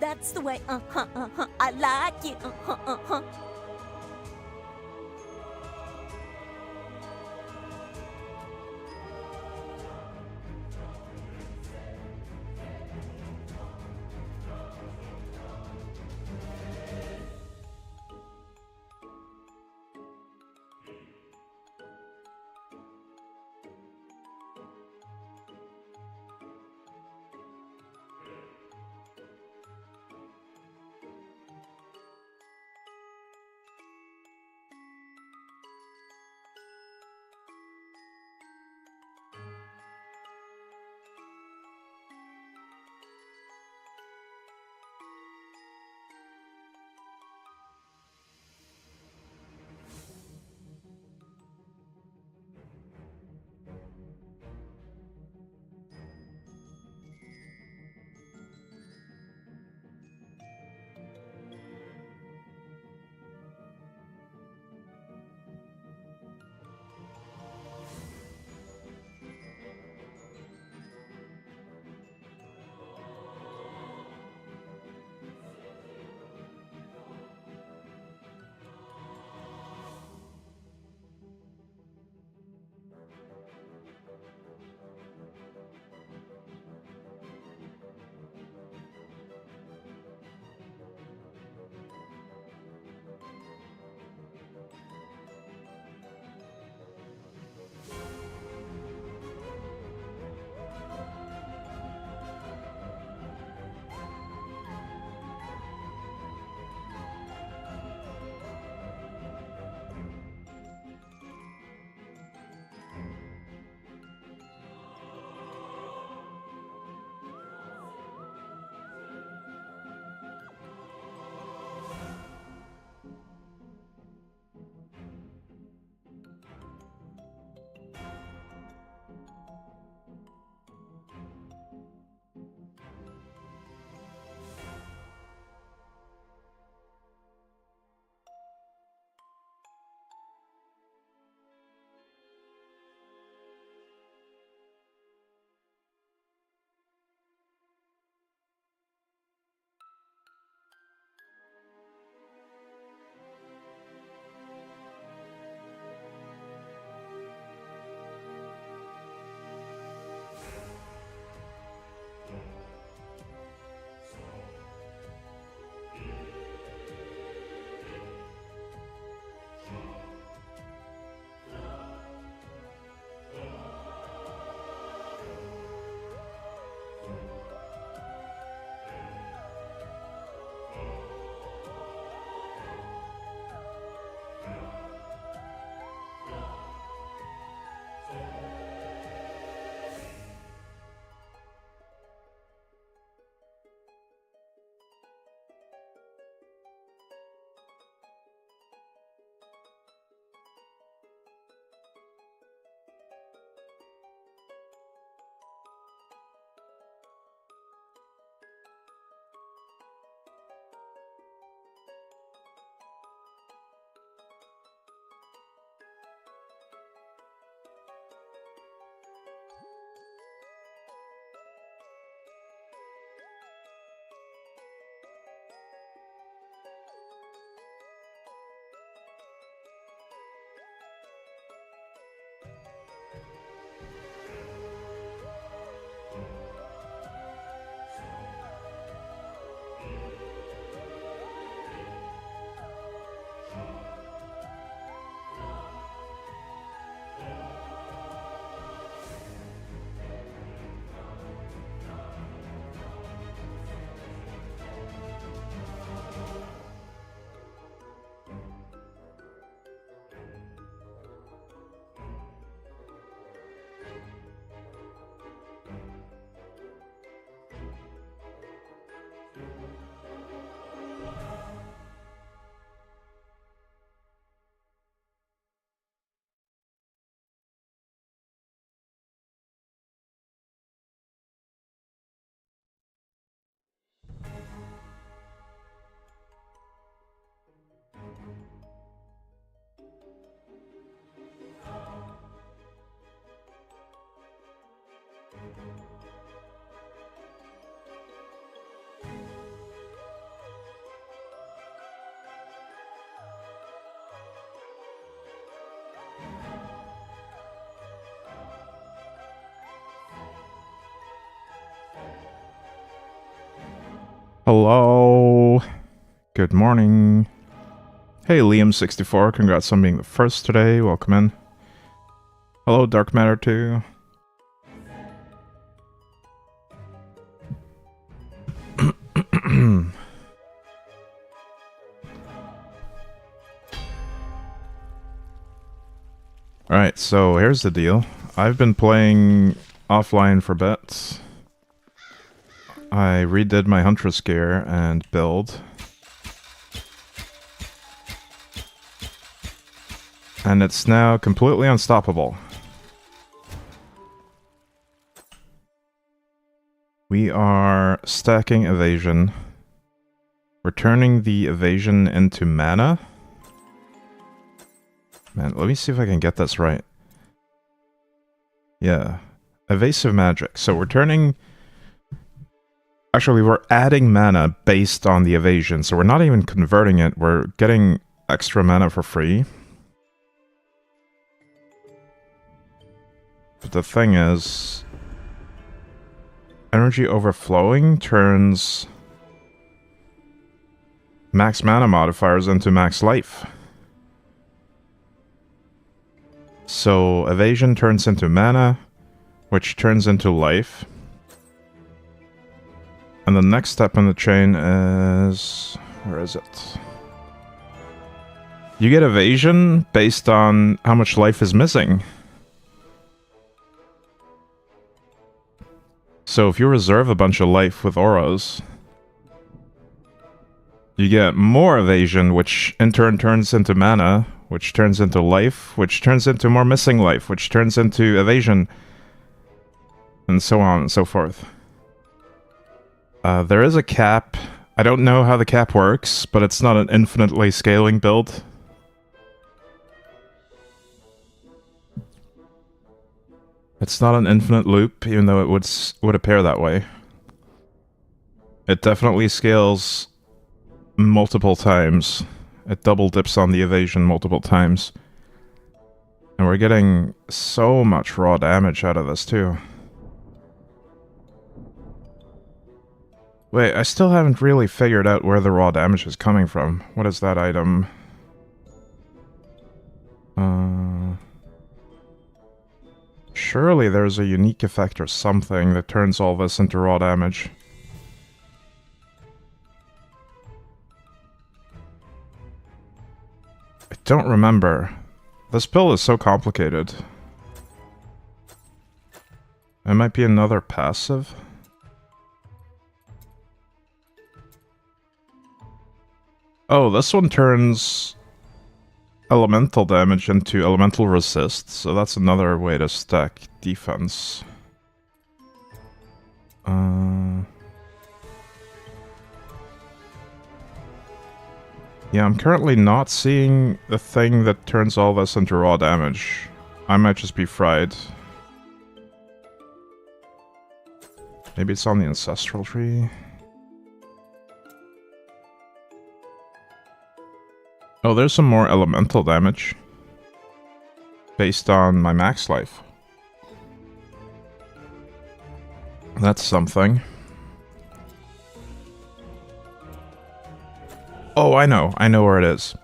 That's the way, I like it, Hello. Good morning. Hey, Liam64. Congrats on being the first today. Welcome in. Hello, Dark Matter 2. Alright, so here's the deal. I've been playing offline for bits. I redid my Huntress gear and build. And it's now completely unstoppable. We are stacking evasion. We're turning the evasion into mana. Man, let me see if I can get this right. Yeah. Evasive magic. So we're turning... Actually, we're adding mana based on the evasion. So we're not even converting it. We're getting extra mana for free. But the thing is... Energy overflowing turns max mana modifiers into max life. So evasion turns into mana, which turns into life. And the next step in the chain is... Where is it? You get evasion based on how much life is missing. So if you reserve a bunch of life with auras, you get more evasion, which in turn turns into mana, which turns into life, which turns into more missing life, which turns into evasion, and so on and so forth. There is a cap. I don't know how the cap works, but it's not an infinitely scaling build. It's not an infinite loop, even though it would appear that way. It definitely scales multiple times. It double dips on the evasion multiple times. And we're getting so much raw damage out of this too. Wait, I still haven't really figured out where the raw damage is coming from. What is that item? Surely there's a unique effect or something that turns all this into raw damage. I don't remember. This build is so complicated. It might be another passive. Oh, this one turns elemental damage into elemental resist, so that's another way to stack defense. Yeah, I'm currently not seeing the thing that turns all this into raw damage. I might just be fried. Maybe it's on the ancestral tree. Oh, there's some more elemental damage. Based on my max life. That's something. Oh, I know where it is.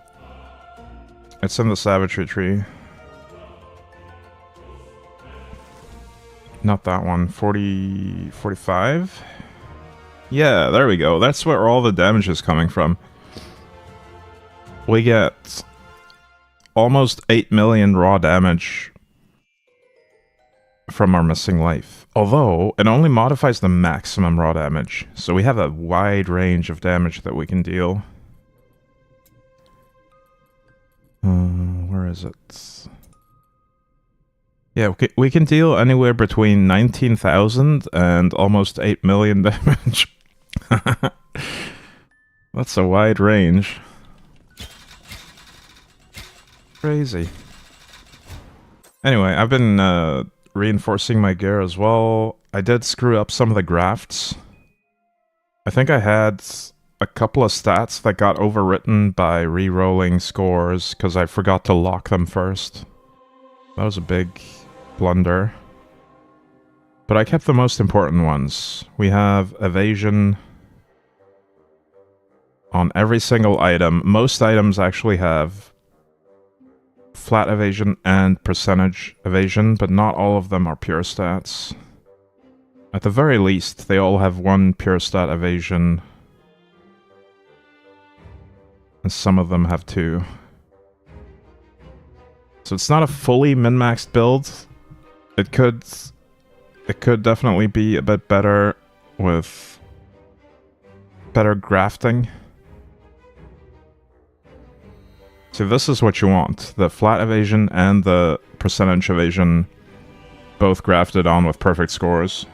It's in the savagery tree. Not that one. 45? Yeah, there we go. That's where all the damage is coming from. We get almost 8 million raw damage from our missing life. Although, it only modifies the maximum raw damage. So we have a wide range of damage that we can deal. Where is it? Yeah, we can deal anywhere between 19,000 and almost 8 million damage. That's a wide range. Crazy. Anyway, I've been reinforcing my gear as well. I did screw up some of the grafts. I think I had a couple of stats that got overwritten by re-rolling scores because I forgot to lock them first. That was a big blunder. But I kept the most important ones. We have evasion, on every single item. Most items actually have flat evasion and percentage evasion, but not all of them are pure stats. At the very least, they all have one pure stat evasion, and some of them have two. So it's not a fully min-maxed build. It could definitely be a bit better with better grafting. So this is what you want. The flat evasion and the percentage evasion both grafted on with perfect scores.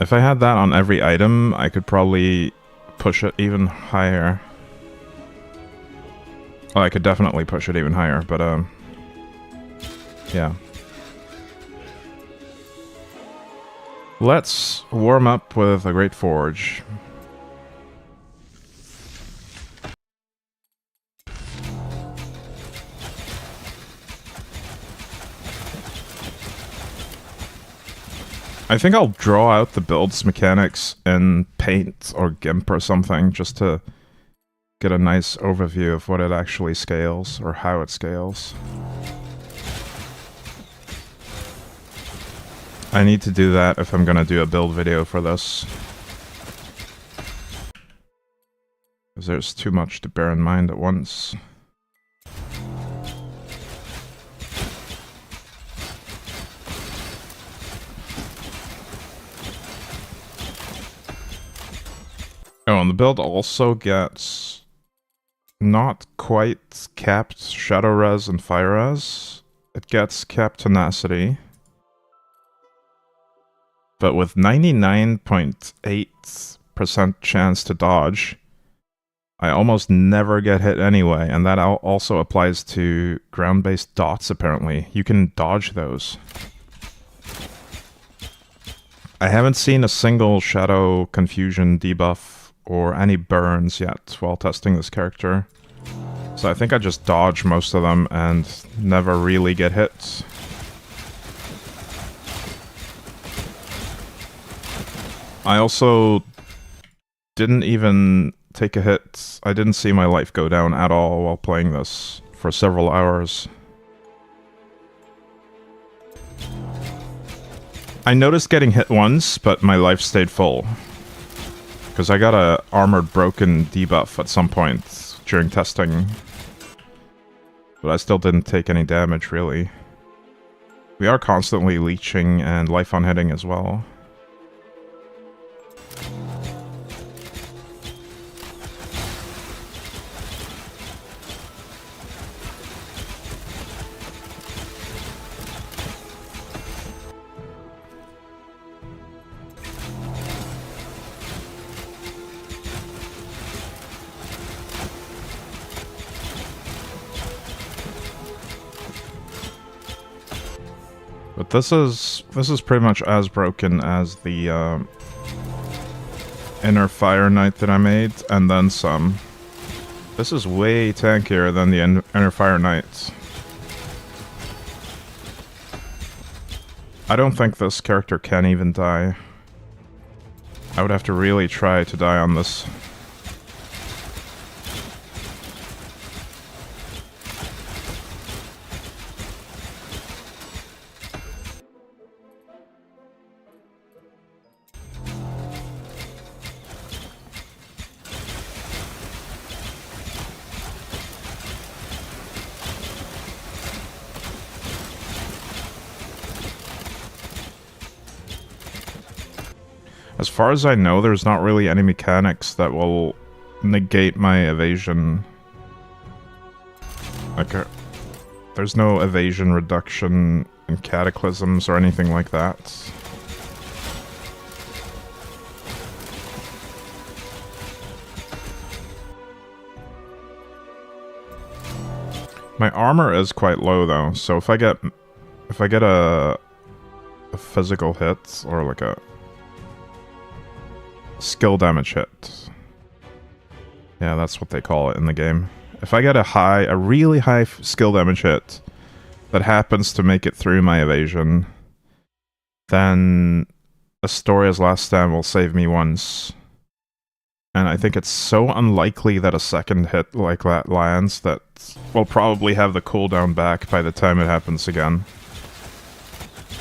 If I had that on every item, I could probably push it even higher. Well, I could definitely push it even higher, but yeah. Let's warm up with a Great Forge. I think I'll draw out the build's mechanics in Paint or GIMP or something, just to get a nice overview of what it actually scales, or how it scales. I need to do that if I'm gonna do a build video for this. Because there's too much to bear in mind at once. Oh, and the build also gets not quite capped Shadow Res and Fire Res. It gets capped Tenacity. But with 99.8% chance to dodge, I almost never get hit anyway, and that also applies to ground-based dots, apparently. You can dodge those. I haven't seen a single Shadow Confusion debuff or any burns yet while testing this character. So I think I just dodge most of them and never really get hit. I also didn't even take a hit. I didn't see my life go down at all while playing this for several hours. I noticed getting hit once, but my life stayed full. Because I got a Armored Broken debuff at some point during testing. But I still didn't take any damage, really. We are constantly leeching and life on hitting as well. But this is pretty much as broken as the Inner Fire Knight that I made, and then some. This is way tankier than the Inner Fire Knight. I don't think this character can even die. I would have to really try to die on this. As far as I know, there's not really any mechanics that will negate my evasion. Like, there's no evasion reduction in cataclysms or anything like that. My armor is quite low though, so if I get a physical hit or like a skill damage hit. Yeah, that's what they call it in the game. If I get a really high skill damage hit that happens to make it through my evasion, then a story as last stand will save me once. And I think it's so unlikely that a second hit like that lands that we'll probably have the cooldown back by the time it happens again.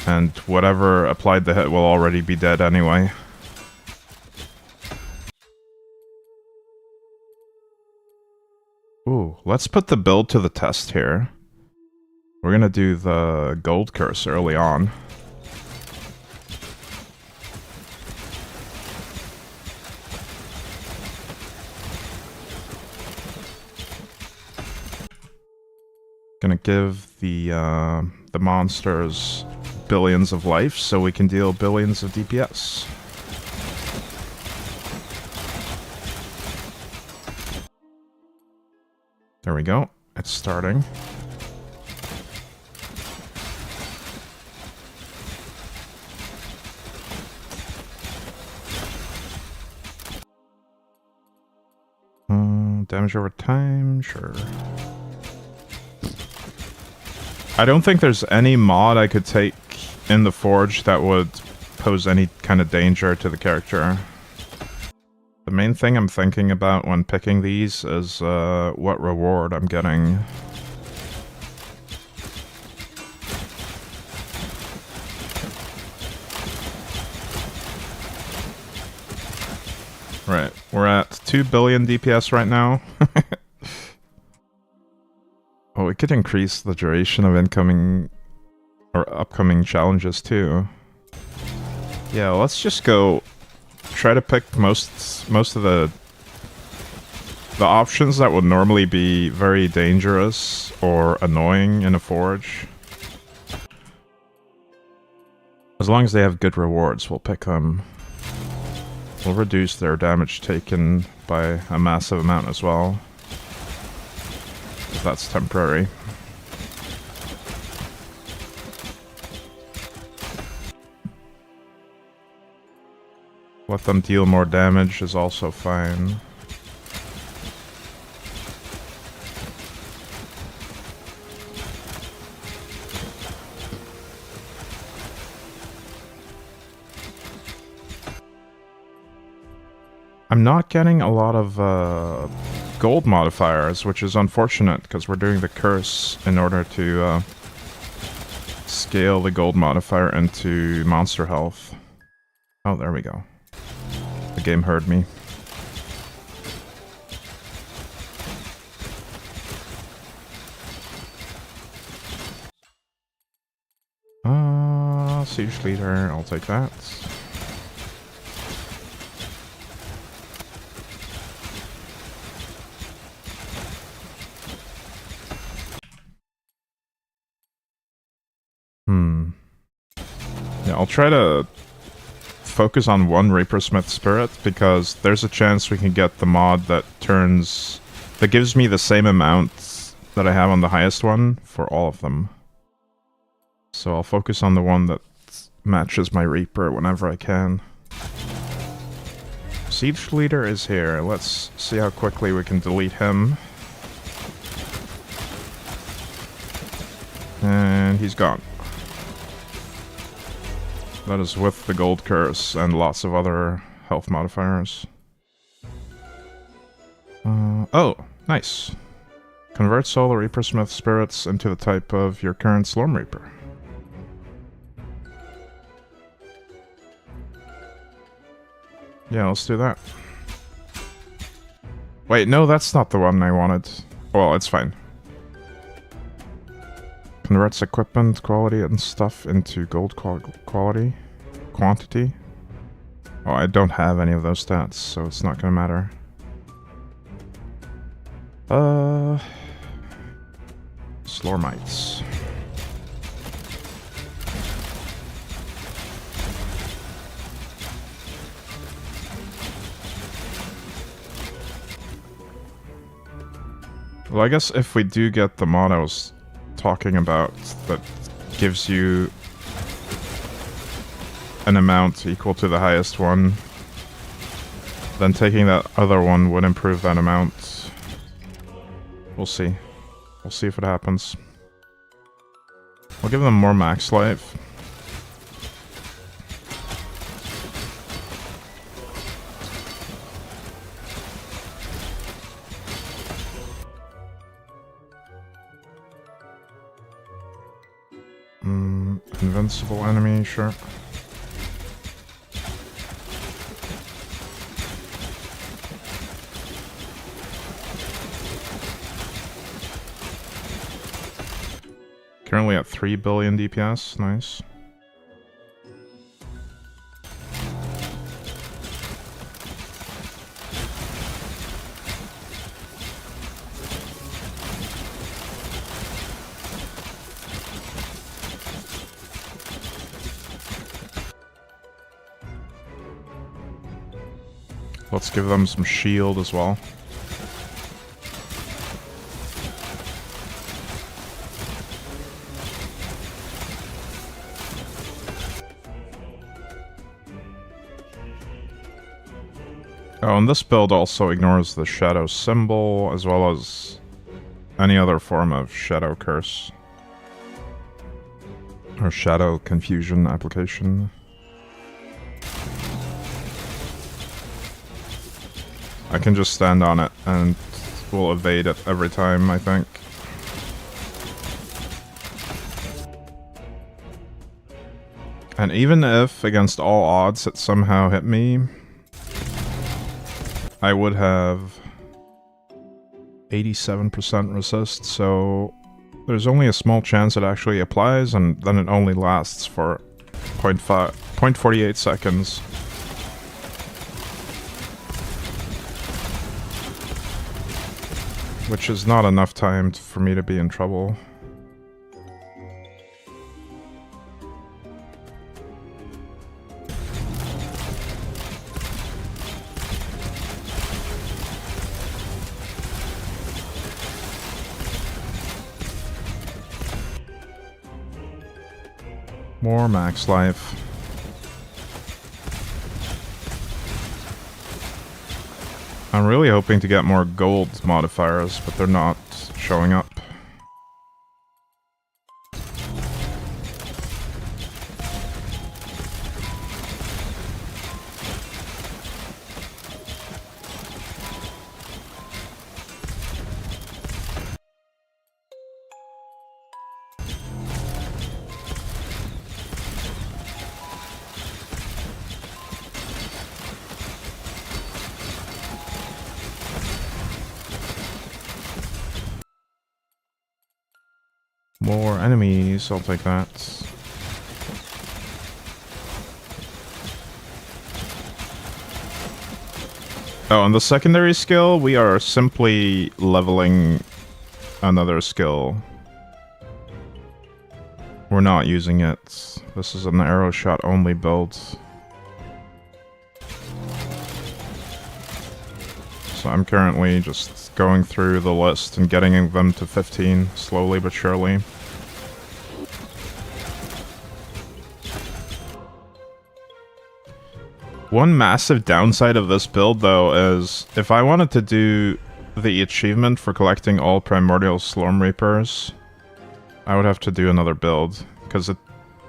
And whatever applied the hit will already be dead anyway. Ooh, let's put the build to the test here. We're gonna do the gold curse early on. Gonna give the monsters billions of life so we can deal billions of DPS. There we go. It's starting. Damage over time, sure. I don't think there's any mod I could take in the Forge that would pose any kind of danger to the character. The main thing I'm thinking about when picking these is what reward I'm getting. Right, we're at 2 billion DPS right now. Oh, we could increase the duration of incoming or upcoming challenges too. Yeah, let's just go try to pick most of the options that would normally be very dangerous or annoying in a Forge. As long as they have good rewards, we'll pick them. We'll reduce their damage taken by a massive amount as well. That's temporary. Let them deal more damage is also fine. I'm not getting a lot of gold modifiers, which is unfortunate because we're doing the curse in order to scale the gold modifier into monster health. Oh, there we go. The game heard me. Siege leader, I'll take that. Yeah, I'll try to focus on one Reapersmith Spirit, because there's a chance we can get the mod that gives me the same amount that I have on the highest one for all of them. So I'll focus on the one that matches my Reaper whenever I can. Siege Leader is here. Let's see how quickly we can delete him. And he's gone. That is with the Gold Curse and lots of other health modifiers. Oh, nice. Convert all the Reapersmith spirits into the type of your current Slorm Reaper. Yeah, let's do that. Wait, no, that's not the one I wanted. Well, it's fine. Converts equipment quality and stuff into gold quality. Quantity. Oh, I don't have any of those stats, so it's not gonna matter. Slormites. Well, I guess if we do get the mod I was talking about that gives you an amount equal to the highest one, then taking that other one would improve that amount. We'll see. We'll see if it happens. We'll give them more max life. Invincible enemy, sure. Currently at 3 billion DPS, nice. Let's give them some shield as well. Oh, and this build also ignores the shadow symbol, as well as any other form of shadow curse. Or shadow confusion application. I can just stand on it and we'll evade it every time, I think. And even if, against all odds, it somehow hit me, I would have 87% resist, so there's only a small chance it actually applies, and then it only lasts for 0.48 seconds. Which is not enough time for me to be in trouble. More max life. I'm really hoping to get more gold modifiers, but they're not showing up. More enemies, I'll take that. Oh, on the secondary skill, we are simply leveling another skill. We're not using it. This is an arrow shot only build. So I'm currently just going through the list and getting them to 15, slowly but surely. One massive downside of this build, though, is if I wanted to do the achievement for collecting all primordial Slorm Reapers, I would have to do another build, because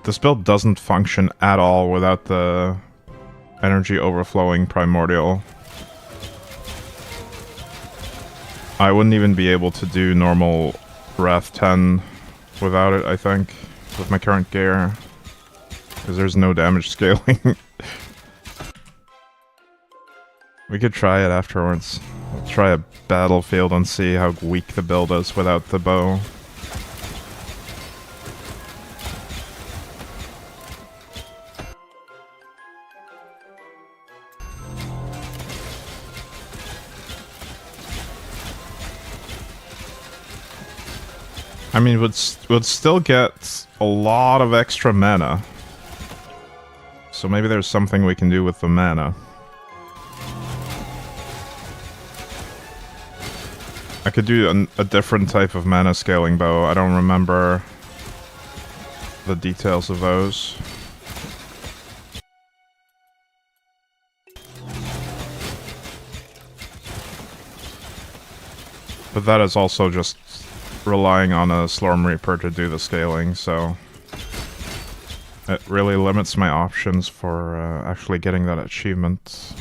this build doesn't function at all without the energy overflowing primordial. I wouldn't even be able to do normal Wrath 10 without it, I think, with my current gear, because there's no damage scaling. We could try it afterwards. We'll try a battlefield and see how weak the build is without the bow. I mean, would still get a lot of extra mana. So maybe there's something we can do with the mana. I could do a different type of mana scaling bow. I don't remember the details of those. But that is also just relying on a Slorm Reaper to do the scaling, so it really limits my options for actually getting that achievement.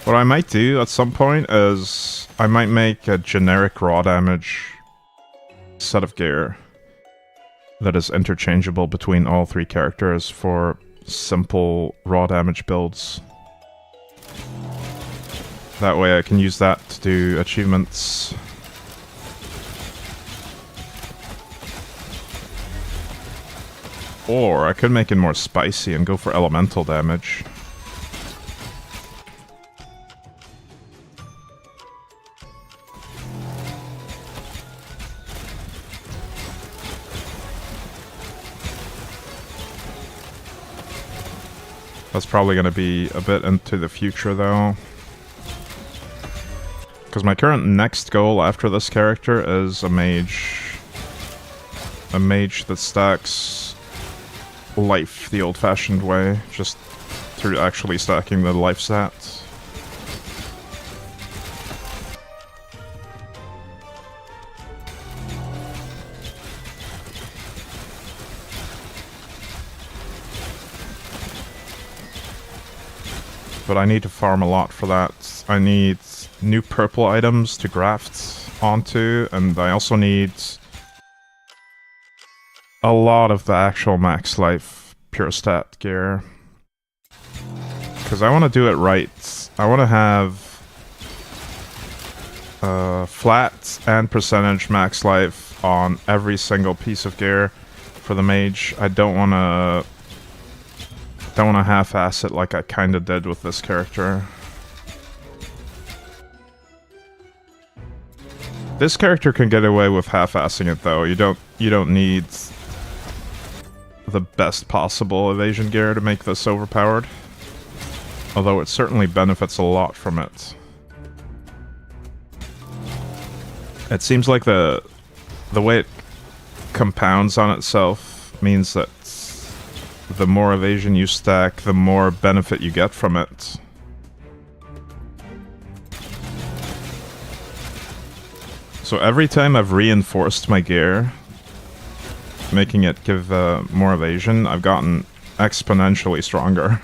What I might do at some point is I might make a generic raw damage set of gear that is interchangeable between all three characters for simple raw damage builds. That way I can use that to do achievements. Or I could make it more spicy and go for elemental damage. That's probably going to be a bit into the future, though. Because my current next goal after this character is a mage. A mage that stacks life the old-fashioned way, just through actually stacking the life stats. But I need to farm a lot for that. I need new purple items to graft onto, and I also need a lot of the actual max life pure stat gear. Because I want to do it right. I want to have flat and percentage max life on every single piece of gear for the mage. I don't want to half-ass it like I kinda did with this character. This character can get away with half-assing it though. You don't need the best possible evasion gear to make this overpowered. Although it certainly benefits a lot from it. It seems like the way it compounds on itself means that the more evasion you stack, the more benefit you get from it. So every time I've reinforced my gear, making it give more evasion, I've gotten exponentially stronger.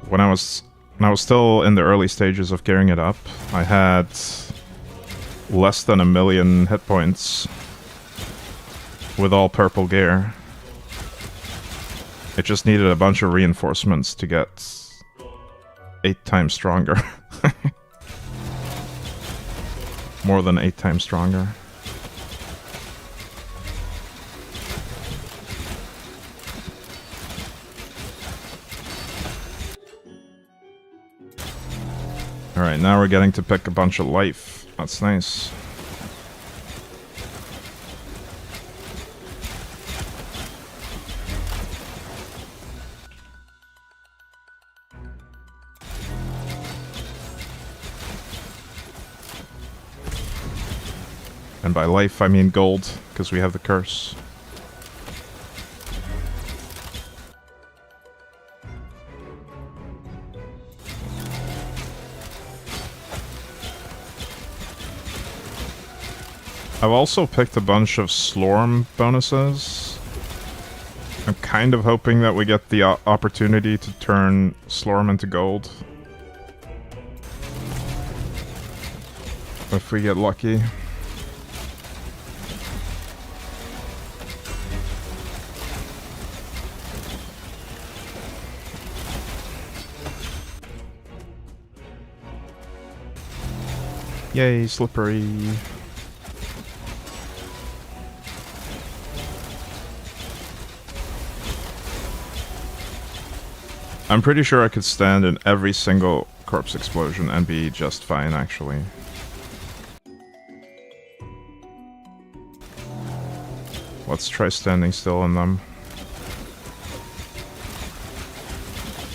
When I was still in the early stages of gearing it up, I had less than 1 million hit points with all purple gear. It just needed a bunch of reinforcements to get 8 times stronger. More than 8 times stronger. Alright, now we're getting to pick a bunch of life. That's nice. And by life, I mean gold, because we have the curse. I've also picked a bunch of Slorm bonuses. I'm kind of hoping that we get the opportunity to turn Slorm into gold. If we get lucky. Yay, slippery. I'm pretty sure I could stand in every single corpse explosion and be just fine, actually. Let's try standing still in them.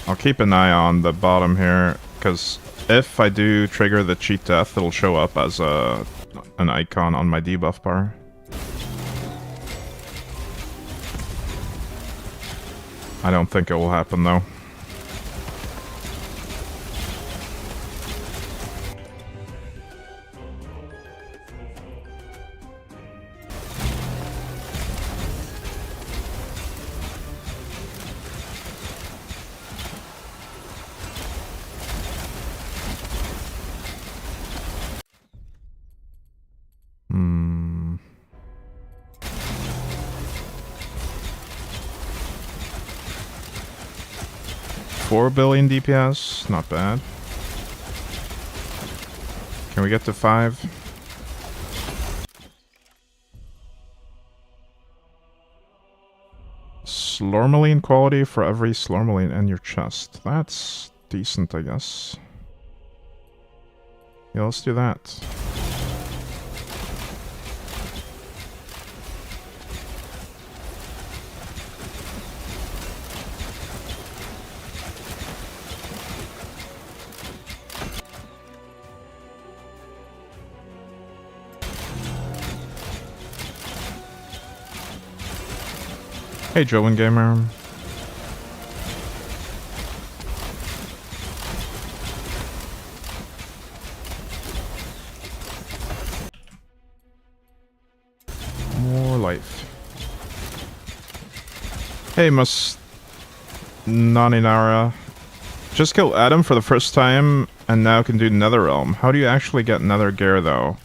I'll keep an eye on the bottom here, because if I do trigger the cheat death, it'll show up as an icon on my debuff bar. I don't think it will happen, though. 4 billion DPS, not bad. Can we get to 5? Slormaline quality for every Slormaline in your chest. That's decent, I guess. Yeah, let's do that. Hey, Joan Gamer. More life. Hey, Naninara. Just killed Adam for the first time and now can do Netherrealm. How do you actually get Nether Gear, though?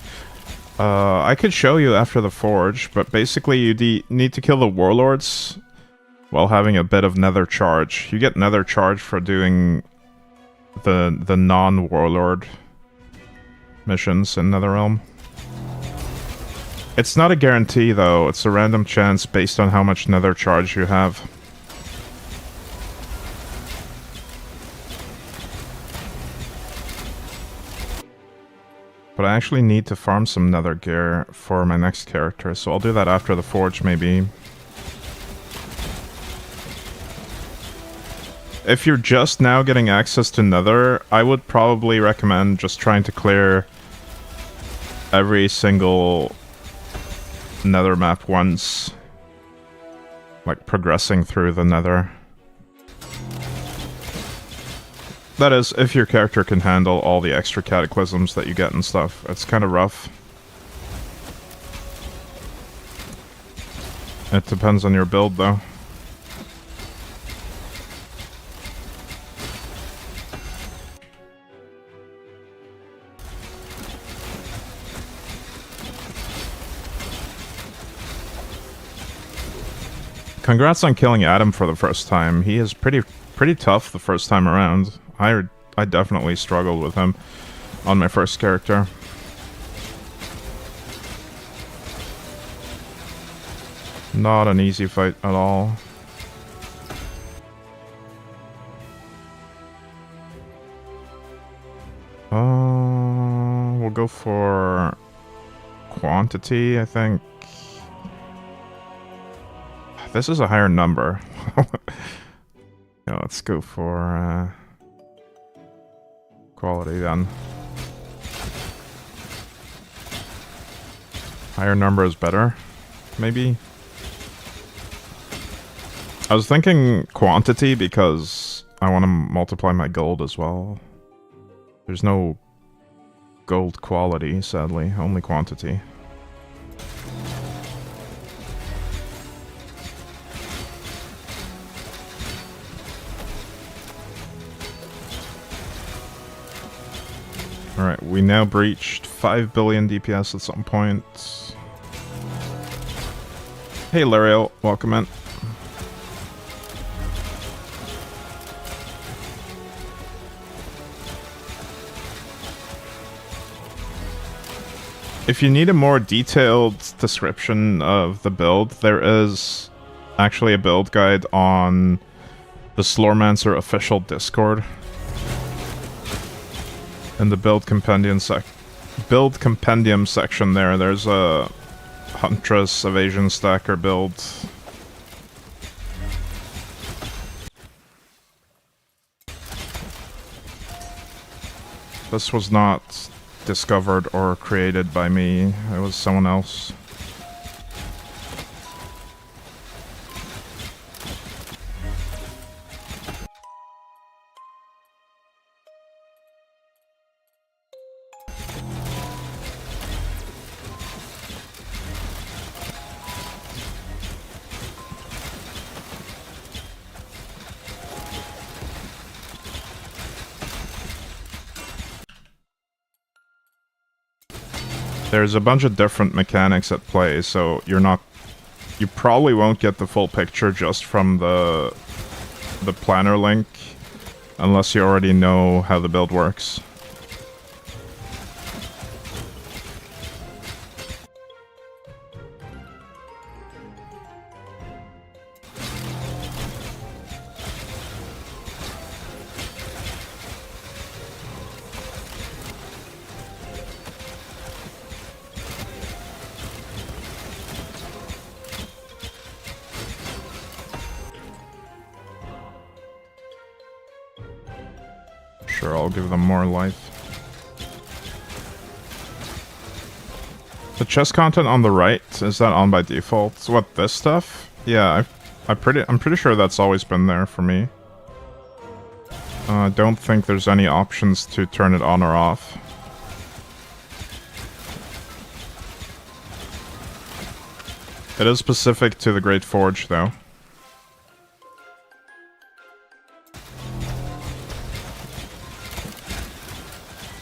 I could show you after the Forge, but basically you need to kill the Warlords while having a bit of Nether Charge. You get Nether Charge for doing the non-Warlord missions in Netherrealm. It's not a guarantee, though. It's a random chance based on how much Nether Charge you have. But I actually need to farm some Nether Gear for my next character, so I'll do that after the Forge, maybe. If you're just now getting access to Nether, I would probably recommend just trying to clear every single Nether map once. Like, progressing through the Nether. That is, if your character can handle all the extra cataclysms that you get and stuff. It's kind of rough. It depends on your build, though. Congrats on killing Adam for the first time. He is pretty tough the first time around. I definitely struggled with him on my first character. Not an easy fight at all. We'll go for quantity, I think. This is a higher number. Yeah, let's go for quality then. Higher number is better, maybe? I was thinking quantity because I want to multiply my gold as well. There's no gold quality, sadly, only quantity. Alright, we now breached 5 billion DPS at some point. Hey Lariel, welcome in. If you need a more detailed description of the build, there is actually a build guide on the Slormancer official Discord. In the build compendium section there's a Huntress evasion stacker build. This was not discovered or created by me, it was someone else. There's a bunch of different mechanics at play, so you probably won't get the full picture just from the planner link unless you already know how the build works. Sure, I'll give them more life. The chest content on the right, is that on by default? What, this stuff? Yeah, I'm pretty sure that's always been there for me. I don't think there's any options to turn it on or off. It is specific to the Great Forge, though.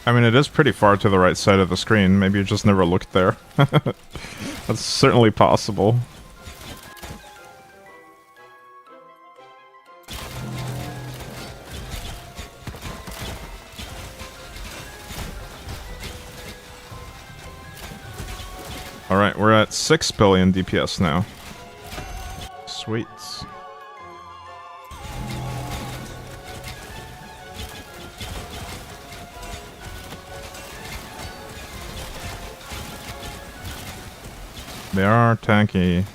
I mean, it is pretty far to the right side of the screen. Maybe you just never looked there. That's certainly possible. Alright, we're at 6 billion DPS now. Sweet. They are tanky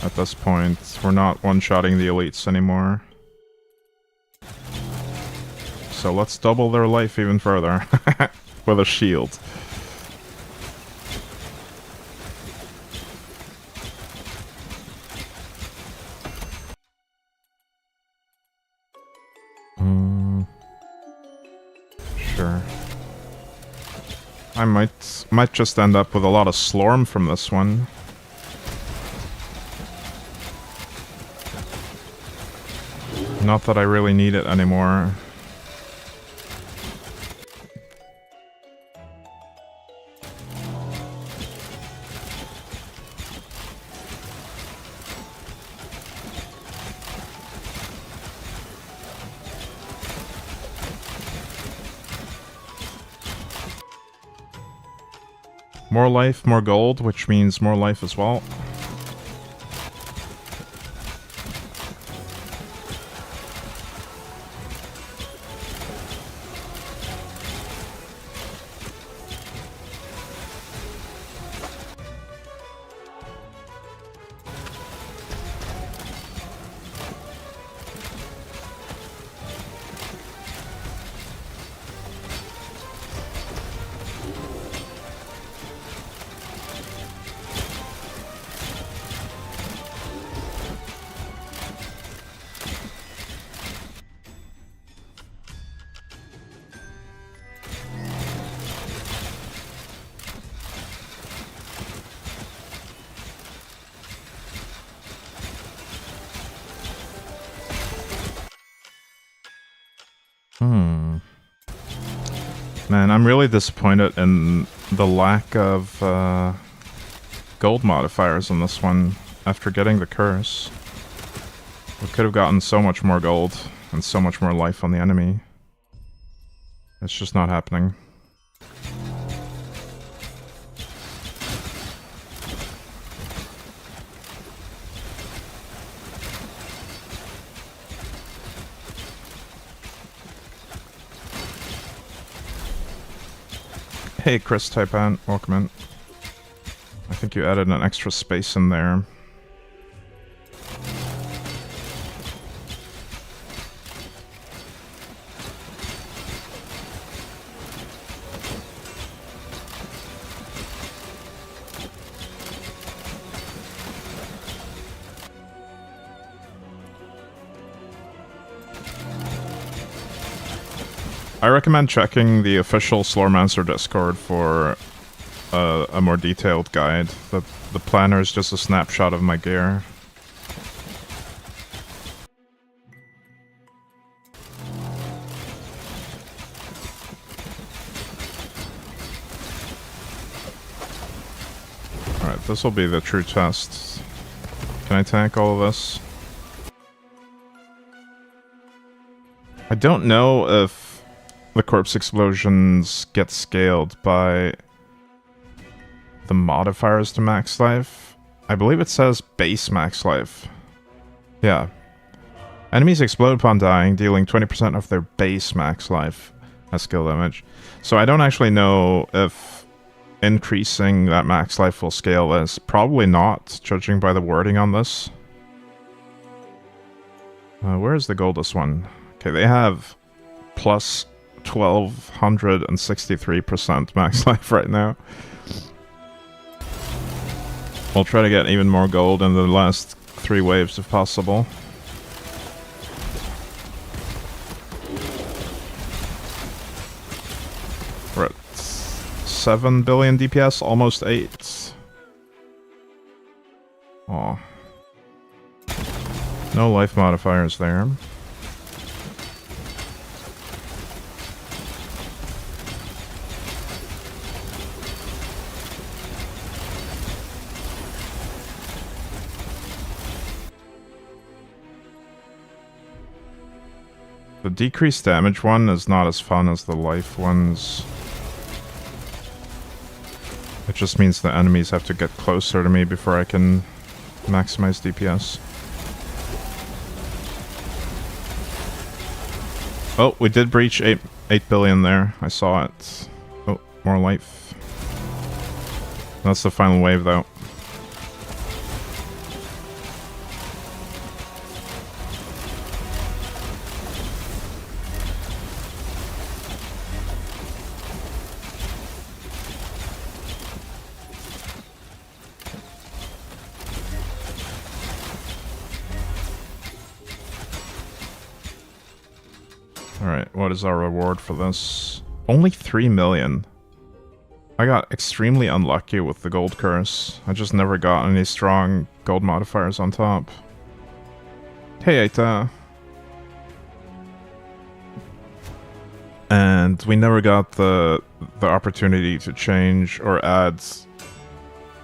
at this point. We're not one-shotting the elites anymore. So let's double their life even further with a shield. Sure. I might just end up with a lot of Slorm from this one. Not that I really need it anymore. More life, more gold, which means more life as well. Man, I'm really disappointed in the lack of gold modifiers on this one after getting the curse. We could have gotten so much more gold and so much more life on the enemy. It's just not happening. Hey Chris Taipan, welcome in. I think you added an extra space in there. I recommend checking the official Slormancer Discord for a more detailed guide. The planner is just a snapshot of my gear. Alright, this will be the true test. Can I tank all of this? I don't know if the corpse explosions get scaled by the modifiers to max life. I believe it says base max life. Yeah. Enemies explode upon dying, dealing 20% of their base max life as skill damage. So I don't actually know if increasing that max life will scale this. Probably not, judging by the wording on this. Where's the goldest one? Okay, they have plus 1263% max life right now. We'll try to get even more gold in the last 3 waves if possible. We're at 7 billion DPS, almost 8. Aw. No life modifiers there. The decreased damage one is not as fun as the life ones. It just means the enemies have to get closer to me before I can maximize DPS. Oh, we did breach 8 billion there. I saw it. Oh, more life. That's the final wave, though. Alright, what is our reward for this? Only 3 million. I got extremely unlucky with the gold curse. I just never got any strong gold modifiers on top. Hey, Aita. And we never got the opportunity to change or add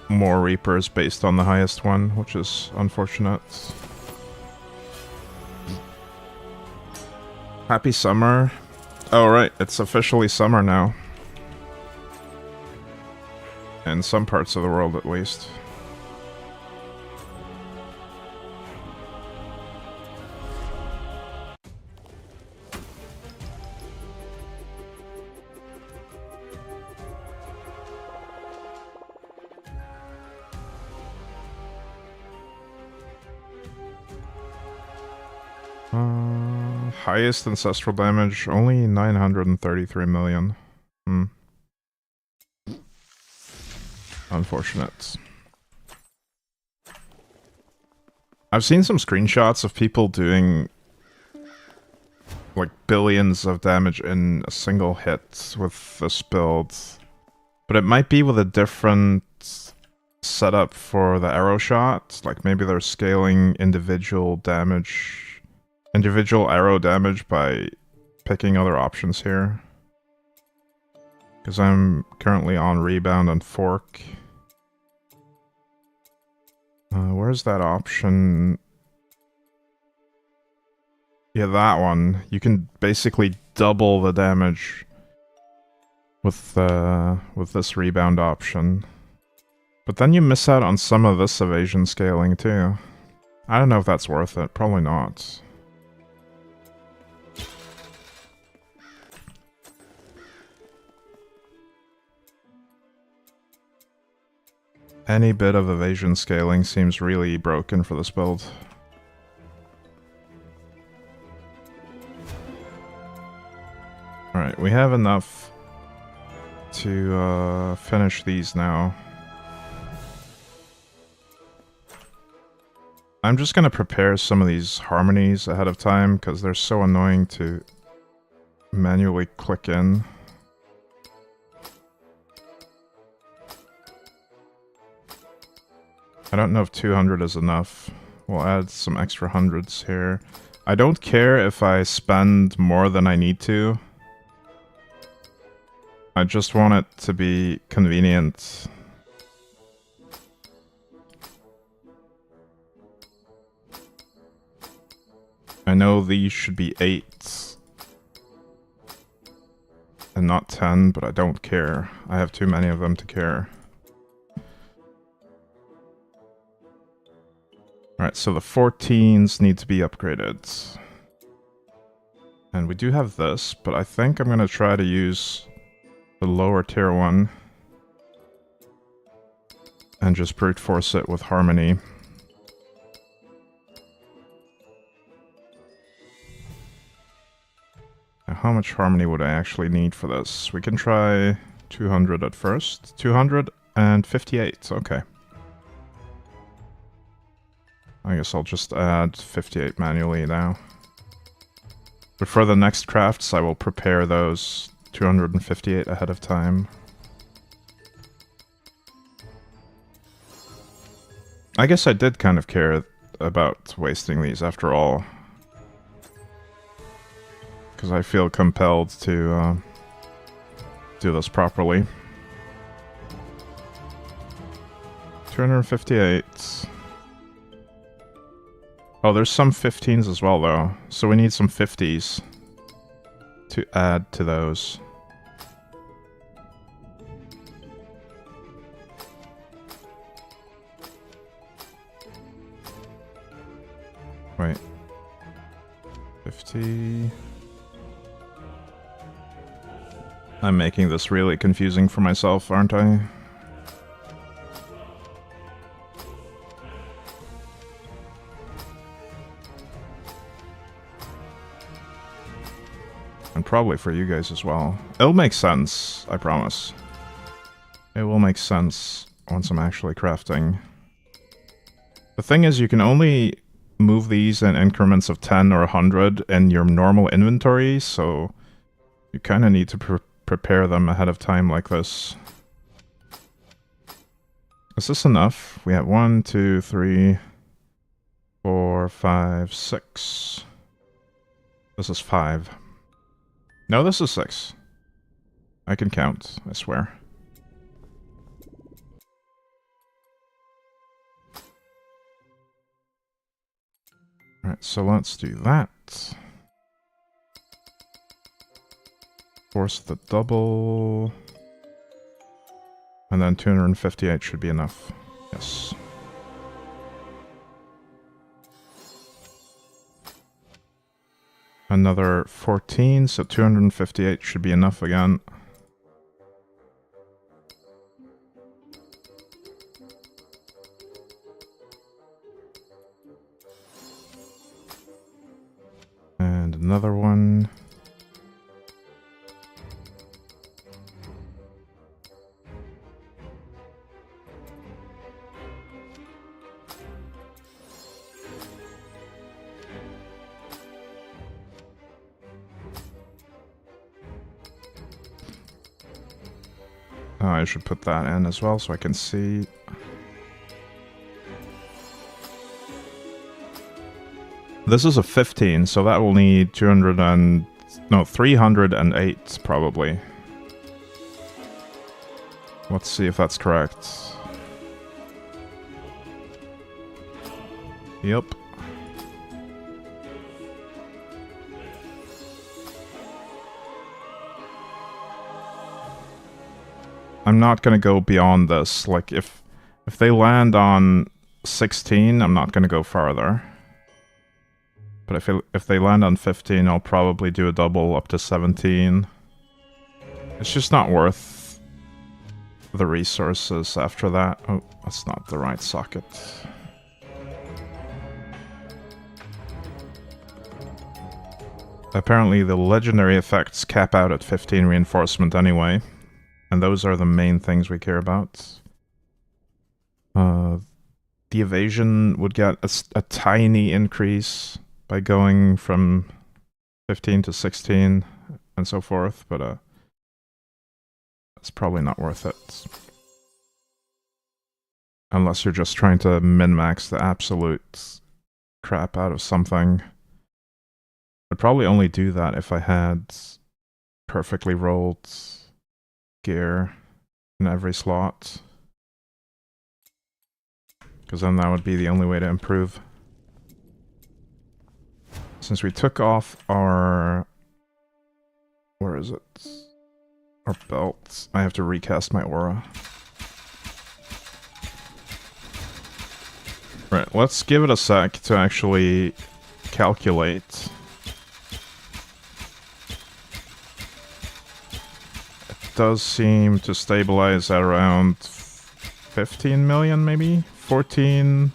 more Reapers based on the highest one, which is unfortunate. Happy summer. Oh, right, it's officially summer now. In some parts of the world, at least. Highest ancestral damage, only 933 million. Unfortunate. I've seen some screenshots of people doing like billions of damage in a single hit with this build. But it might be with a different setup for the arrow shot. Like maybe they're scaling individual arrow damage by picking other options here. Because I'm currently on rebound and fork. Where's that option? Yeah, that one. You can basically double the damage with this rebound option. But then you miss out on some of this evasion scaling too. I don't know if that's worth it. Probably not. Any bit of evasion scaling seems really broken for this build. Alright, we have enough to finish these now. I'm just gonna prepare some of these harmonies ahead of time because they're so annoying to manually click in. I don't know if 200 is enough. We'll add some extra hundreds here. I don't care if I spend more than I need to. I just want it to be convenient. I know these should be 8 and not 10, but I don't care. I have too many of them to care. Alright, so the 14s need to be upgraded. And we do have this, but I think I'm going to try to use the lower tier one and just brute force it with Harmony. Now, how much Harmony would I actually need for this? We can try 200 at first. 258, okay. I guess I'll just add 58 manually now. But for the next crafts, I will prepare those 258 ahead of time. I guess I did kind of care about wasting these after all. Because I feel compelled to do this properly. 258. Oh, there's some 15s as well, though. So we need some 50s to add to those. Wait. 50... I'm making this really confusing for myself, aren't I? And probably for you guys as well. It'll make sense, I promise. It will make sense once I'm actually crafting. The thing is, you can only move these in increments of 10 or 100 in your normal inventory, so you kind of need to prepare them ahead of time like this. Is this enough? We have 1, 2, 3, 4, 5, 6. This is 5. No, this is 6. I can count, I swear. Alright, so let's do that. Force the double. And then 258 should be enough. Yes. Another 14, so 258 should be enough again. And another one. Oh, I should put that in as well so I can see. This is a 15, so that will need 308 probably. Let's see if that's correct. Yep. I'm not gonna go beyond this. Like, if they land on 16, I'm not gonna go farther. But if they land on 15, I'll probably do a double up to 17. It's just not worth the resources after that. Oh, that's not the right socket. Apparently the legendary effects cap out at 15 reinforcement anyway. And those are the main things we care about. The evasion would get a tiny increase by going from 15 to 16 and so forth, but that's probably not worth it. Unless you're just trying to min-max the absolute crap out of something. I'd probably only do that if I had perfectly rolled gear in every slot. Because then that would be the only way to improve. Since we took off our... Where is it? Or belt. I have to recast my aura. Right, let's give it a sec to actually calculate. It does seem to stabilize at around 15 million, maybe? 14...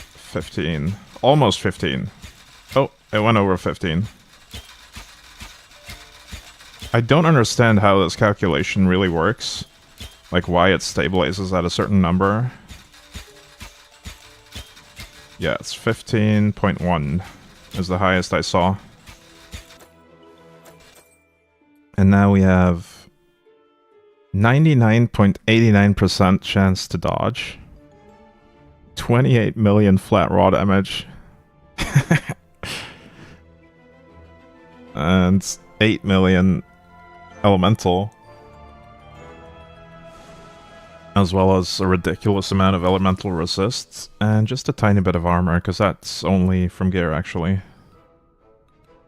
15. Almost 15. Oh, it went over 15. I don't understand how this calculation really works. Like, why it stabilizes at a certain number. Yeah, it's 15.1 is the highest I saw. And now we have 99.89% chance to dodge. 28 million flat raw damage. And 8 million elemental. As well as a ridiculous amount of elemental resists. And just a tiny bit of armor, because that's only from gear, actually.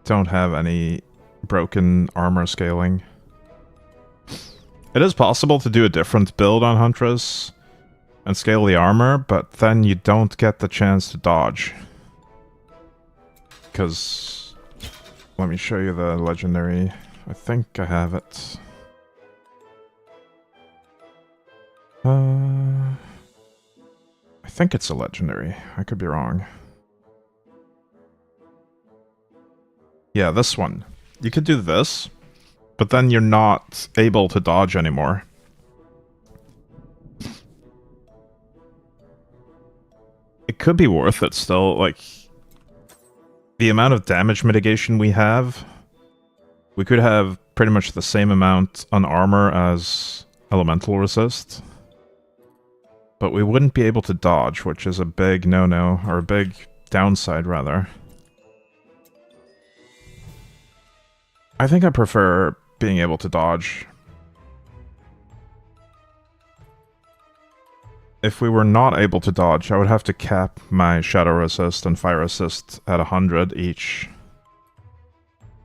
Don't have any broken armor scaling. It is possible to do a different build on Huntress and scale the armor, but then you don't get the chance to dodge. Because... let me show you the legendary. I think I have it. I think it's a legendary. I could be wrong. Yeah, this one. You could do this, but then you're not able to dodge anymore. It could be worth it still, like... the amount of damage mitigation we have... we could have pretty much the same amount on armor as elemental resist. But we wouldn't be able to dodge, which is a big no-no, or a big downside, rather. I think I prefer being able to dodge. If we were not able to dodge, I would have to cap my shadow resist and fire resist at 100 each.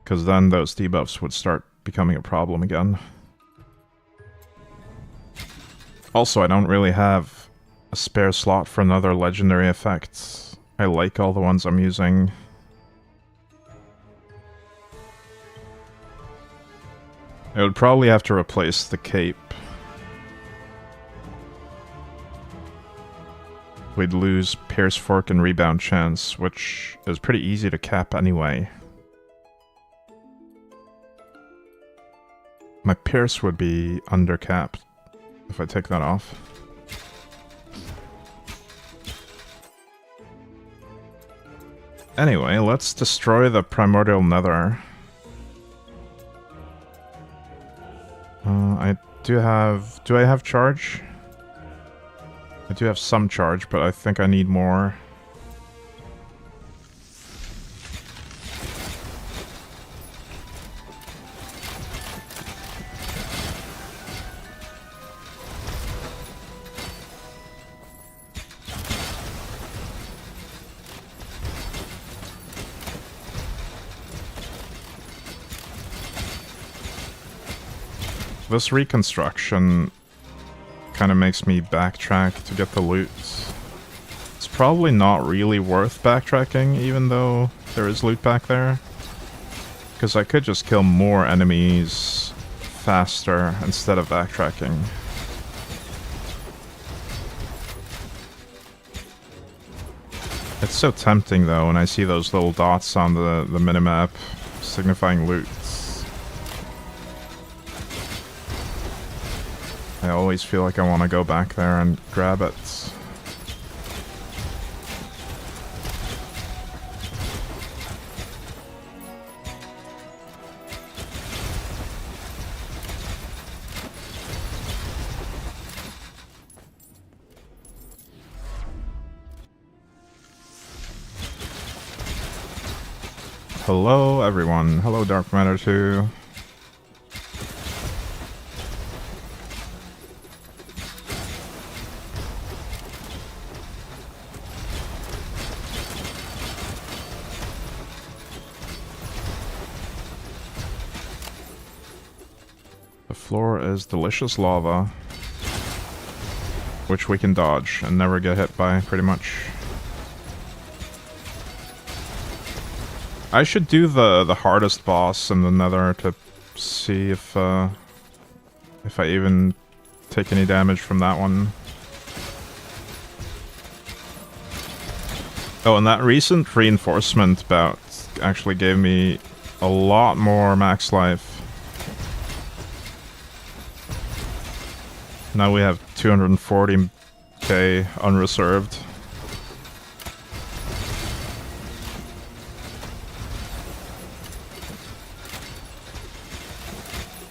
Because then those debuffs would start becoming a problem again. Also, I don't really have a spare slot for another legendary effect. I like all the ones I'm using. I would probably have to replace the cape. We'd lose Pierce Fork and Rebound Chance, which is pretty easy to cap anyway. My Pierce would be undercapped if I take that off. Anyway, let's destroy the Primordial Nether. Do I have charge? I do have some charge, but I think I need more. This reconstruction kind of makes me backtrack to get the loot. It's probably not really worth backtracking, even though there is loot back there. Because I could just kill more enemies faster instead of backtracking. It's so tempting though when I see those little dots on the minimap signifying loot. I always feel like I want to go back there and grab it. Hello everyone. Hello Dark Matter 2. The floor is delicious lava, which we can dodge and never get hit by, pretty much. I should do the hardest boss in the Nether to see if I even take any damage from that one. Oh, and that recent reinforcement bout actually gave me a lot more max life. Now we have 240k unreserved.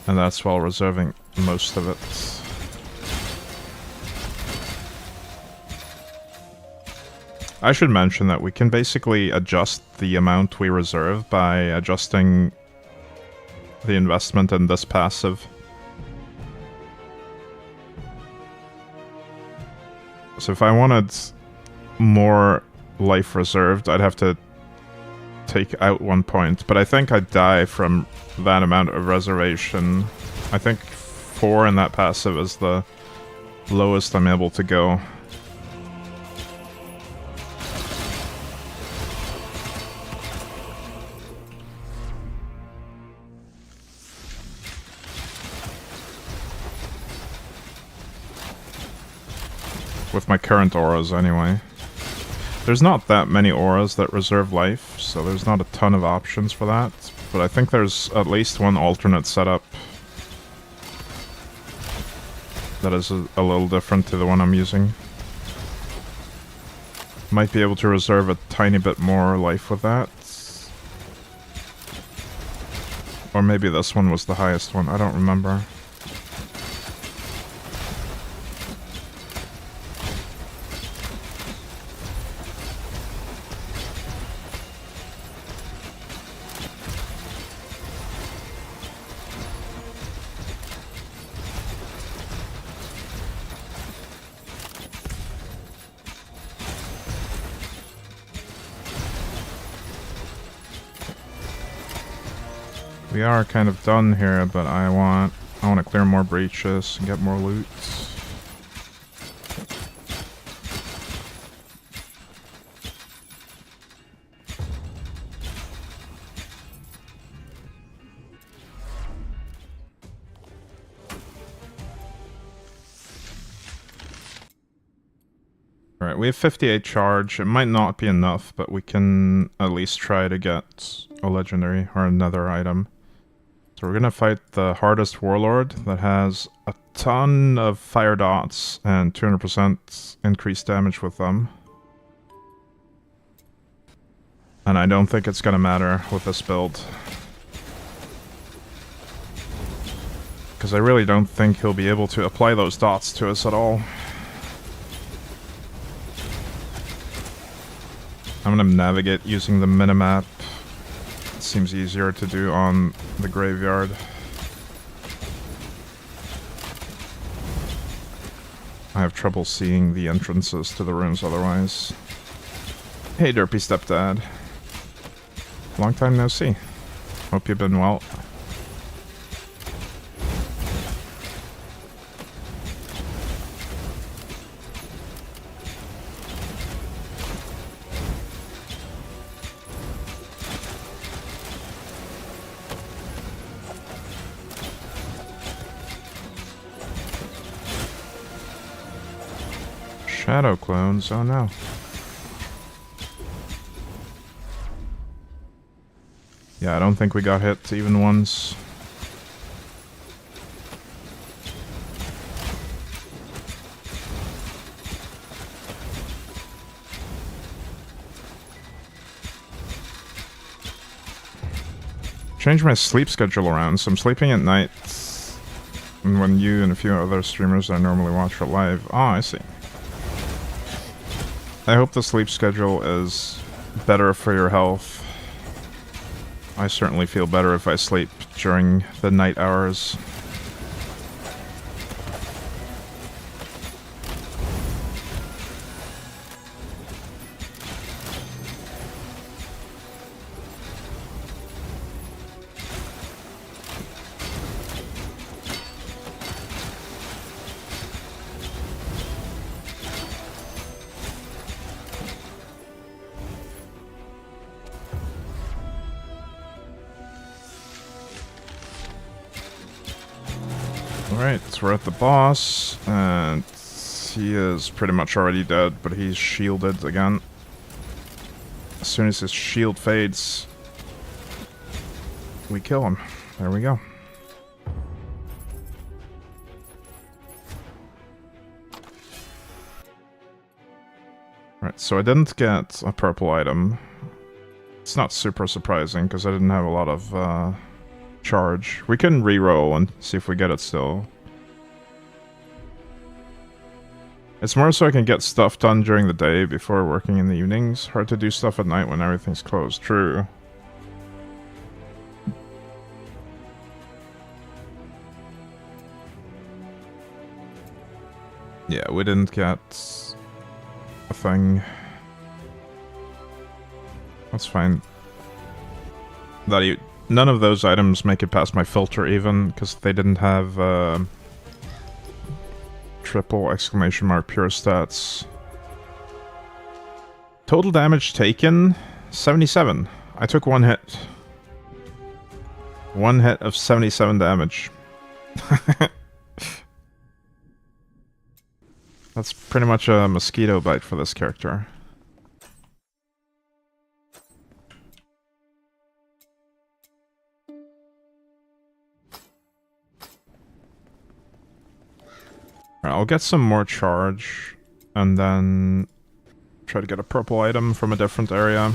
And that's while reserving most of it. I should mention that we can basically adjust the amount we reserve by adjusting the investment in this passive. So if I wanted more life reserved, I'd have to take out 1 point, but I think I'd die from that amount of reservation. I think 4 in that passive is the lowest I'm able to go. With my current auras, anyway. There's not that many auras that reserve life, so there's not a ton of options for that. But I think there's at least one alternate setup that is a little different to the one I'm using. Might be able to reserve a tiny bit more life with that. Or maybe this one was the highest one, I don't remember. We are kind of done here, but I want to clear more breaches and get more loot. Alright, we have 58 charge. It might not be enough, but we can at least try to get a legendary or another item. So we're gonna fight the hardest warlord that has a ton of fire dots and 200% increased damage with them. And I don't think it's gonna matter with this build. Because I really don't think he'll be able to apply those dots to us at all. I'm gonna navigate using the minimap. Seems easier to do on the graveyard. I have trouble seeing the entrances to the rooms otherwise. Hey Derpy Stepdad. Long time no see. Hope you've been well. Shadow clones, oh no. Yeah, I don't think we got hit even once. Change my sleep schedule around, so I'm sleeping at night. And when you and a few other streamers I normally watch are live. Oh, I see. I hope the sleep schedule is better for your health. I certainly feel better if I sleep during the night hours. Alright, we're at the boss, and he is pretty much already dead, but he's shielded again. As soon as his shield fades, we kill him. There we go. Right, so I didn't get a purple item. It's not super surprising, because I didn't have a lot of charge. We can reroll and see if we get it still. It's more so I can get stuff done during the day before working in the evenings. Hard to do stuff at night when everything's closed. True. Yeah, we didn't get a thing. That's fine. None of those items make it past my filter even, because they didn't have triple exclamation mark pure stats. Total damage taken, 77. I took one hit. One hit of 77 damage. That's pretty much a mosquito bite for this character. Alright, I'll get some more charge, and then try to get a purple item from a different area.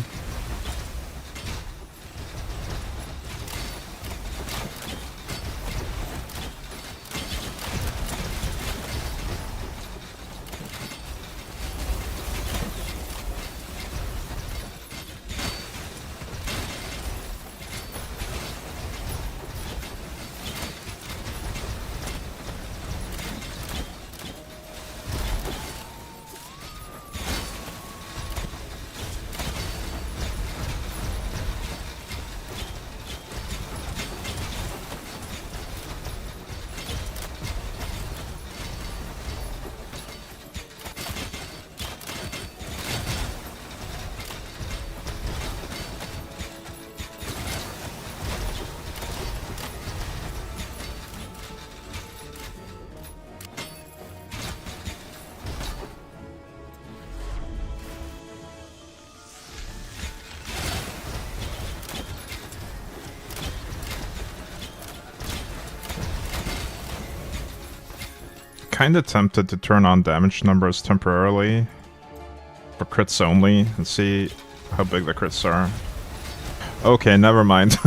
Kinda tempted to turn on damage numbers temporarily for crits only and see how big the crits are. Okay, never mind.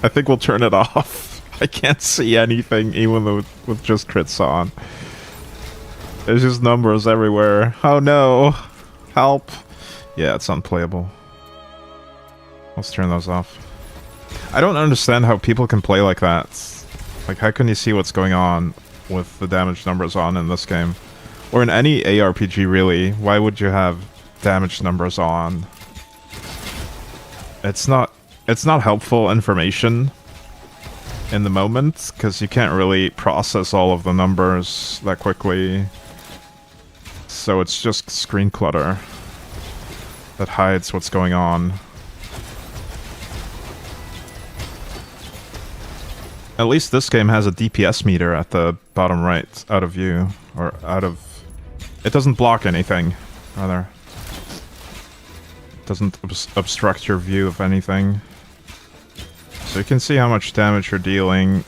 I think we'll turn it off. I can't see anything even with just crits on. There's just numbers everywhere. Oh no! Help! Yeah, it's unplayable. Let's turn those off. I don't understand how people can play like that. Like, how can you see what's going on with the damage numbers on in this game? Or in any ARPG, really. Why would you have damage numbers on? It's not helpful information in the moment, because you can't really process all of the numbers that quickly. So it's just screen clutter that hides what's going on. At least this game has a DPS meter at the bottom right, out of view, or out of... It doesn't block anything, rather. It doesn't obstruct your view of anything. So you can see how much damage you're dealing.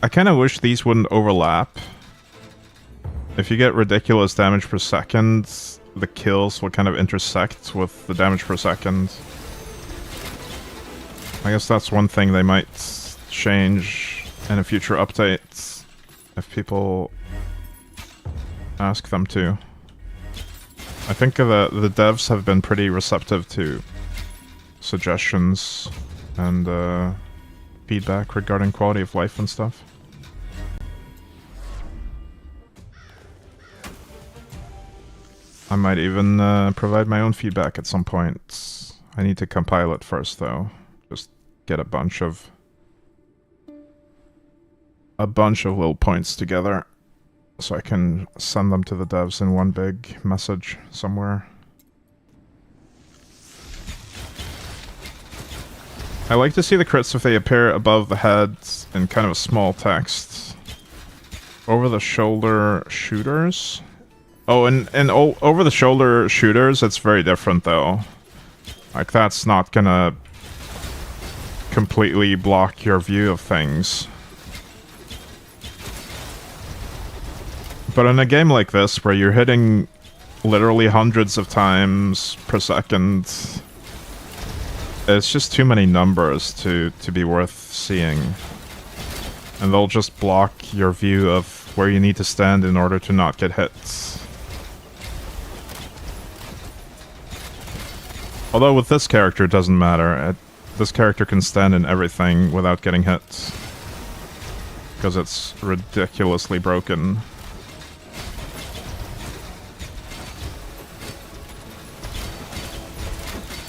I kind of wish these wouldn't overlap. If you get ridiculous damage per second, the kills will kind of intersect with the damage per second. I guess that's one thing they might change in a future update if people ask them to. I think the devs have been pretty receptive to suggestions and feedback regarding quality of life and stuff. I might even provide my own feedback at some point. I need to compile it first though. Just get a bunch of little points together so I can send them to the devs in one big message somewhere. I like to see the crits if they appear above the head in kind of a small text. Over the shoulder shooters? Oh, and over the shoulder shooters, it's very different though. Like, that's not gonna completely block your view of things. But in a game like this, where you're hitting literally hundreds of times per second, it's just too many numbers to be worth seeing. And they'll just block your view of where you need to stand in order to not get hit. Although with this character, it doesn't matter. This character can stand in everything without getting hit. Because it's ridiculously broken.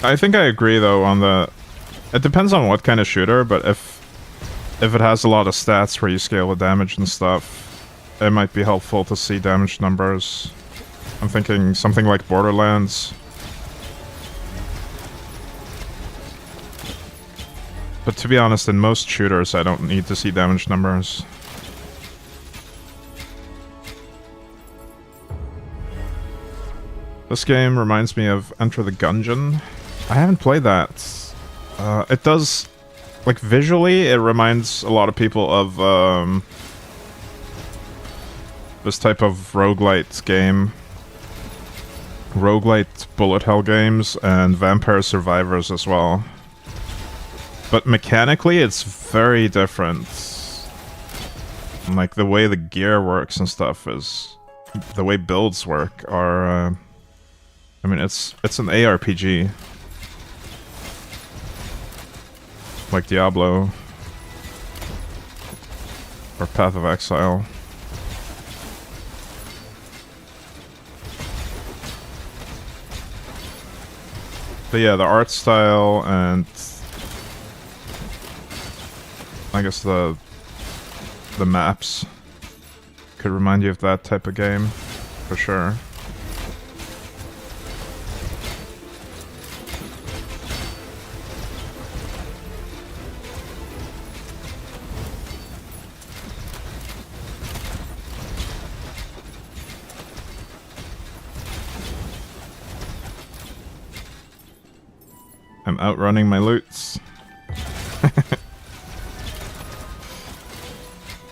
I think I agree though on the... It depends on what kind of shooter, but if it has a lot of stats where you scale the damage and stuff, it might be helpful to see damage numbers. I'm thinking something like Borderlands. But to be honest, in most shooters, I don't need to see damage numbers. This game reminds me of Enter the Gungeon. I haven't played that. It does... Like, visually, it reminds a lot of people of, this type of roguelite game. Roguelite bullet hell games, and Vampire Survivors as well. But mechanically, it's very different. And, like, the way the gear works and stuff is... The way builds work are, I mean, it's an ARPG. Like Diablo. Or Path of Exile. But yeah, the art style and... I guess the maps could remind you of that type of game, for sure. I'm outrunning my loots.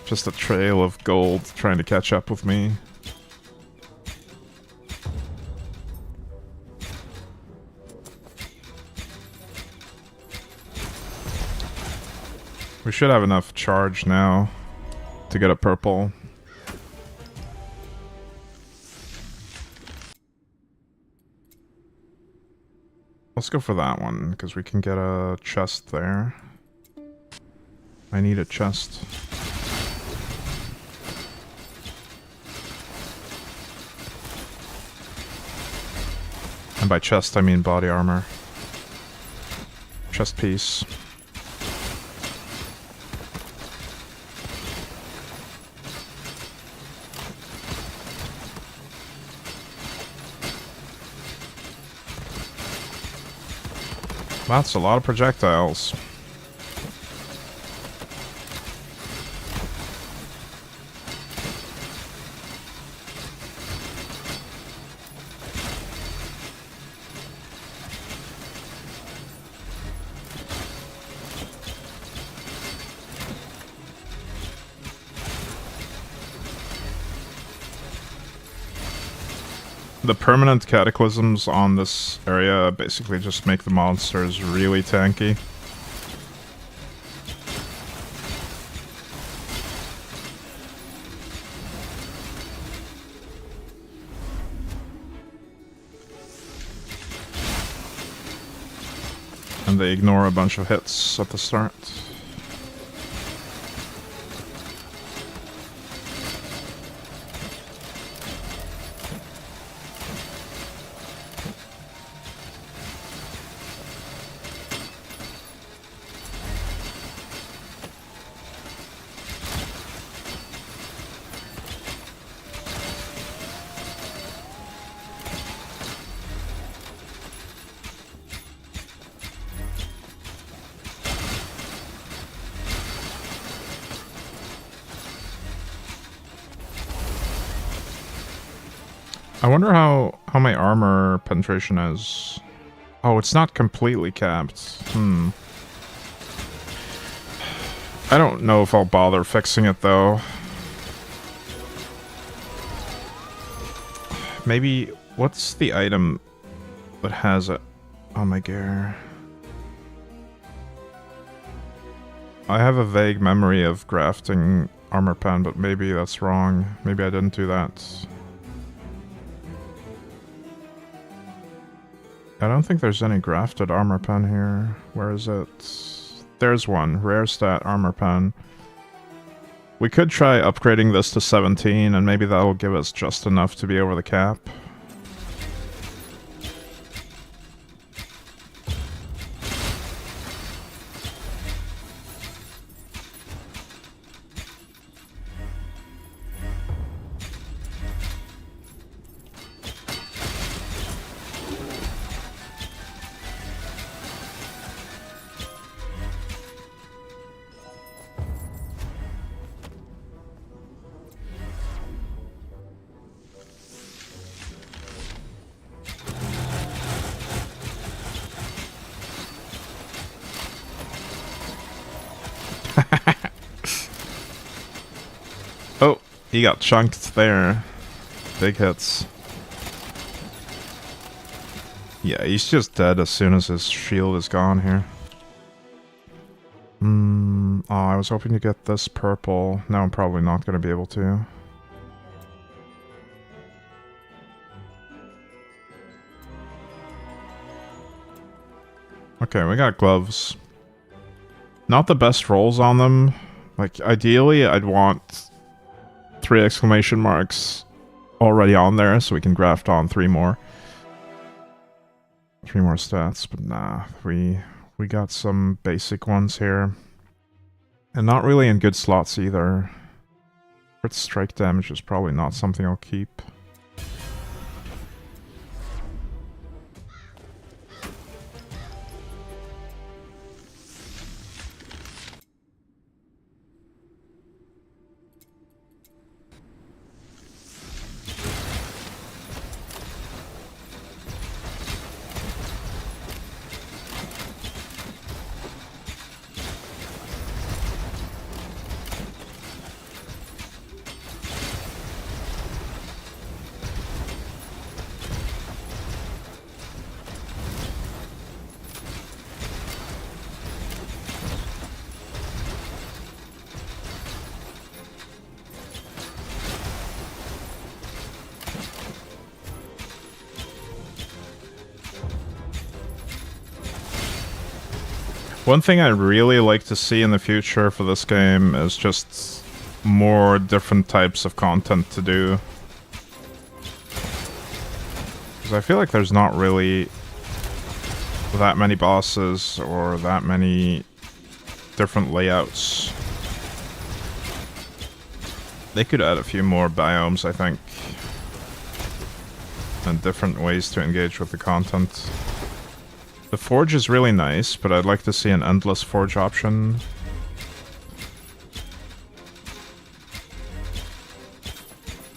Just a trail of gold trying to catch up with me. We should have enough charge now to get a purple. Let's go for that one, because we can get a chest there. I need a chest. And by chest, I mean body armor. Chest piece. That's a lot of projectiles. The permanent cataclysms on this area basically just make the monsters really tanky. And they ignore a bunch of hits at the start. I wonder how my armor penetration is. Oh, it's not completely capped. I don't know if I'll bother fixing it, though. Maybe... What's the item that has it on my gear? I have a vague memory of grafting armor pen, but maybe that's wrong. Maybe I didn't do that. I don't think there's any grafted armor pen here. Where is it? There's one. Rare stat armor pen. We could try upgrading this to 17, and maybe that'll give us just enough to be over the cap. Oh, he got chunked there. Big hits. Yeah, he's just dead as soon as his shield is gone here. Oh, I was hoping to get this purple. Now I'm probably not going to be able to. Okay, we got gloves. Not the best rolls on them. Like, ideally, I'd want 3 exclamation marks already on there so we can graft on 3 more. 3 more stats, but nah, we got some basic ones here. And not really in good slots either. Crit strike damage is probably not something I'll keep. One thing I'd really like to see in the future for this game is just more different types of content to do. Because I feel like there's not really that many bosses or that many different layouts. They could add a few more biomes, I think. And different ways to engage with the content. The forge is really nice, but I'd like to see an endless forge option.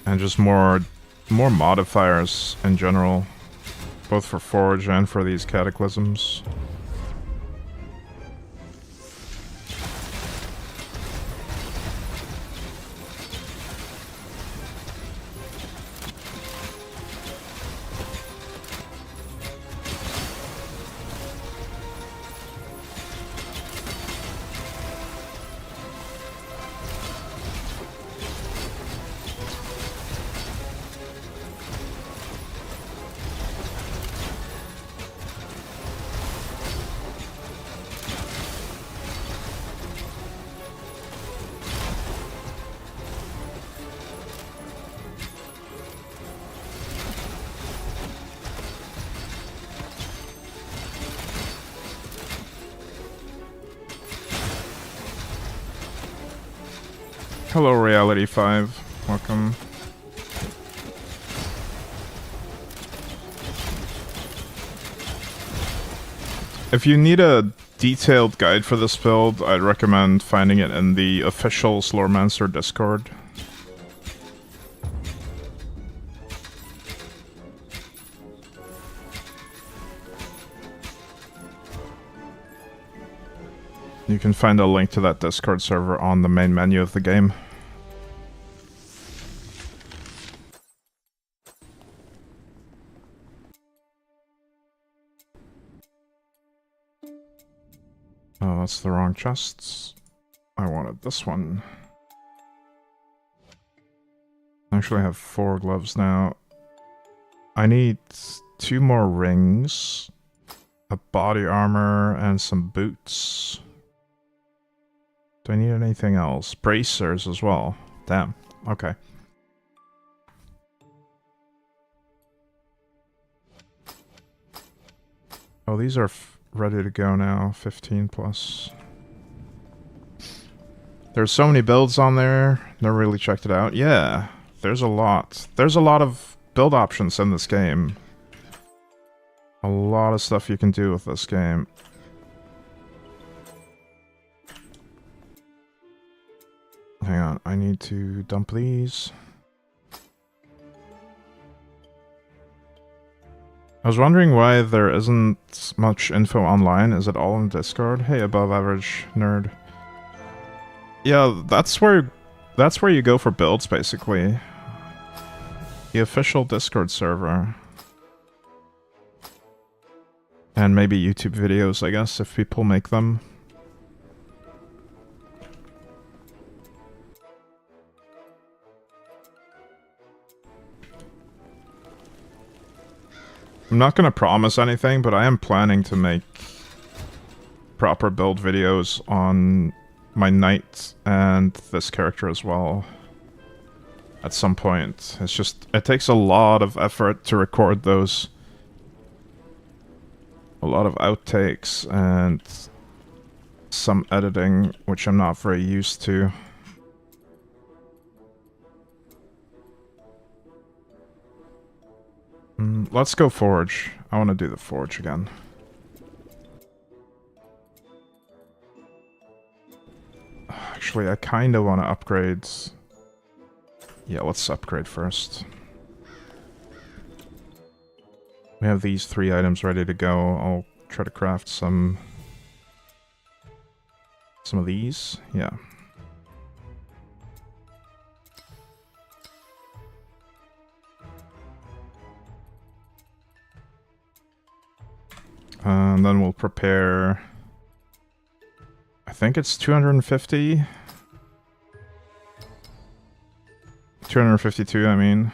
And just more modifiers in general. Both for forge and for these cataclysms. Hello, Reality 5. Welcome. If you need a detailed guide for this build, I'd recommend finding it in the official Slormancer Discord. can find a link to that Discord server on the main menu of the game. Oh, that's the wrong chests. I wanted this one. I actually have 4 gloves now. I need 2 more rings, a body armor, and some boots. Do I need anything else? Bracers as well. Damn. Okay. Oh, these are ready to go now. 15 plus. There's so many builds on there. Never really checked it out. Yeah, there's a lot. There's a lot of build options in this game. A lot of stuff you can do with this game. Hang on, I need to dump these. I was wondering why there isn't much info online. Is it all in Discord? Hey, above average nerd. Yeah, that's where you go for builds, basically. The official Discord server. And maybe YouTube videos, I guess, if people make them. I'm not gonna promise anything, but I am planning to make proper build videos on my knight and this character as well. At some point. It's just, it takes a lot of effort to record those. A lot of outtakes and some editing, which I'm not very used to. Let's go Forge. I want to do the Forge again. Actually, I kind of want to upgrade. Yeah, let's upgrade first. We have these 3 items ready to go. I'll try to craft some of these. Yeah. And then we'll prepare... I think it's 250. 252, I mean.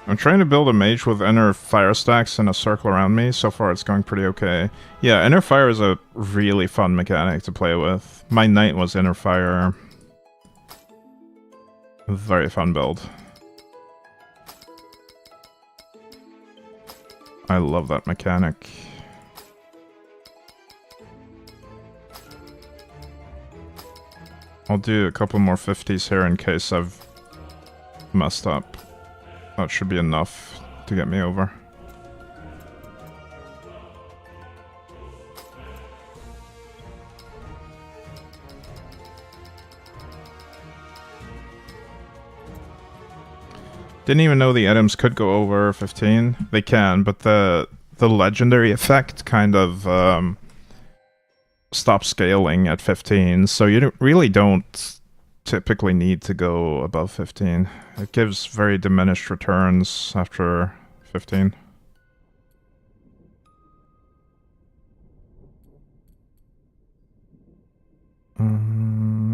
I'm trying to build a mage with inner fire stacks in a circle around me. So far it's going pretty okay. Yeah, inner fire is a really fun mechanic to play with. My knight was inner fire. Very fun build. I love that mechanic. I'll do a couple more 50s here in case I've messed up. That should be enough to get me over. Didn't even know the items could go over 15. They can, but the legendary effect kind of stops scaling at 15, so you really don't typically need to go above 15. It gives very diminished returns after 15.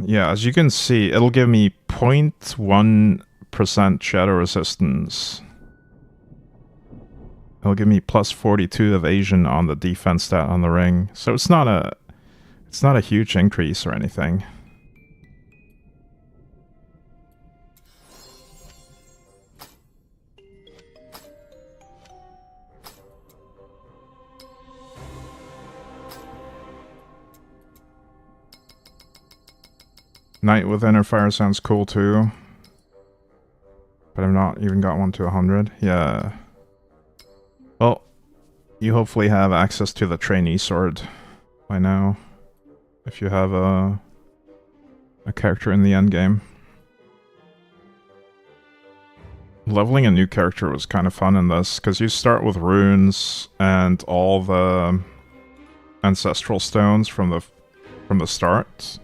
Yeah, as you can see, it'll give me 0.1% shadow resistance. It'll give me plus 42 evasion on the defense stat on the ring. So it's not a huge increase or anything. Knight with inner fire sounds cool too. But I've not even got one to 100. Yeah. Well, you hopefully have access to the trainee sword by now. If you have a character in the endgame. Leveling a new character was kind of fun in this, because you start with runes and all the ancestral stones from the start.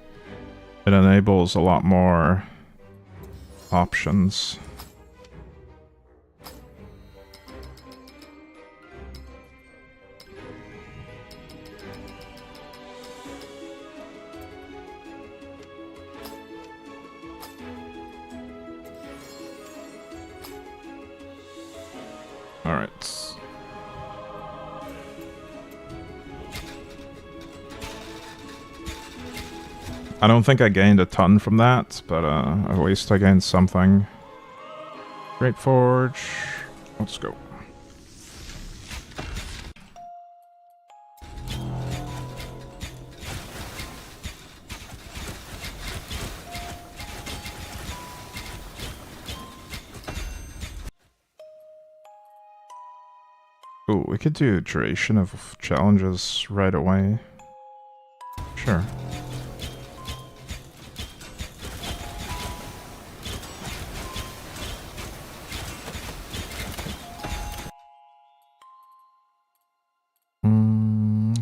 It enables a lot more options. All right. I don't think I gained a ton from that, but at least I gained something. Great Forge. Let's go. Ooh, we could do duration of challenges right away. Sure.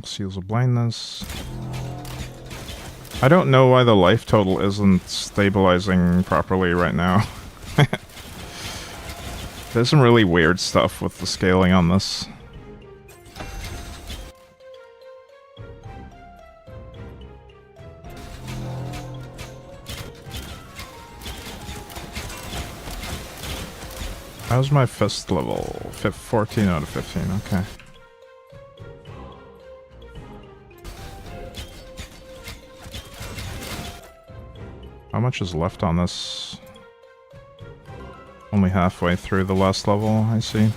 Seals of Blindness. I don't know why the life total isn't stabilizing properly right now. There's some really weird stuff with the scaling on this. How's my fist level? 14 out of 15, okay. How much is left on this? Only halfway through the last level, I see.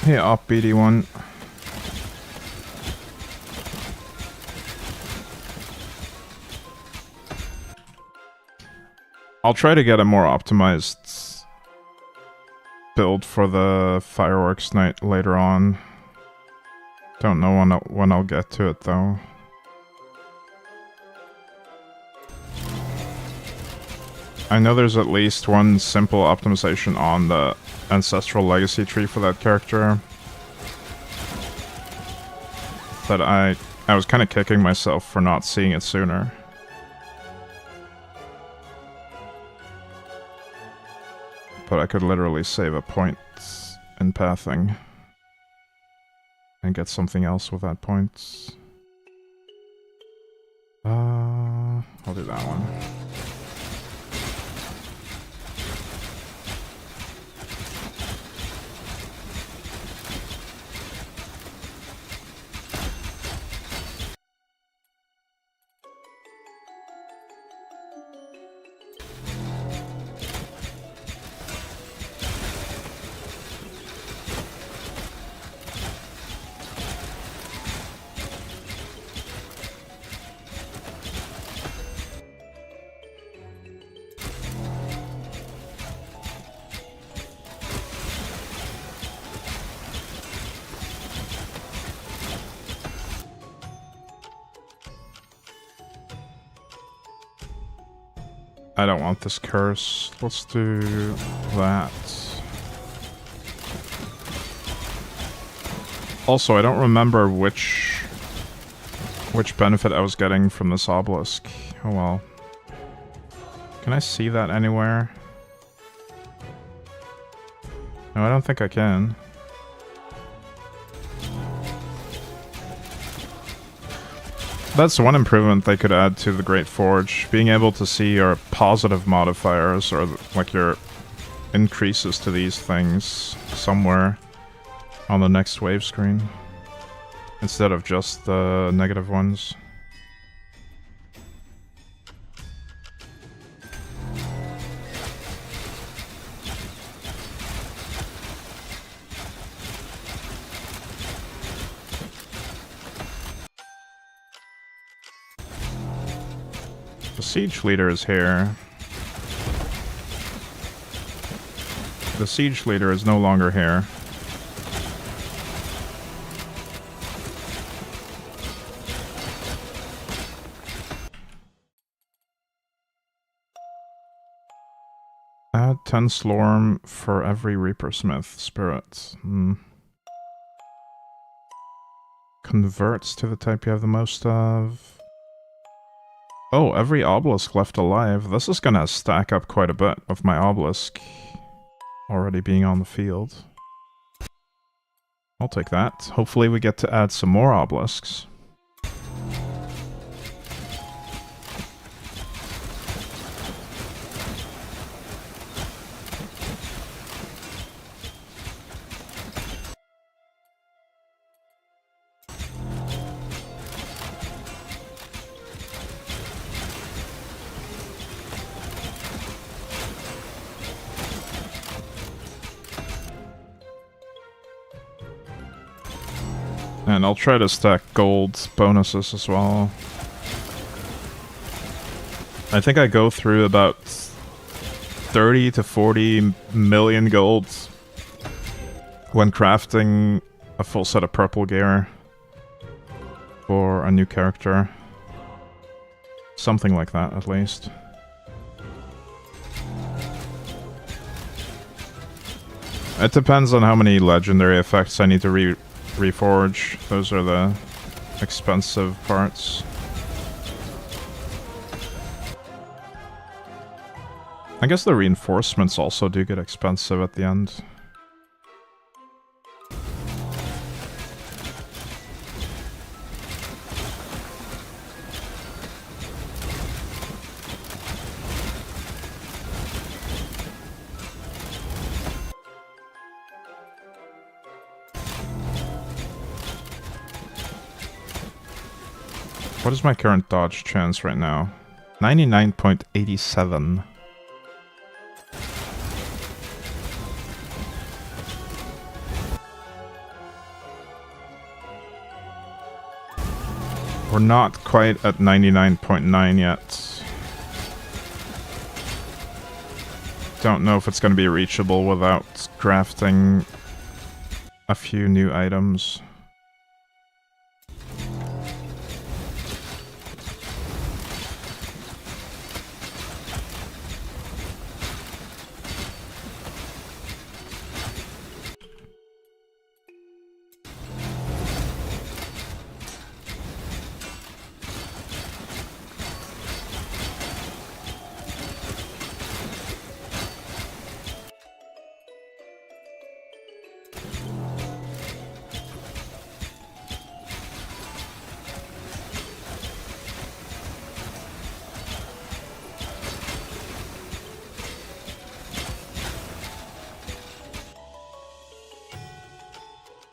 Hey, upbeaty one. I'll try to get a more optimized build for the fireworks night later on. Don't know when I'll get to it though. I know there's at least one simple optimization on the ancestral legacy tree for that character that I was kind of kicking myself for not seeing it sooner. But I could literally save a point in pathing and get something else with that point. I'll do that one. I don't want this curse. Let's do that. Also, I don't remember which benefit I was getting from this obelisk. Oh well. Can I see that anywhere? No, I don't think I can. That's one improvement they could add to the Great Forge. Being able to see your positive modifiers, or like your increases to these things, somewhere on the next wave screen. Instead of just the negative ones. The siege leader is here. The siege leader is no longer here. Add 10 Slorm for every Reapersmith spirit. Converts to the type you have the most of. Oh, every obelisk left alive. This is gonna stack up quite a bit of my obelisk already being on the field. I'll take that. Hopefully we get to add some more obelisks. And I'll try to stack gold bonuses as well. I think I go through about 30 to 40 million gold when crafting a full set of purple gear for a new character. Something like that, at least. It depends on how many legendary effects I need to reforge. Those are the expensive parts. I guess the reinforcements also do get expensive at the end. What is my current dodge chance right now? 99.87. We're not quite at 99.9 yet. Don't know if it's going to be reachable without crafting a few new items.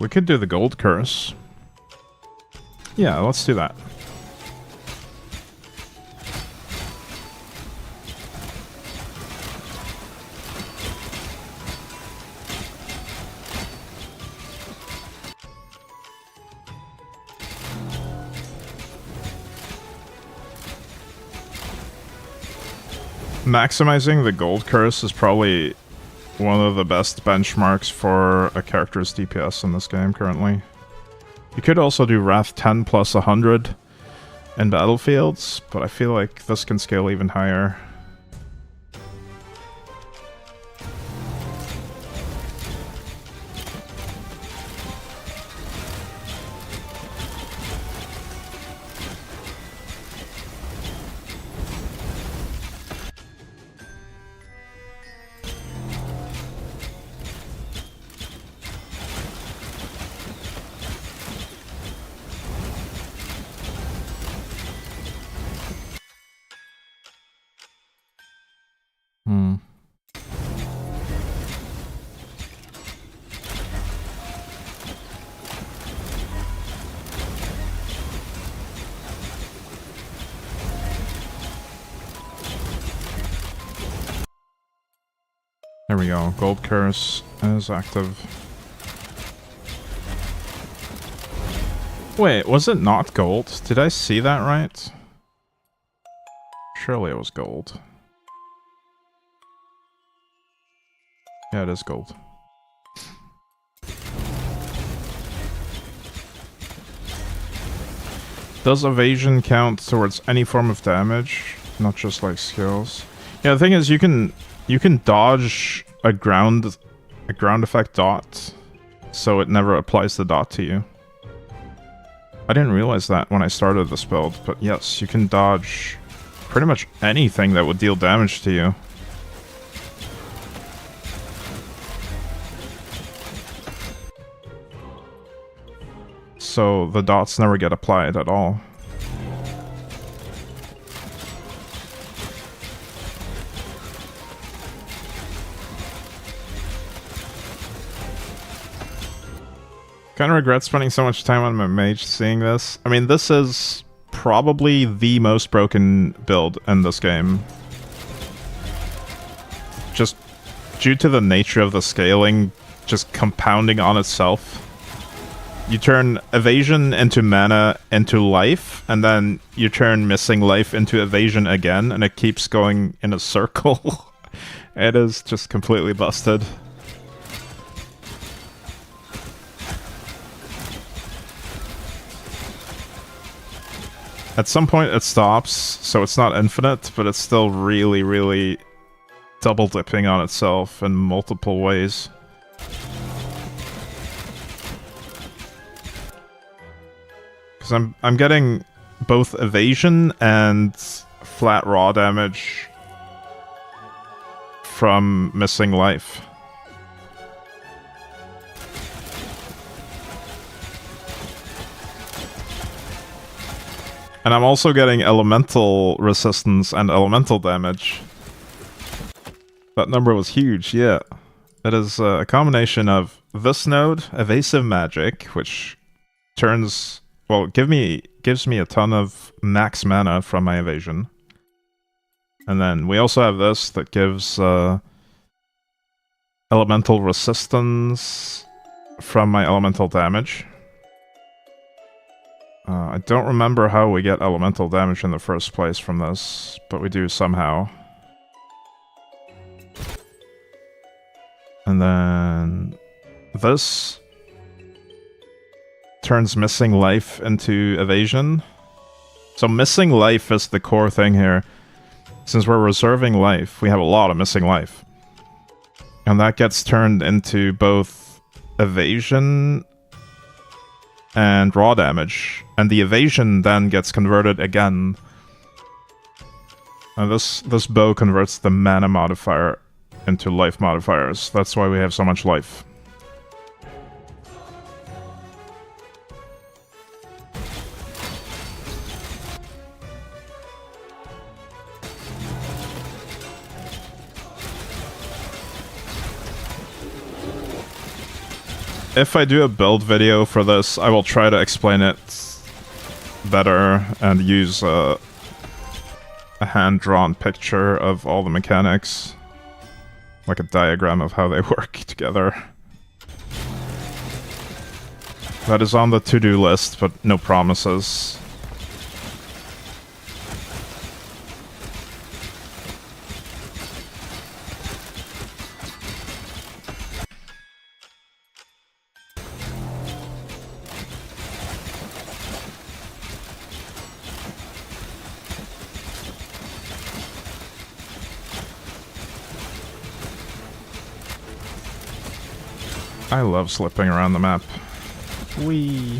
We could do the gold curse. Yeah, let's do that. Maximizing the gold curse is probably one of the best benchmarks for a character's DPS in this game currently. You could also do Wrath 10 plus 100 in battlefields, but I feel like this can scale even higher. There we go. Gold Curse is active. Wait, was it not gold? Did I see that right? Surely it was gold. Yeah, it is gold. Does evasion count towards any form of damage? Not just like skills? Yeah, the thing is you can dodge a ground effect dot, so it never applies the dot to you. I didn't realize that when I started this build, but yes, you can dodge pretty much anything that would deal damage to you. So the dots never get applied at all. Kinda regret spending so much time on my mage seeing this. I mean, this is probably the most broken build in this game. Just due to the nature of the scaling just compounding on itself. You turn evasion into mana into life, and then you turn missing life into evasion again, and it keeps going in a circle. It is just completely busted. At some point it stops, so it's not infinite, but it's still really, really double dipping on itself in multiple ways. Because I'm getting both evasion and flat raw damage from missing life. And I'm also getting elemental resistance and elemental damage. That number was huge, yeah. It is a combination of this node, evasive magic, which turns... well, gives me a ton of max mana from my evasion. And then we also have this that gives elemental resistance from my elemental damage. I don't remember how we get elemental damage in the first place from this, but we do somehow. And then this turns missing life into evasion. So missing life is the core thing here. Since we're reserving life, we have a lot of missing life. And that gets turned into both evasion and raw damage. And the evasion then gets converted again. And this bow converts the mana modifier into life modifiers. That's why we have so much life. If I do a build video for this, I will try to explain it better and use a hand-drawn picture of all the mechanics. Like a diagram of how they work together. That is on the to-do list, but no promises. I love slipping around the map. Whee!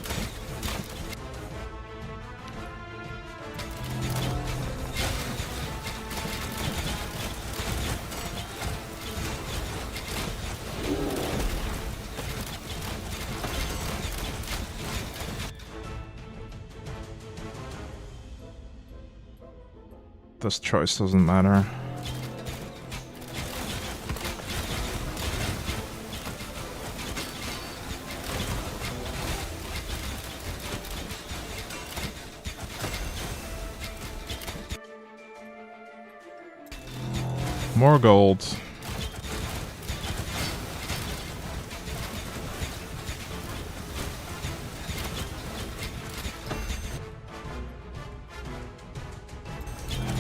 This choice doesn't matter. More gold.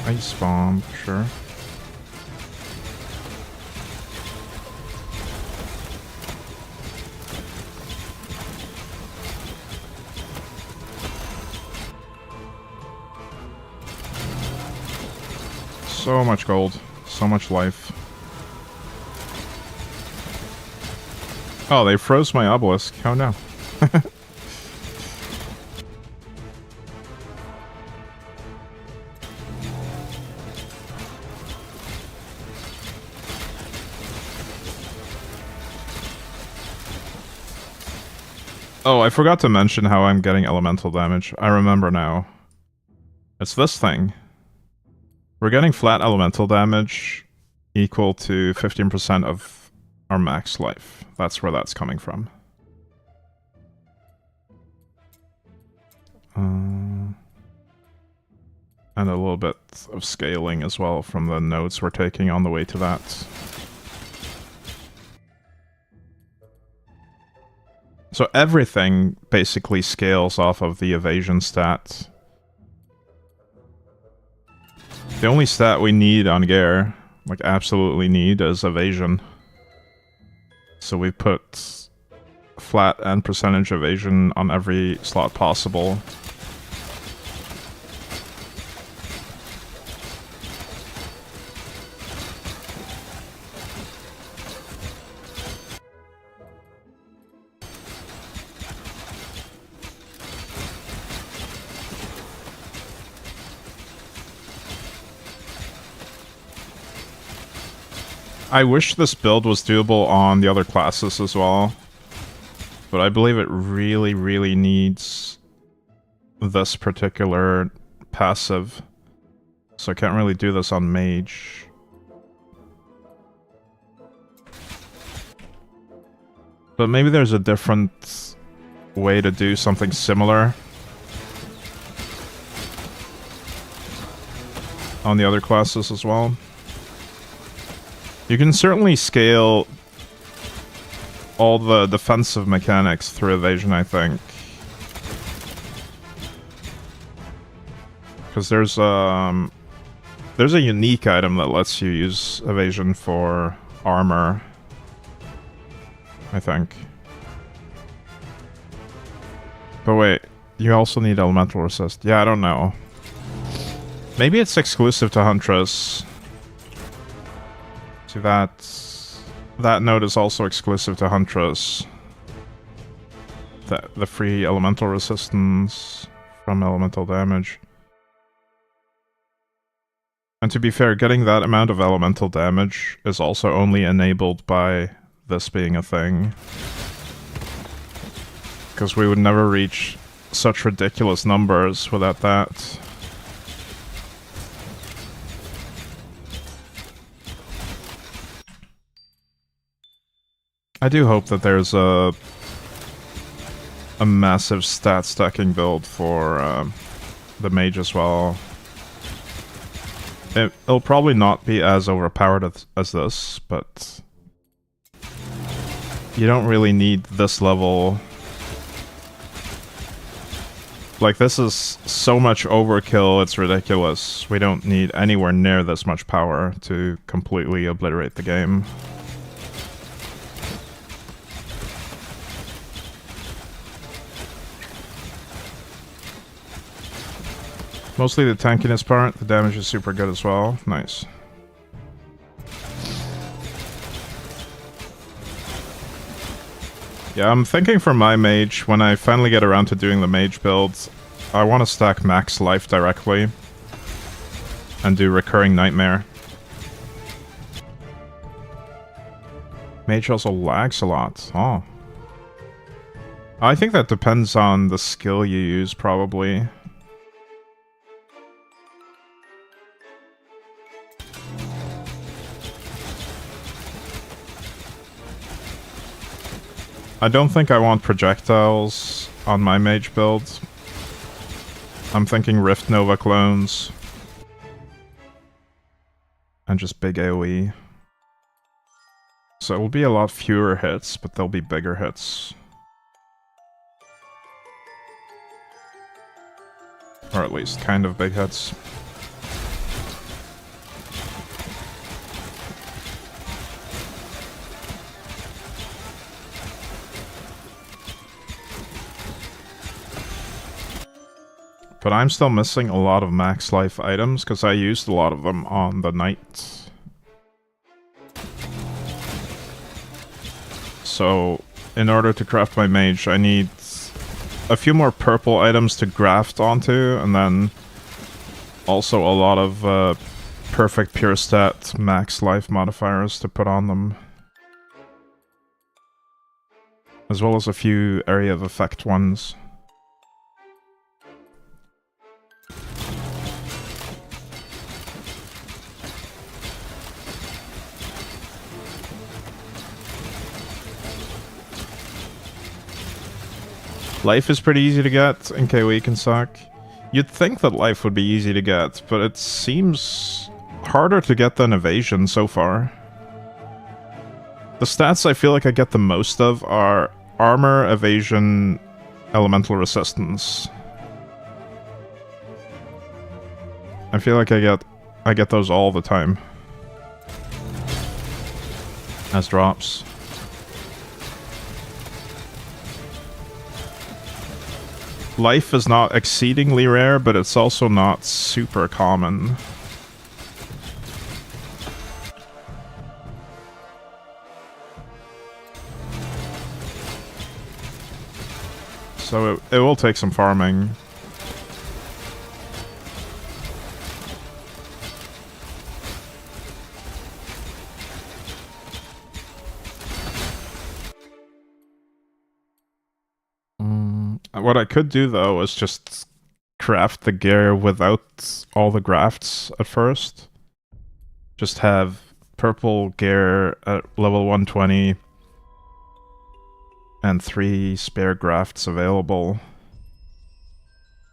Ice bomb, sure. So much gold. So much life. Oh, they froze my obelisk. Oh no. Oh, I forgot to mention how I'm getting elemental damage. I remember now. It's this thing. We're getting flat elemental damage equal to 15% of our max life. That's where that's coming from. And a little bit of scaling as well from the nodes we're taking on the way to that. So everything basically scales off of the evasion stat. The only stat we need on Gare, like absolutely need, is evasion. So we put flat and percentage evasion on every slot possible. I wish this build was doable on the other classes as well. But I believe it really, really needs this particular passive. So I can't really do this on Mage. But maybe there's a different way to do something similar on the other classes as well. You can certainly scale all the defensive mechanics through evasion, I think. Because there's a unique item that lets you use evasion for armor, I think. But wait, you also need elemental resist. Yeah, I don't know. Maybe it's exclusive to Huntress. See, that node is also exclusive to Huntress. The free elemental resistance from elemental damage. And to be fair, getting that amount of elemental damage is also only enabled by this being a thing. Because we would never reach such ridiculous numbers without that. I do hope that there's a massive stat stacking build for the mage as well. It'll probably not be as overpowered as this, but you don't really need this level. Like, this is so much overkill, it's ridiculous. We don't need anywhere near this much power to completely obliterate the game. Mostly the tankiness part, the damage is super good as well. Nice. Yeah, I'm thinking for my mage, when I finally get around to doing the mage builds, I want to stack max life directly and do recurring nightmare. Mage also lags a lot. Oh. I think that depends on the skill you use, probably. I don't think I want projectiles on my mage build. I'm thinking Rift Nova clones. And just big AoE. So it will be a lot fewer hits, but they'll be bigger hits. Or at least kind of big hits. But I'm still missing a lot of max life items, because I used a lot of them on the knight. So, in order to craft my mage, I need a few more purple items to graft onto, and then also a lot of perfect pure stat max life modifiers to put on them. As well as a few area of effect ones. Life is pretty easy to get, and KoE can suck. You'd think that life would be easy to get, but it seems harder to get than evasion so far. The stats I feel like I get the most of are armor, evasion, elemental resistance. I feel like I get those all the time. As drops. Life is not exceedingly rare, but it's also not super common. So it will take some farming. What I could do, though, is just craft the gear without all the grafts at first. Just have purple gear at level 120 and 3 spare grafts available.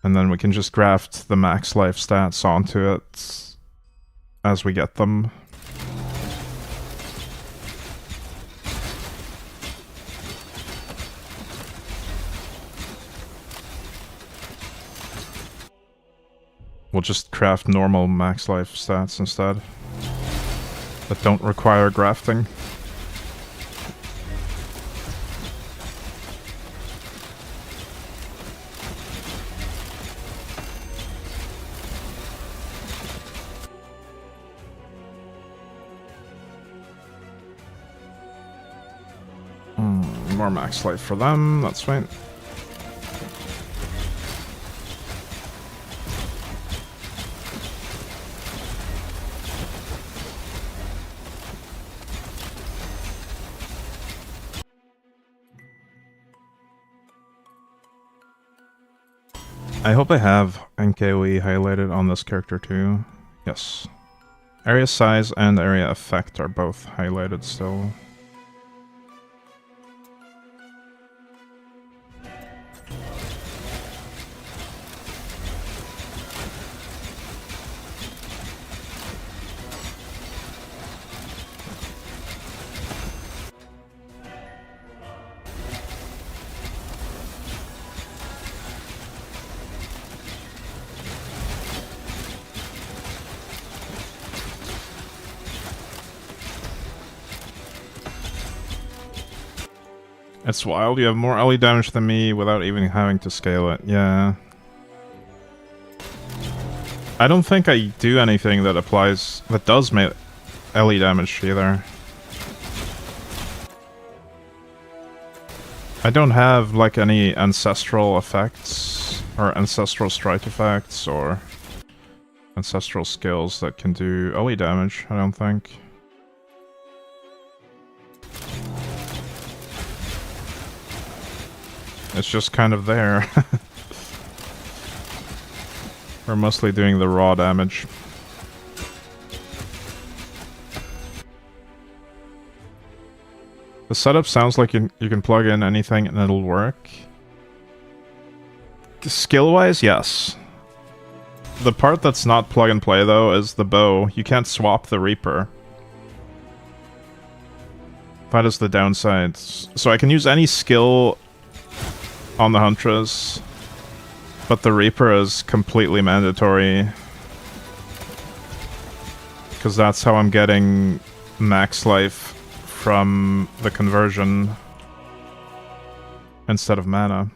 And then we can just graft the max life stats onto it as we get them. We'll just craft normal max life stats instead, that don't require grafting. More max life for them, that's fine. I hope I have NKoE highlighted on this character too. Yes. Area size and area effect are both highlighted still. It's wild, you have more LE damage than me without even having to scale it, yeah. I don't think I do anything that does make LE damage either. I don't have like any ancestral effects, or ancestral strike effects, or ancestral skills that can do LE damage, I don't think. It's just kind of there. We're mostly doing the raw damage. The setup sounds like you can plug in anything and it'll work. Skill-wise, yes. The part that's not plug and play, though, is the bow. You can't swap the Reaper. That is the downside. So I can use any skill on the Huntress, but the Reaper is completely mandatory, because that's how I'm getting max life from the conversion instead of mana.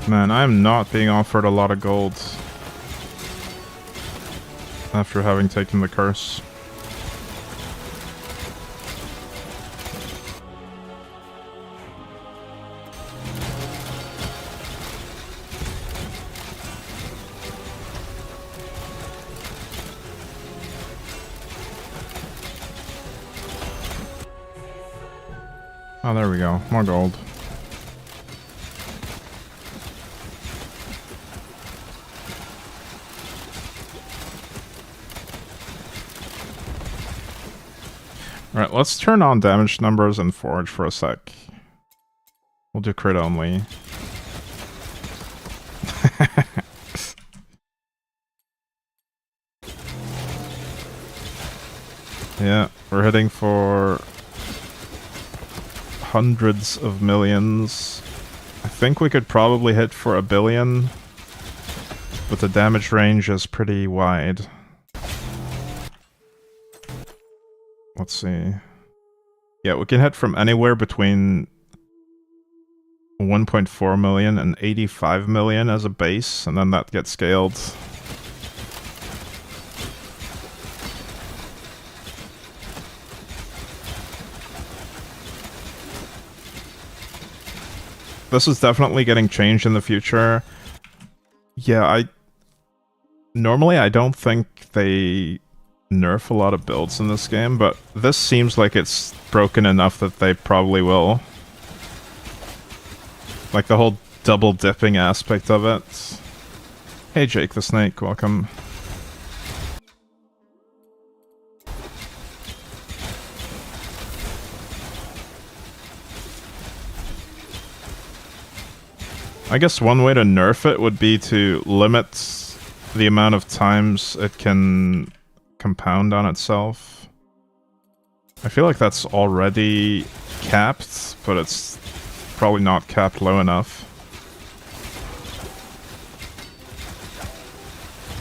Man, I am not being offered a lot of gold after having taken the curse. Oh, there we go. More gold. Alright, let's turn on damage numbers and forge for a sec. We'll do crit only. Yeah, we're heading for hundreds of millions. I think we could probably hit for 1 billion, but the damage range is pretty wide. Let's see. Yeah, we can hit from anywhere between 1.4 million and 85 million as a base, and then that gets scaled. This is definitely getting changed in the future. Yeah, normally I don't think they nerf a lot of builds in this game, but this seems like it's broken enough that they probably will. Like the whole double dipping aspect of it. Hey Jake the Snake, welcome. I guess one way to nerf it would be to limit the amount of times it can compound on itself. I feel like that's already capped, but it's probably not capped low enough.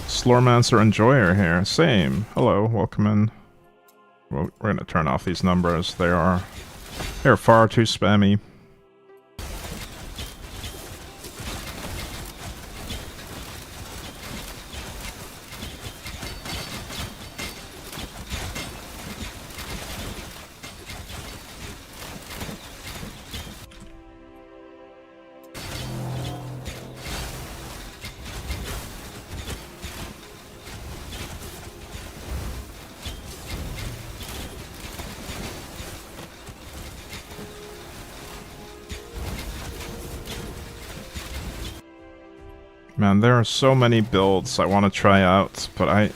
Slormancer Enjoyer here. Same. Hello, welcome in. Well, we're gonna turn off these numbers. They're far too spammy. Man, there are so many builds I want to try out, but I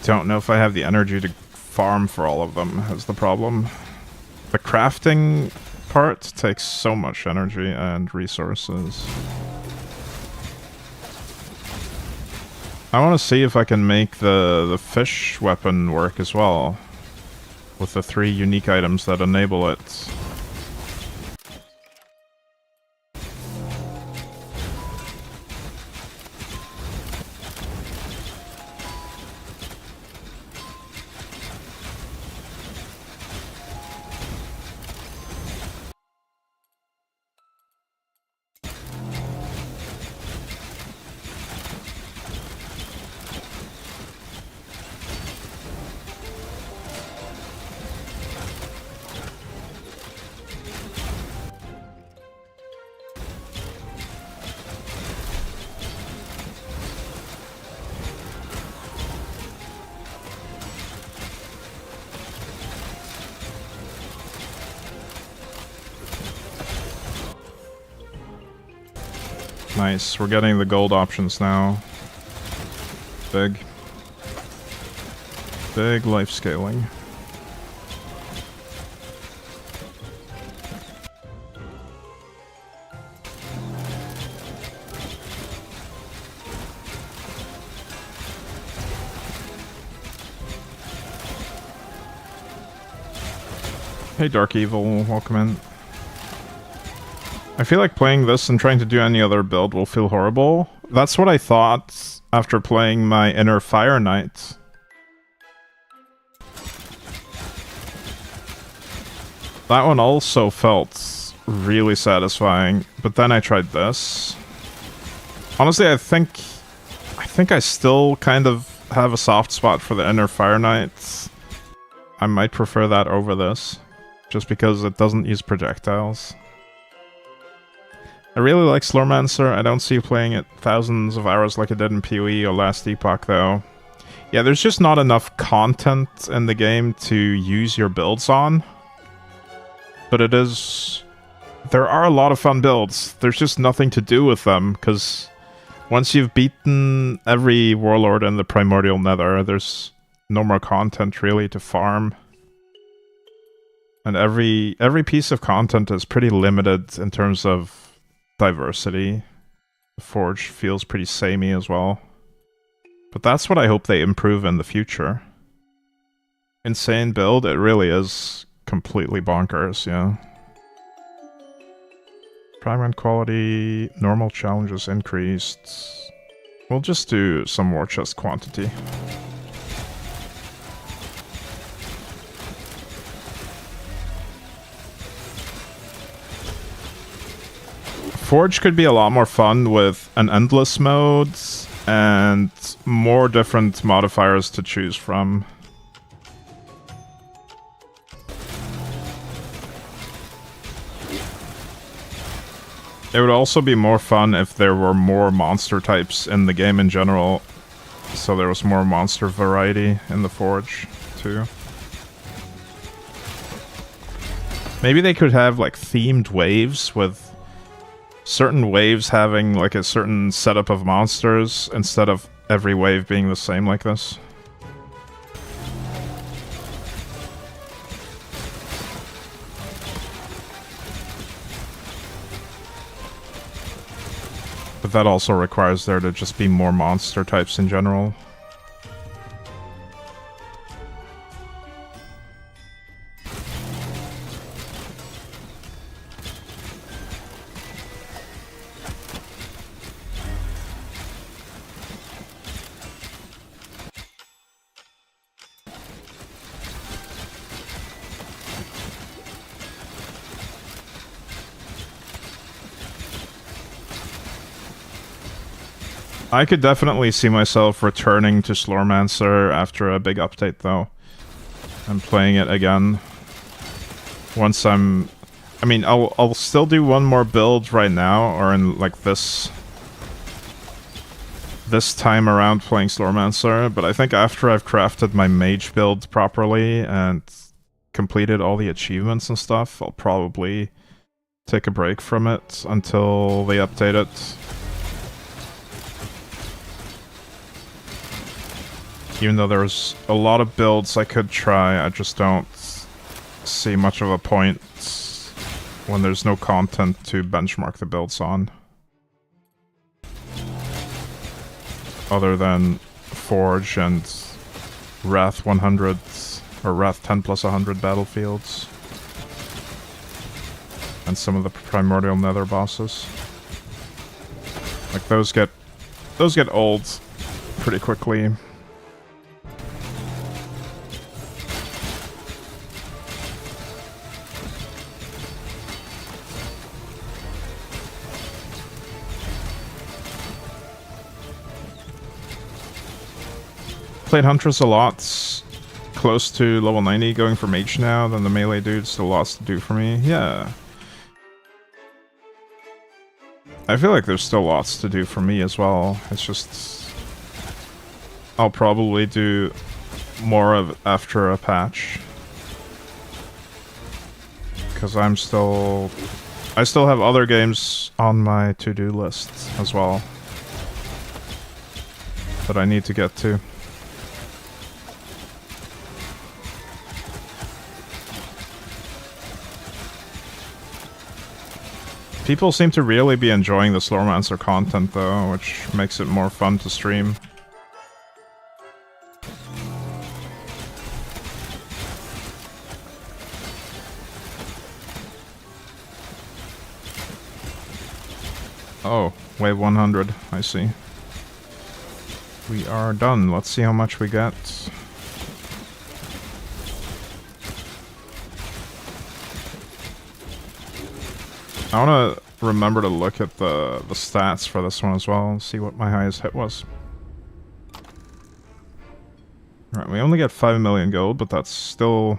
don't know if I have the energy to farm for all of them, is the problem. The crafting part takes so much energy and resources. I want to see if I can make the fish weapon work as well, with the 3 unique items that enable it. Nice, we're getting the gold options now. Big. Big life scaling. Hey Dark Evil, welcome in. I feel like playing this and trying to do any other build will feel horrible. That's what I thought after playing my Inner Fire Knight. That one also felt really satisfying, But then I tried this. Honestly, I think I still kind of have a soft spot for the Inner Fire Knights. I might prefer that over this, just because it doesn't use projectiles. I really like Slormancer. I don't see playing it thousands of hours like I did in PoE or Last Epoch, though. Yeah, there's just not enough content in the game to use your builds on. But it is... There are a lot of fun builds. There's just nothing to do with them, because once you've beaten every warlord in the Primordial Nether, there's no more content really to farm. And every piece of content is pretty limited in terms of diversity. The Forge feels pretty samey as well. But that's what I hope they improve in the future. Insane build, it really is completely bonkers, yeah. Prime run quality, normal challenges increased. We'll just do some war chest quantity. Forge could be a lot more fun with an endless mode and more different modifiers to choose from. It would also be more fun if there were more monster types in the game in general, so there was more monster variety in the Forge, too. Maybe they could have, like, themed waves with certain waves having, like, a certain setup of monsters instead of every wave being the same like this. But that also requires there to just be more monster types in general. I could definitely see myself returning to Slormancer after a big update, though. And playing it again. Once I'm... I mean, I'll still do one more build right now, or in, like, this time around playing Slormancer, but I think after I've crafted my mage build properly and completed all the achievements and stuff, I'll probably take a break from it until they update it. Even though there's a lot of builds I could try, I just don't see much of a point when there's no content to benchmark the builds on. Other than Forge and Wrath 100, or Wrath 10 plus 100 battlefields. And some of the Primordial Nether bosses. Like, those get old pretty quickly. Played Huntress a lot, close to level 90, going for Mage now, then the melee dude still lots to do for me. Yeah. I feel like there's still lots to do for me as well. It's just... I'll probably do more of after a patch. Because I still have other games on my to-do list as well that I need to get to. People seem to really be enjoying the Slormancer content, though, which makes it more fun to stream. Oh, wave 100, I see. We are done. Let's see how much we get. I want to remember to look at the stats for this one as well, see what my highest hit was. Alright, we only get 5 million gold, but that's still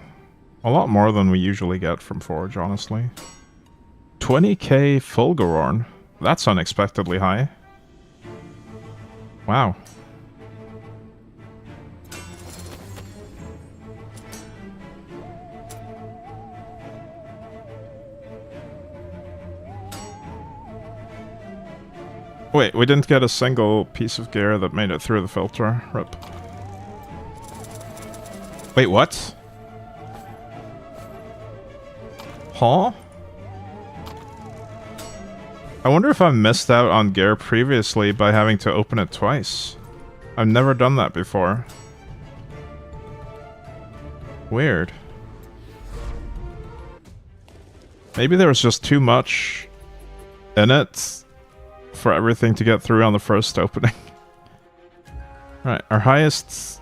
a lot more than we usually get from Forge, honestly. 20k Fulgurorn. That's unexpectedly high. Wow. Wait, we didn't get a single piece of gear that made it through the filter. Rip. Wait, what? Huh? I wonder if I missed out on gear previously by having to open it twice. I've never done that before. Weird. Maybe there was just too much in it for everything to get through on the first opening. Right, our highest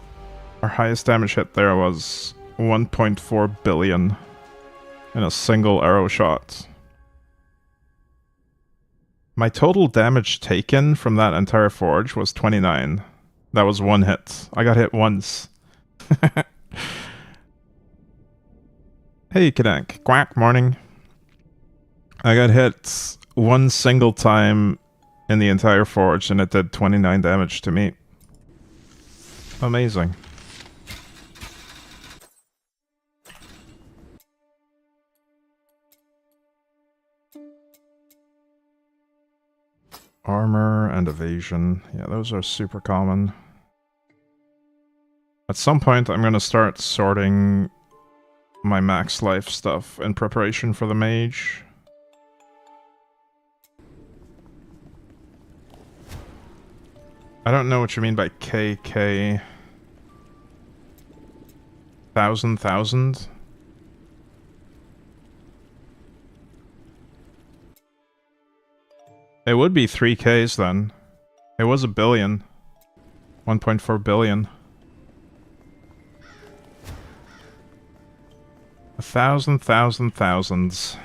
damage hit there was 1.4 billion in a single arrow shot. My total damage taken from that entire forge was 29. That was one hit. I got hit once. Hey, Kadank. Quack, morning. I got hit one single time in the entire forge, and it did 29 damage to me. Amazing. Armor and evasion. Yeah, those are super common. At some point, I'm gonna start sorting my max life stuff in preparation for the mage. I don't know what you mean by KK. Thousand? It would be 3Ks then. It was a billion. 1.4 billion. 1,000,000,000s.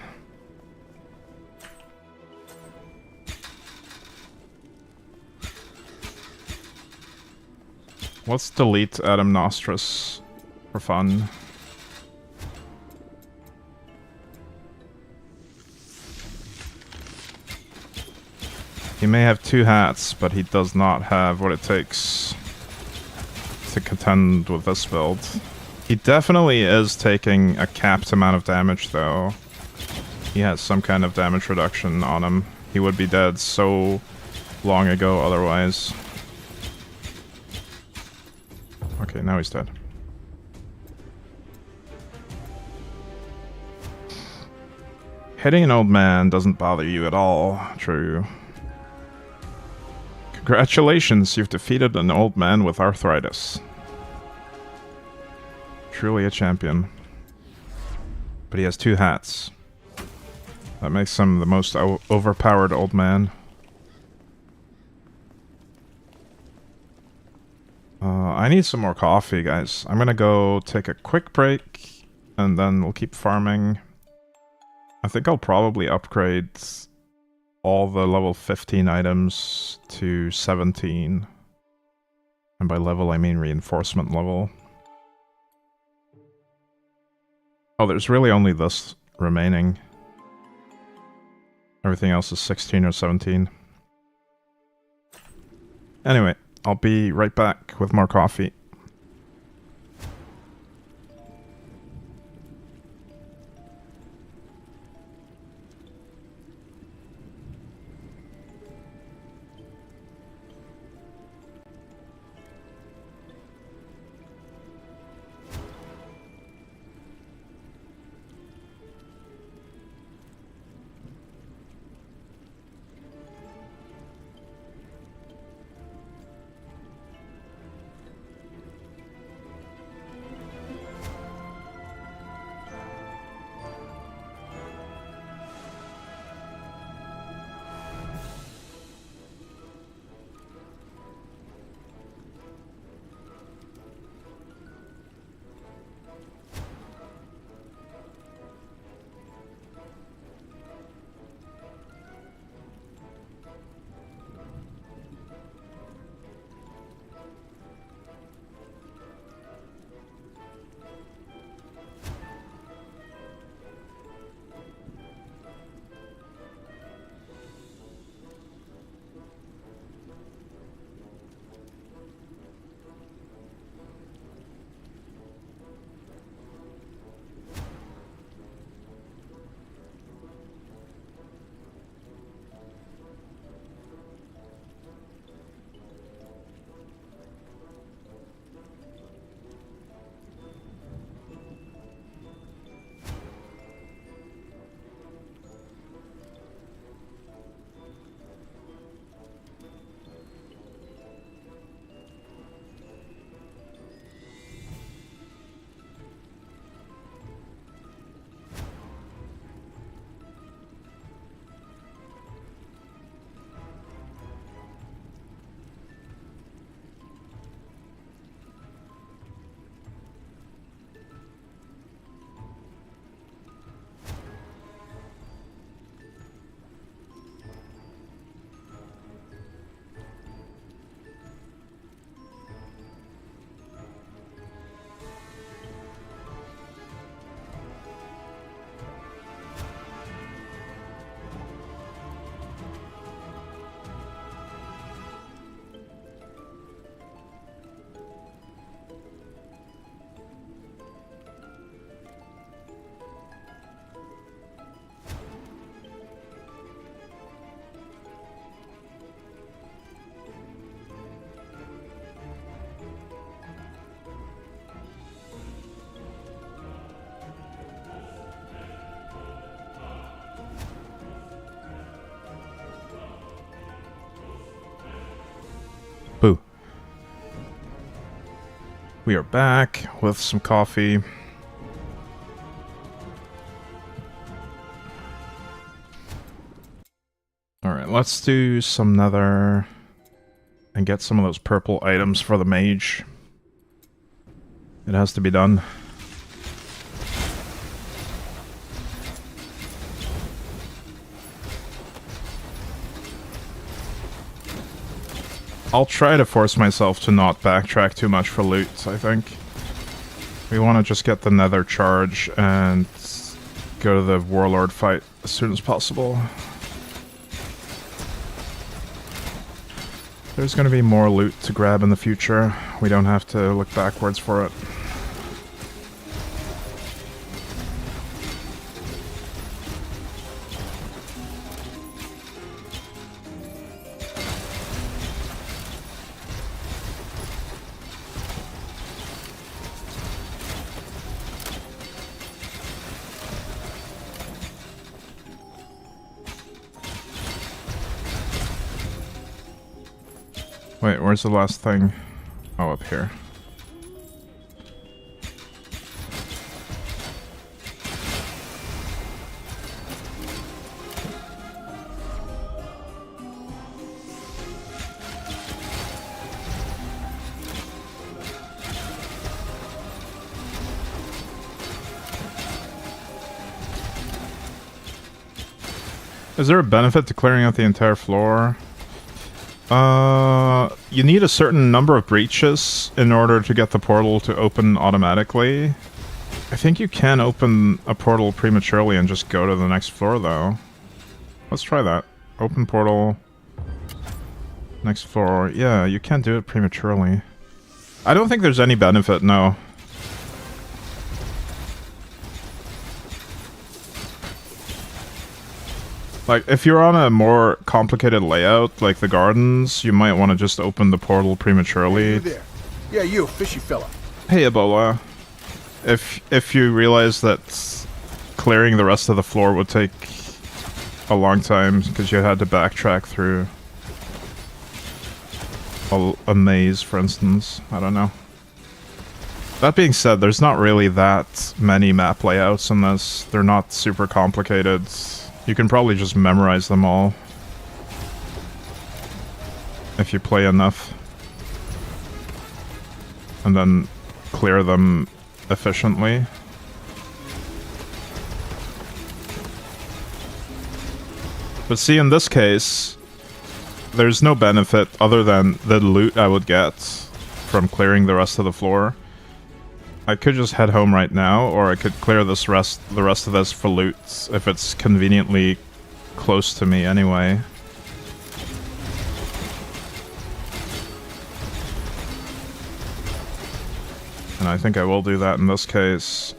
Let's delete Adam Nostris for fun. He may have two hats, but he does not have what it takes to contend with this build. He definitely is taking a capped amount of damage, though. He has some kind of damage reduction on him. He would be dead so long ago otherwise. Okay, now he's dead. Hitting an old man doesn't bother you at all. True. Congratulations, you've defeated an old man with arthritis. Truly a champion. But he has two hats. That makes him the most overpowered old man. I need some more coffee, guys. I'm gonna go take a quick break, and then we'll keep farming. I think I'll probably upgrade all the level 15 items to 17. And by level, I mean reinforcement level. Oh, there's really only this remaining. Everything else is 16 or 17. Anyway, I'll be right back with more coffee. We are back with some coffee. Alright, let's do some nether and get some of those purple items for the mage. It has to be done. I'll try to force myself to not backtrack too much for loot, I think. We want to just get the nether charge and go to the warlord fight as soon as possible. There's going to be more loot to grab in the future. We don't have to look backwards for it. Wait, where's the last thing? Oh, up here. Is there a benefit to clearing out the entire floor? You need a certain number of breaches in order to get the portal to open automatically. I think you can open a portal prematurely and just go to the next floor, though. Let's try that. Open portal. Next floor. Yeah, you can't do it prematurely. I don't think there's any benefit, no. Like, if you're on a more complicated layout, like the gardens, you might want to just open the portal prematurely. Hey, you there. Yeah, you, fishy fella. Hey, Ebola. If you realize that clearing the rest of the floor would take a long time because you had to backtrack through a maze, for instance. I don't know. That being said, there's not really that many map layouts in this. They're not super complicated. You can probably just memorize them all if you play enough. And then clear them efficiently. But see, in this case, there's no benefit other than the loot I would get from clearing the rest of the floor. I could just head home right now, or I could clear the rest of this for loot if it's conveniently close to me anyway. And I think I will do that in this case.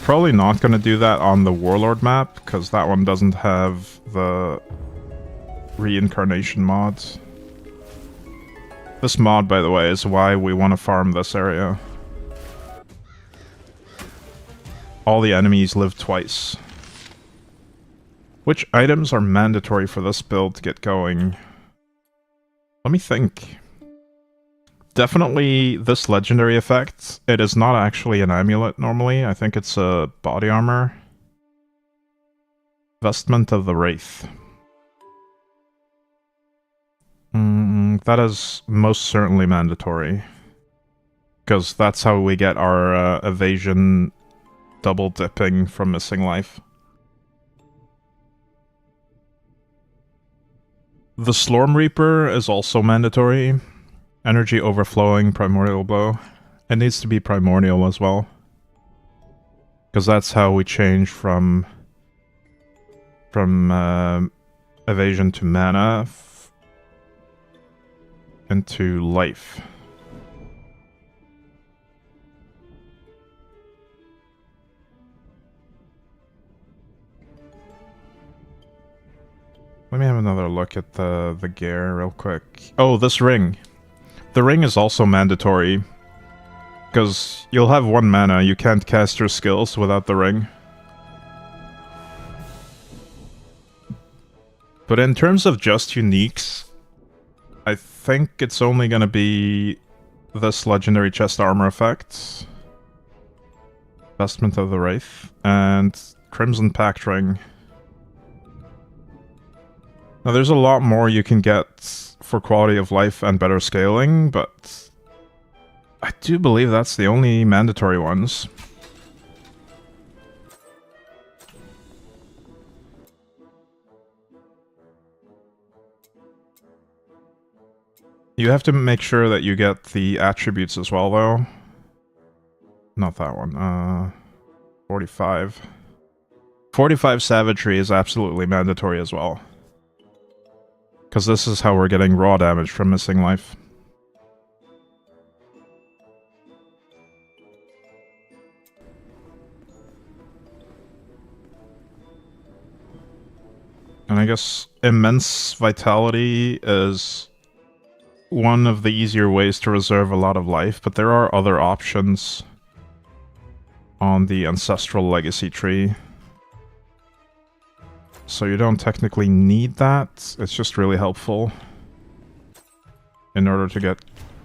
Probably not going to do that on the Warlord map, because that one doesn't have the reincarnation mods. This mod, by the way, is why we want to farm this area. All the enemies live twice. Which items are mandatory for this build to get going? Let me think. Definitely this legendary effect. It is not actually an amulet normally. I think it's a body armor. Vestment of the Wraith. That is most certainly mandatory. Because that's how we get our evasion double dipping from missing life. The Slorm Reaper is also mandatory. Energy overflowing, primordial blow. It needs to be primordial as well. Because that's how we change from evasion to mana into life. Let me have another look at the gear real quick. Oh, this ring. The ring is also mandatory. Because you'll have 1 mana, you can't cast your skills without the ring. But in terms of just uniques, I think it's only gonna be this legendary chest armor effect. Vestment of the Wraith. And Crimson Pact Ring. Now there's a lot more you can get for quality of life and better scaling, but I do believe that's the only mandatory ones. You have to make sure that you get the attributes as well, though. Not that one. 45. 45 Savagery is absolutely mandatory as well. Because this is how we're getting raw damage from missing life. And I guess Immense Vitality is one of the easier ways to reserve a lot of life, but there are other options on the Ancestral Legacy tree. So you don't technically need that, it's just really helpful in order to get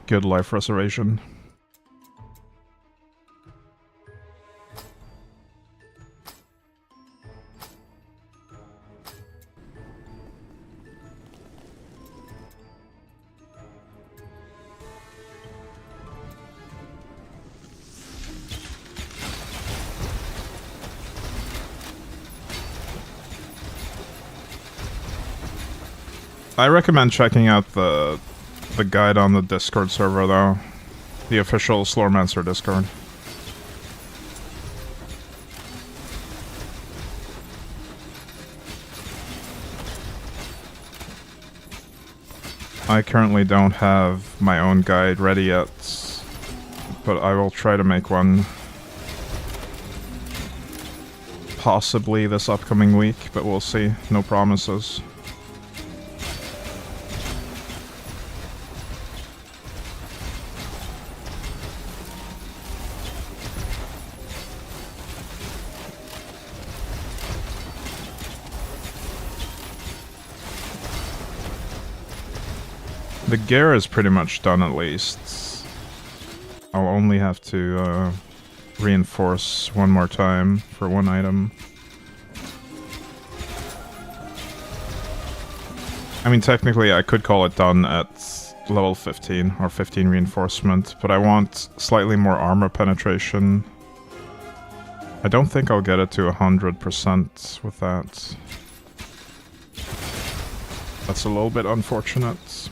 good life restoration. I recommend checking out the guide on the Discord server, though. The official Slormancer Discord. I currently don't have my own guide ready yet, but I will try to make one. Possibly this upcoming week, but we'll see. No promises. The gear is pretty much done at least. I'll only have to reinforce one more time for one item. I mean, technically I could call it done at level 15 or 15 reinforcement, but I want slightly more armor penetration. I don't think I'll get it to 100% with that. That's a little bit unfortunate.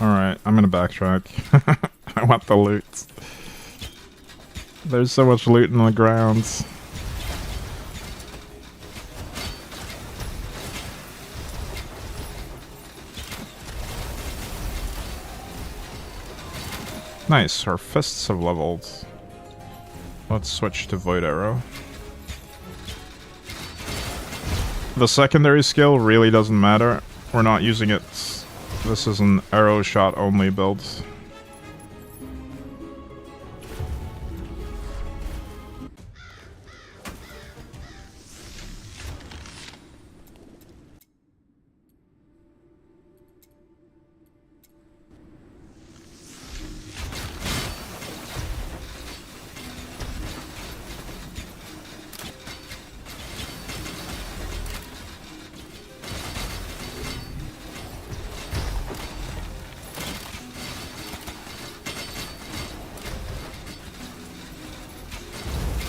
Alright, I'm gonna backtrack. I want the loot. There's so much loot in the grounds. Nice, our fists have leveled. Let's switch to Void Arrow. The secondary skill really doesn't matter. We're not using it. This is an arrow shot only build.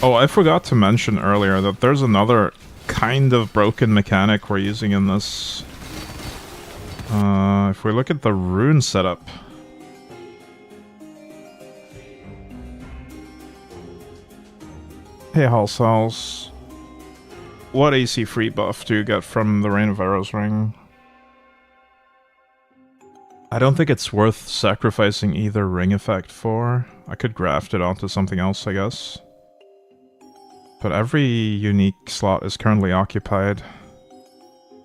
Oh, I forgot to mention earlier that there's another kind of broken mechanic we're using in this. If we look at the rune setup. Hey, Hall Cells. What AC free buff do you get from the Rain of Arrows ring? I don't think it's worth sacrificing either ring effect for. I could graft it onto something else, I guess. But every unique slot is currently occupied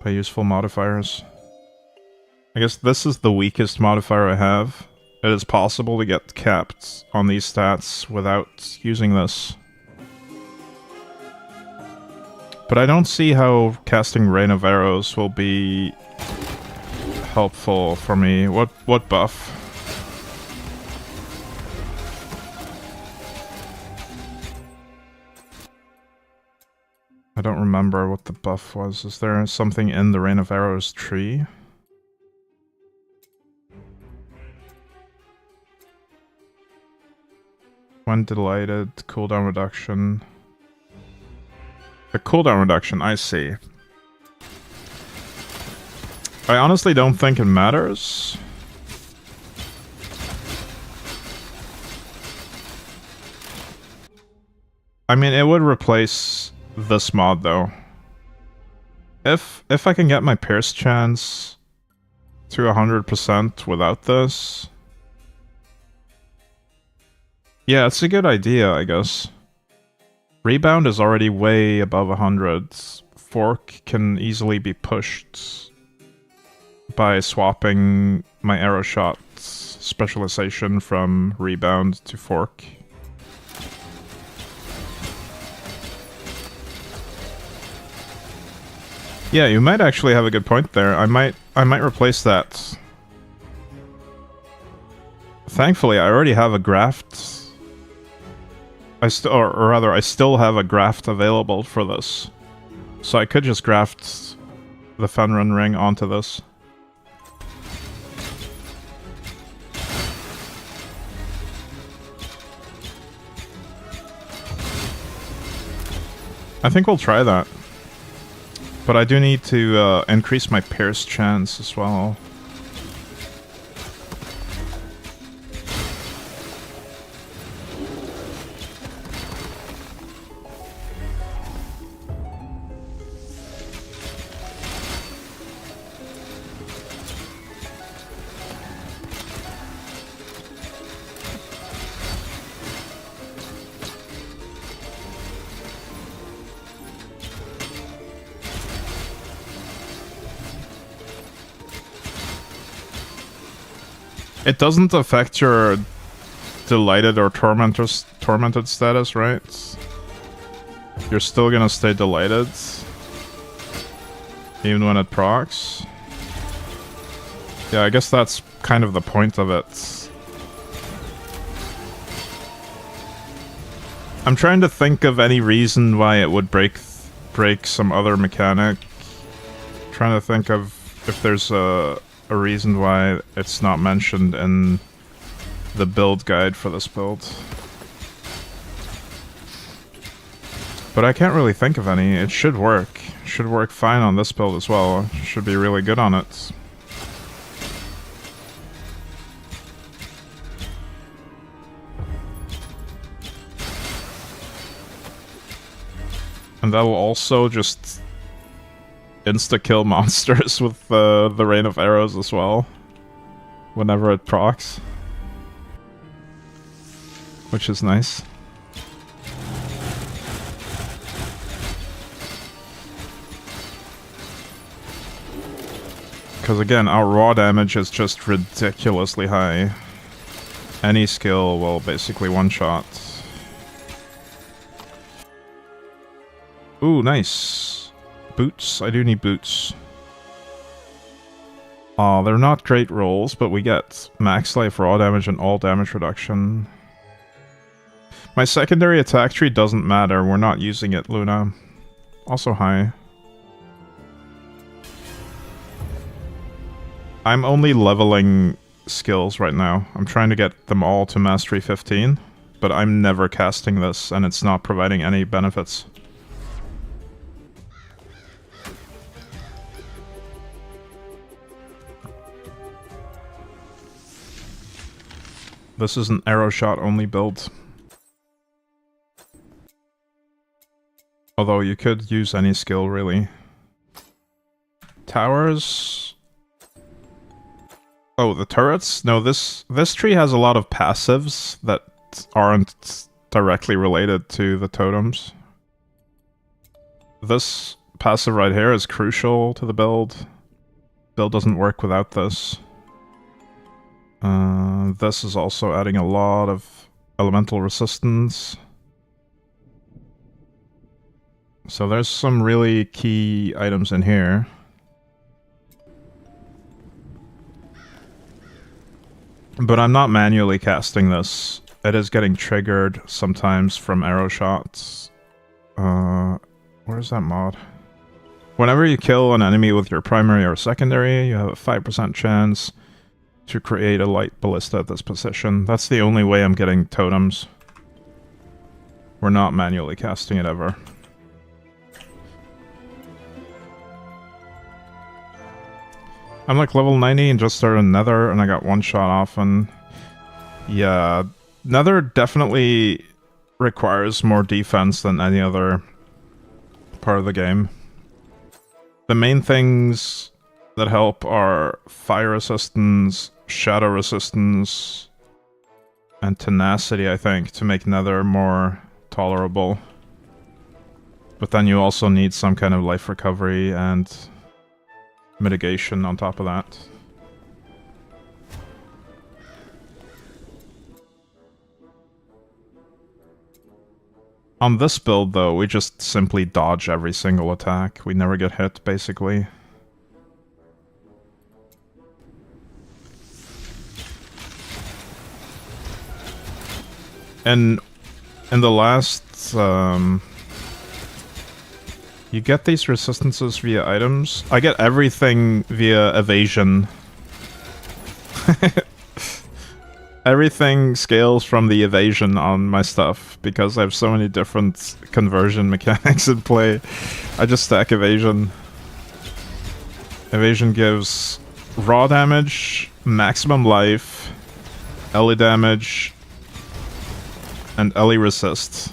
by useful modifiers. I guess this is the weakest modifier I have. It is possible to get capped on these stats without using this. But I don't see how casting Rain of Arrows will be helpful for me. What buff? I don't remember what the buff was. Is there something in the Rain of Arrows tree? When delighted, cooldown reduction. The cooldown reduction, I see. I honestly don't think it matters. I mean, it would replace this mod, though. If I can get my Pierce chance to 100% without this... Yeah, it's a good idea, I guess. Rebound is already way above 100. Fork can easily be pushed by swapping my arrow shot specialization from rebound to fork. Yeah, you might actually have a good point there. I might replace that. Thankfully, I already have a graft. I still have a graft available for this. So I could just graft the Fenrir ring onto this. I think we'll try that. But I do need to increase my Pierce chance as well. It doesn't affect your delighted or tormented status, right? You're still gonna stay delighted even when it procs. Yeah, I guess that's kind of the point of it. I'm trying to think of any reason why it would break some other mechanic. Trying to think of if there's a reason why it's not mentioned in the build guide for this build. But I can't really think of any. It should work. Should work fine on this build as well. Should be really good on it. And that'll also just insta-kill monsters with the Rain of Arrows as well, whenever it procs. Which is nice. Because again, our raw damage is just ridiculously high. Any skill will basically one-shot. Ooh, nice. Boots. I do need boots. They're not great rolls, but we get max life, raw damage, and all damage reduction. My secondary attack tree doesn't matter. We're not using it, Luna. Also high. I'm only leveling skills right now. I'm trying to get them all to Mastery 15, but I'm never casting this, and it's not providing any benefits. This is an arrow shot only build. Although you could use any skill, really. Towers... Oh, the turrets? No, this tree has a lot of passives that aren't directly related to the totems. This passive right here is crucial to the build. Build doesn't work without this. This is also adding a lot of elemental resistance. So there's some really key items in here. But I'm not manually casting this. It is getting triggered sometimes from arrow shots. Where's that mod? Whenever you kill an enemy with your primary or secondary, you have a 5% chance to create a light ballista at this position. That's the only way I'm getting totems. We're not manually casting it ever. I'm like level 90 and just started Nether, and I got one shot off, and yeah, Nether definitely requires more defense than any other part of the game. The main things that help are fire resistance, shadow resistance, and tenacity, I think, to make Nether more tolerable. But then you also need some kind of life recovery and mitigation on top of that. On this build, though, we just simply dodge every single attack. We never get hit, basically. And in the last, you get these resistances via items. I get everything via evasion. Everything scales from the evasion on my stuff, because I have so many different conversion mechanics in play. I just stack evasion. Evasion gives raw damage, maximum life, LE damage, and LE resist.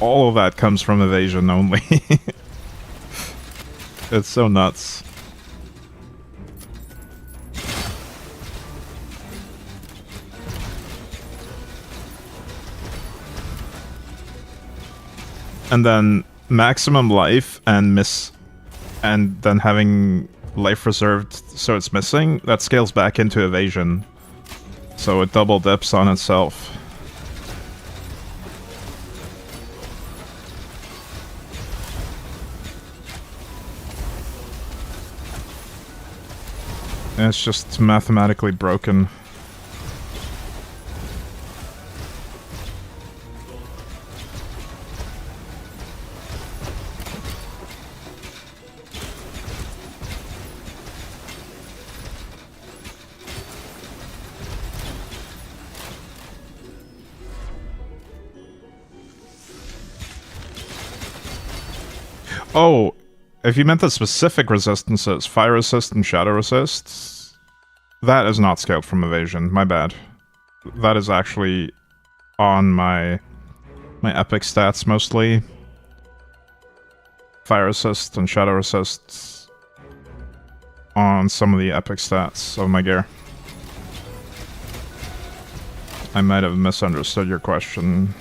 All of that comes from evasion only. It's so nuts. And then maximum life and and then having life reserved so it's missing, that scales back into evasion. So it double dips on itself. And it's just mathematically broken. Oh, if you meant the specific resistances, fire resist and shadow resist, that is not scaled from evasion, my bad. That is actually on my epic stats mostly. Fire resist and shadow resist on some of the epic stats of my gear. I might have misunderstood your question.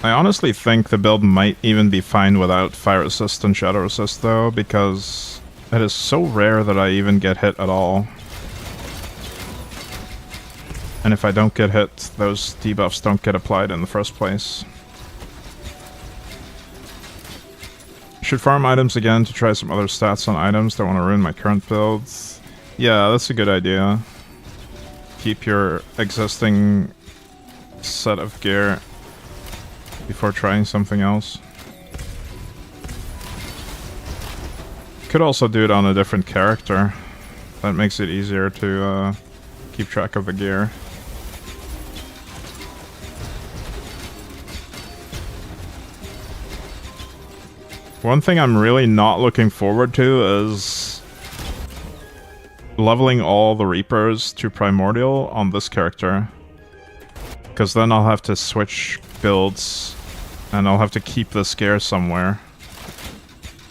I honestly think the build might even be fine without fire resist and shadow resist though, because it is so rare that I even get hit at all. And if I don't get hit, those debuffs don't get applied in the first place. Should farm items again to try some other stats on items. Don't want to ruin my current builds. Yeah, that's a good idea. Keep your existing set of gear before trying something else. Could also do it on a different character. That makes it easier to keep track of the gear. One thing I'm really not looking forward to is leveling all the Reapers to Primordial on this character. Because then I'll have to switch builds, and I'll have to keep this gear somewhere.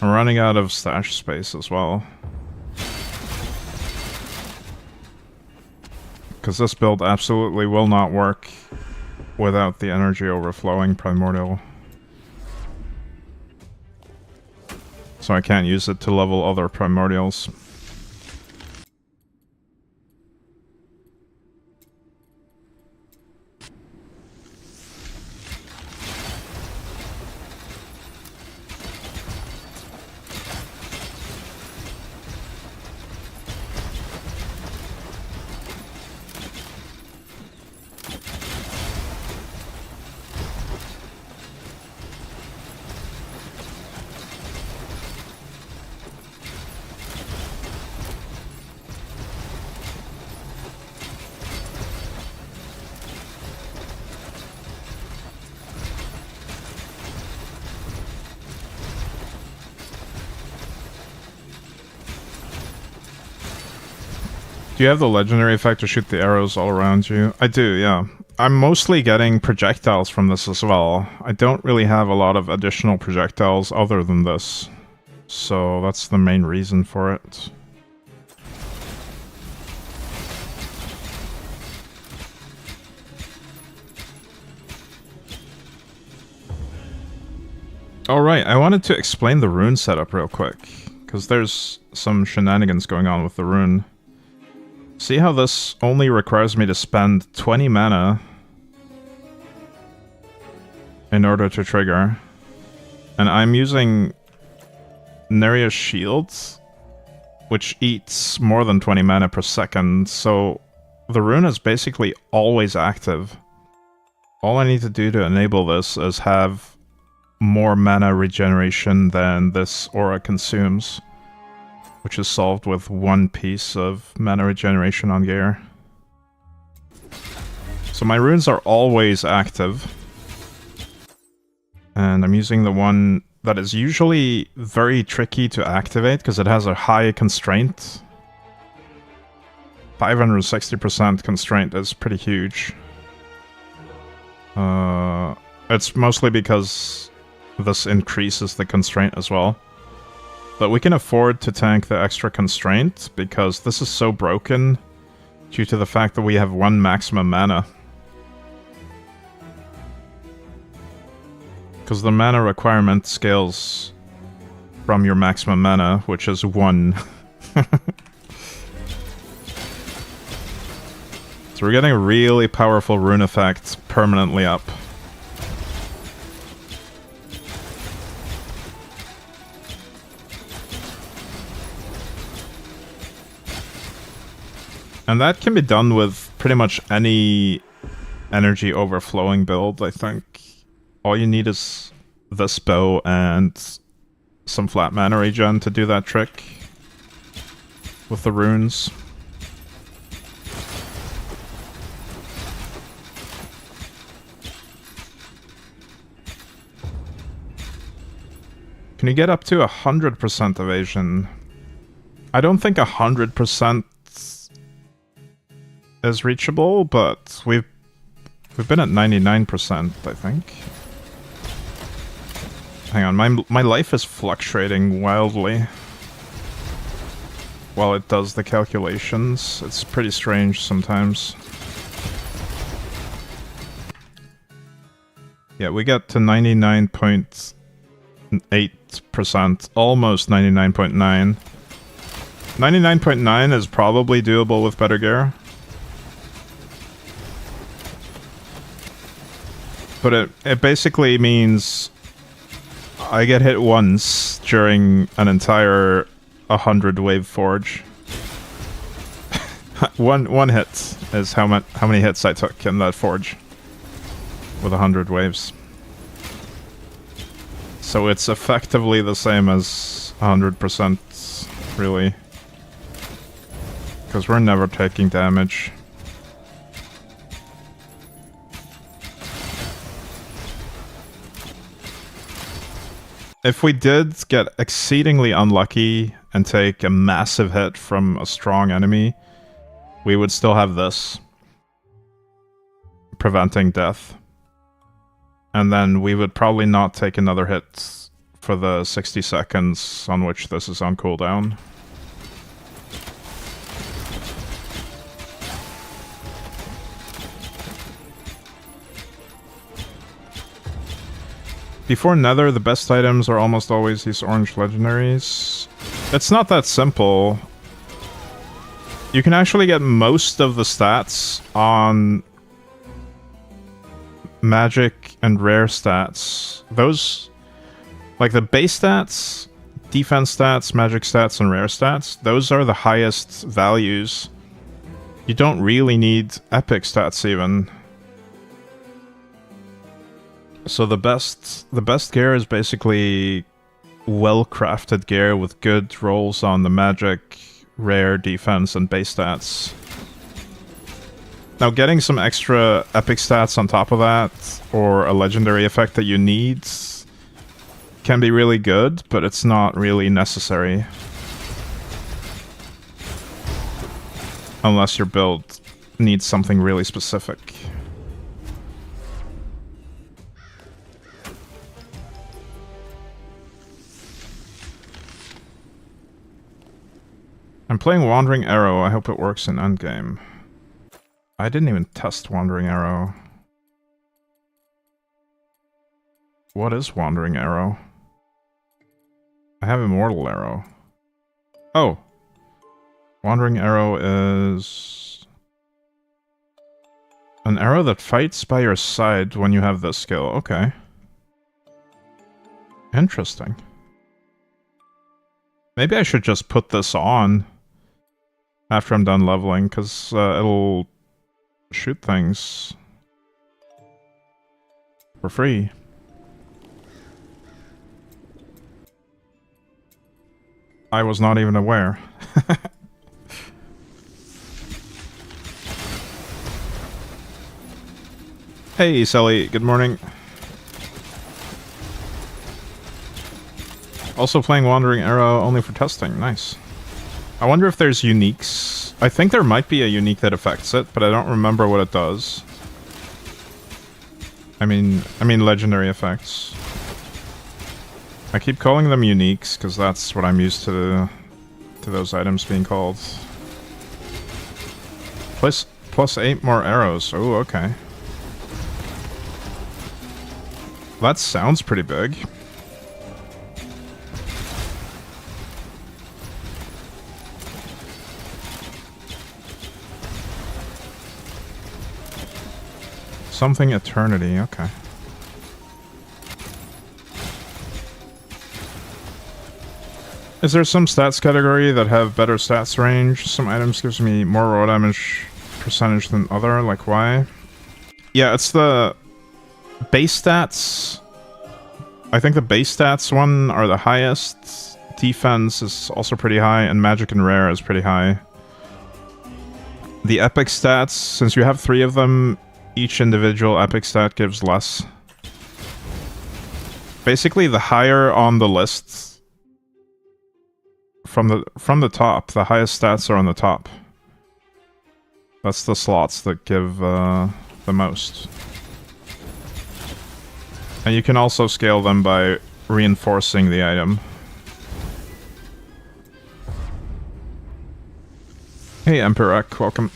I'm running out of stash space as well. Because this build absolutely will not work without the energy overflowing Primordial. So I can't use it to level other Primordials. Do you have the legendary effect to shoot the arrows all around you? I do, yeah. I'm mostly getting projectiles from this as well. I don't really have a lot of additional projectiles other than this. So that's the main reason for it. Alright, I wanted to explain the rune setup real quick, because there's some shenanigans going on with the rune. See how this only requires me to spend 20 mana in order to trigger. And I'm using Neria's Shield, which eats more than 20 mana per second, so the rune is basically always active. All I need to do to enable this is have more mana regeneration than this aura consumes, which is solved with one piece of mana regeneration on gear. So my runes are always active. And I'm using the one that is usually very tricky to activate because it has a high constraint. 560% constraint is pretty huge. It's mostly because this increases the constraint as well. But we can afford to tank the extra constraint, because this is so broken due to the fact that we have one maximum mana. Because the mana requirement scales from your maximum mana, which is 1. So we're getting a really powerful rune effect permanently up. And that can be done with pretty much any energy overflowing build, I think. All you need is this bow and some flat mana regen to do that trick with the runes. Can you get up to 100% evasion? I don't think 100% is reachable, but we've been at 99%, I think. Hang on, my life is fluctuating wildly while it does the calculations. It's pretty strange sometimes. Yeah, we got to 99.8%, almost 99.9. 99.9 is probably doable with better gear. But it basically means I get hit once during an entire 100 wave forge. one hit is how many hits I took in that forge with 100 waves. So it's effectively the same as 100%, really. Because we're never taking damage. If we did get exceedingly unlucky and take a massive hit from a strong enemy, we would still have this, preventing death. And then we would probably not take another hit for the 60 seconds on which this is on cooldown. Before Nether, the best items are almost always these orange legendaries. It's not that simple. You can actually get most of the stats on magic and rare stats. Those, like the base stats, defense stats, magic stats, and rare stats, those are the highest values. You don't really need epic stats even. So the best gear is basically well-crafted gear with good rolls on the magic, rare, defense, and base stats. Now getting some extra epic stats on top of that, or a legendary effect that you need, can be really good, but it's not really necessary. Unless your build needs something really specific. I'm playing Wandering Arrow. I hope it works in Endgame. I didn't even test Wandering Arrow. What is Wandering Arrow? I have Immortal Arrow. Oh! Wandering Arrow is an arrow that fights by your side when you have this skill. Okay. Interesting. Maybe I should just put this on after I'm done leveling, because it'll shoot things for free. I was not even aware. Hey, Sally, good morning. Also playing Wandering Arrow only for testing. Nice. I wonder if there's uniques. I think there might be a unique that affects it, but I don't remember what it does. I mean legendary effects. I keep calling them uniques because that's what I'm used to those items being called. Plus 8 more arrows. Oh, okay. That sounds pretty big. Something eternity, okay. Is there some stats category that have better stats range? Some items gives me more raw damage percentage than other, like why? Yeah, it's the base stats. I think the base stats one are the highest. Defense is also pretty high, and magic and rare is pretty high. The epic stats, since you have 3 of them, each individual epic stat gives less. Basically, the higher on the list from the top, the highest stats are on the top. That's the slots that give the most. And you can also scale them by reinforcing the item. Hey, Emperek, welcome.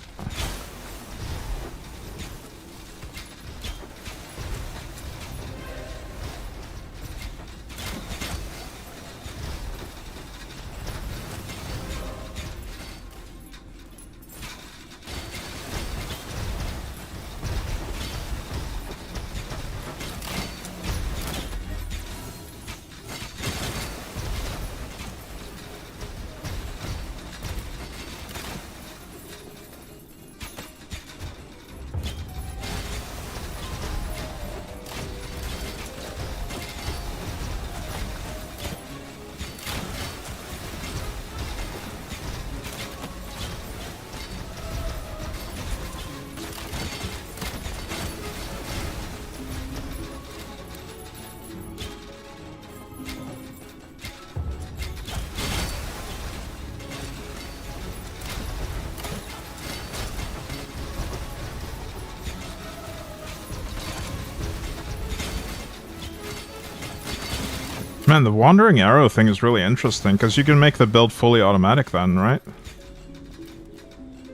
Man, the wandering arrow thing is really interesting, because you can make the build fully automatic then, right?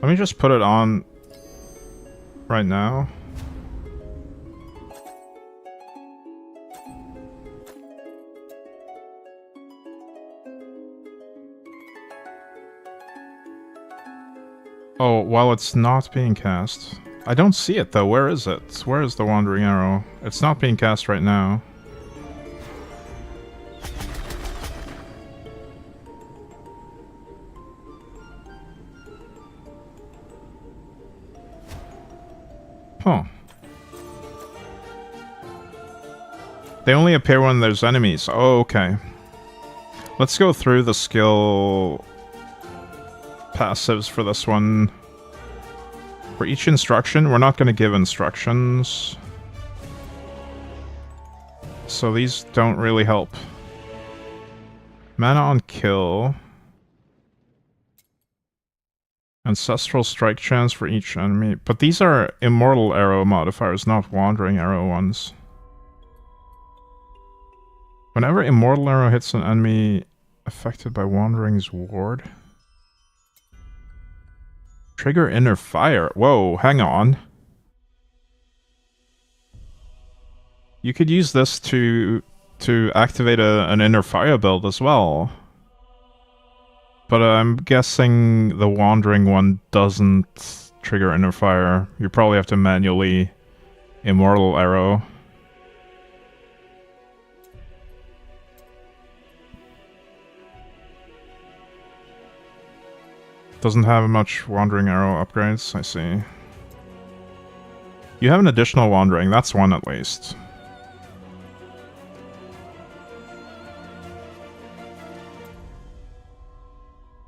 Let me just put it on right now. Oh, while it's not being cast. I don't see it though, where is it? Where is the wandering arrow? It's not being cast right now. Huh. They only appear when there's enemies. Oh, okay. Let's go through the skill passives for this one. For each instruction, we're not going to give instructions. So these don't really help. Mana on kill. Ancestral strike chance for each enemy. But these are immortal arrow modifiers, not wandering arrow ones. Whenever immortal arrow hits an enemy affected by wandering's ward. Trigger inner fire. Whoa, hang on. You could use this to activate an inner fire build as well. But I'm guessing the wandering one doesn't trigger inner fire. You probably have to manually immortal arrow. Doesn't have much wandering arrow upgrades, I see. You have an additional wandering, that's one at least.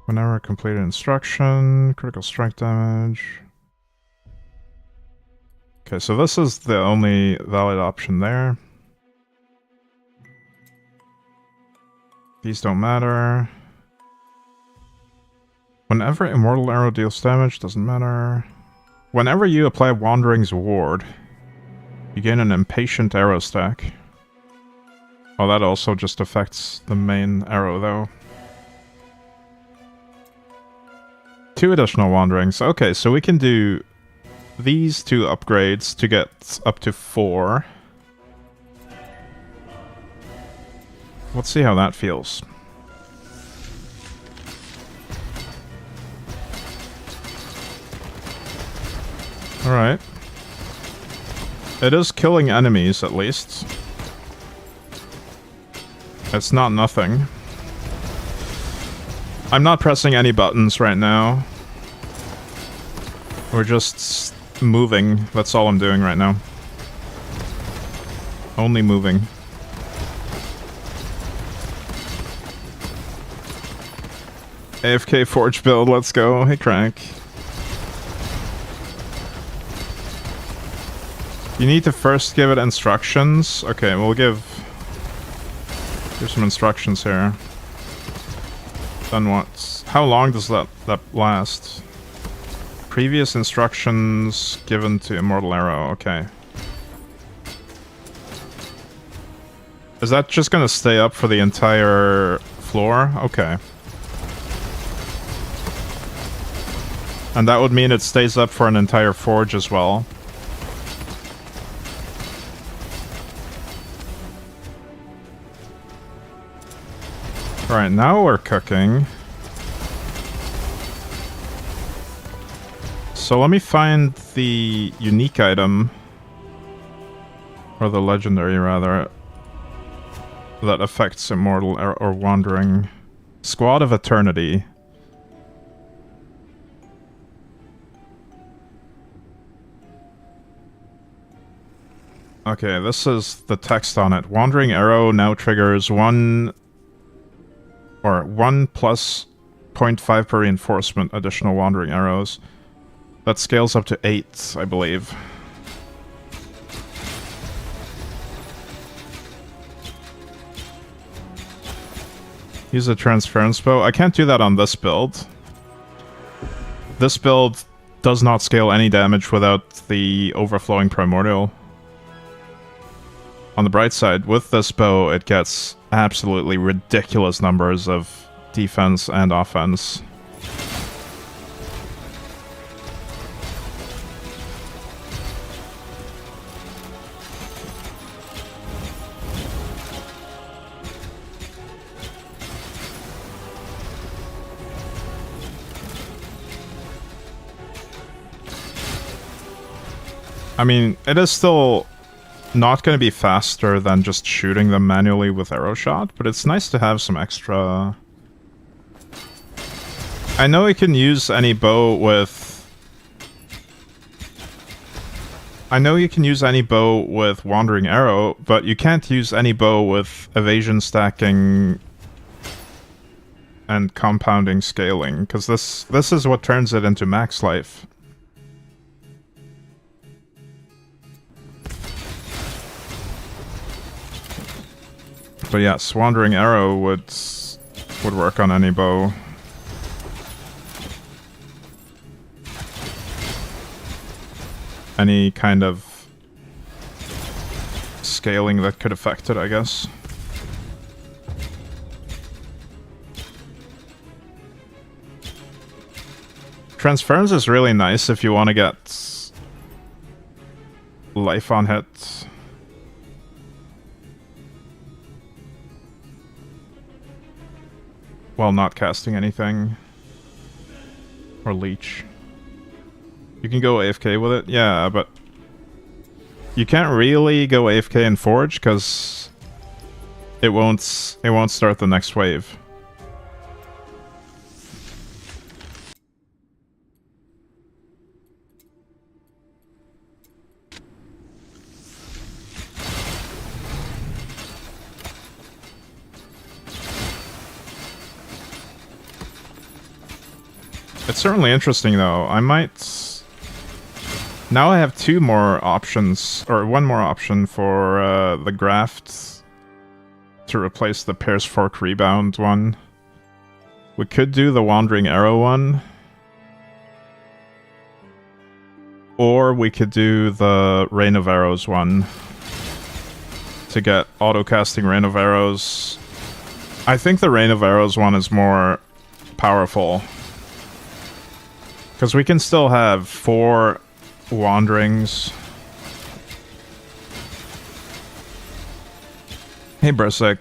Whenever completed instruction, critical strike damage. Okay, so this is the only valid option there. These don't matter. Whenever immortal arrow deals damage, doesn't matter. Whenever you apply Wandering's Ward, you gain an impatient arrow stack. Oh, that also just affects the main arrow, though. 2 additional Wanderings. Okay, so we can do these 2 upgrades to get up to 4. Let's see how that feels. Alright. It is killing enemies, at least. It's not nothing. I'm not pressing any buttons right now. We're just moving. That's all I'm doing right now. Only moving. AFK Forge build, let's go. Hey, Crank. You need to first give it instructions. Okay, we'll give some instructions here. Then what? How long does that last? Previous instructions given to Immortal Arrow. Okay. Is that just gonna stay up for the entire floor? Okay. And that would mean it stays up for an entire forge as well. Alright, now we're cooking. So let me find the unique item, or the legendary rather, that affects Immortal or Wandering. Squad of Eternity. Okay, this is the text on it. Wandering Arrow now triggers 1 plus 0.5 per reinforcement additional Wandering Arrows. That scales up to 8, I believe. Use a transference bow. I can't do that on this build. This build does not scale any damage without the overflowing primordial. on the bright side, with this bow, it gets absolutely ridiculous numbers of defense and offense. I mean, it is still not going to be faster than just shooting them manually with arrow shot, but it's nice to have some extra... I know you can use any bow with... I know you can use any bow with Wandering Arrow, but you can't use any bow with evasion stacking and compounding scaling, because this is what turns it into max life. But yes, Wandering Arrow would work on any bow. Any kind of scaling that could affect it, I guess. Transference is really nice if you want to get life on hit. While not casting anything. Or leech. You can go AFK with it, yeah, but you can't really go AFK in Forge because it won't start the next wave. It's certainly interesting, though. I might... Now I have two more options, or one more option for the graft to replace the Pierce Fork Rebound one. We could do the Wandering Arrow one. Or we could do the Rain of Arrows one. To get auto-casting Rain of Arrows. I think the Rain of Arrows one is more powerful. Because we can still have 4 wanderings. Hey Brisik,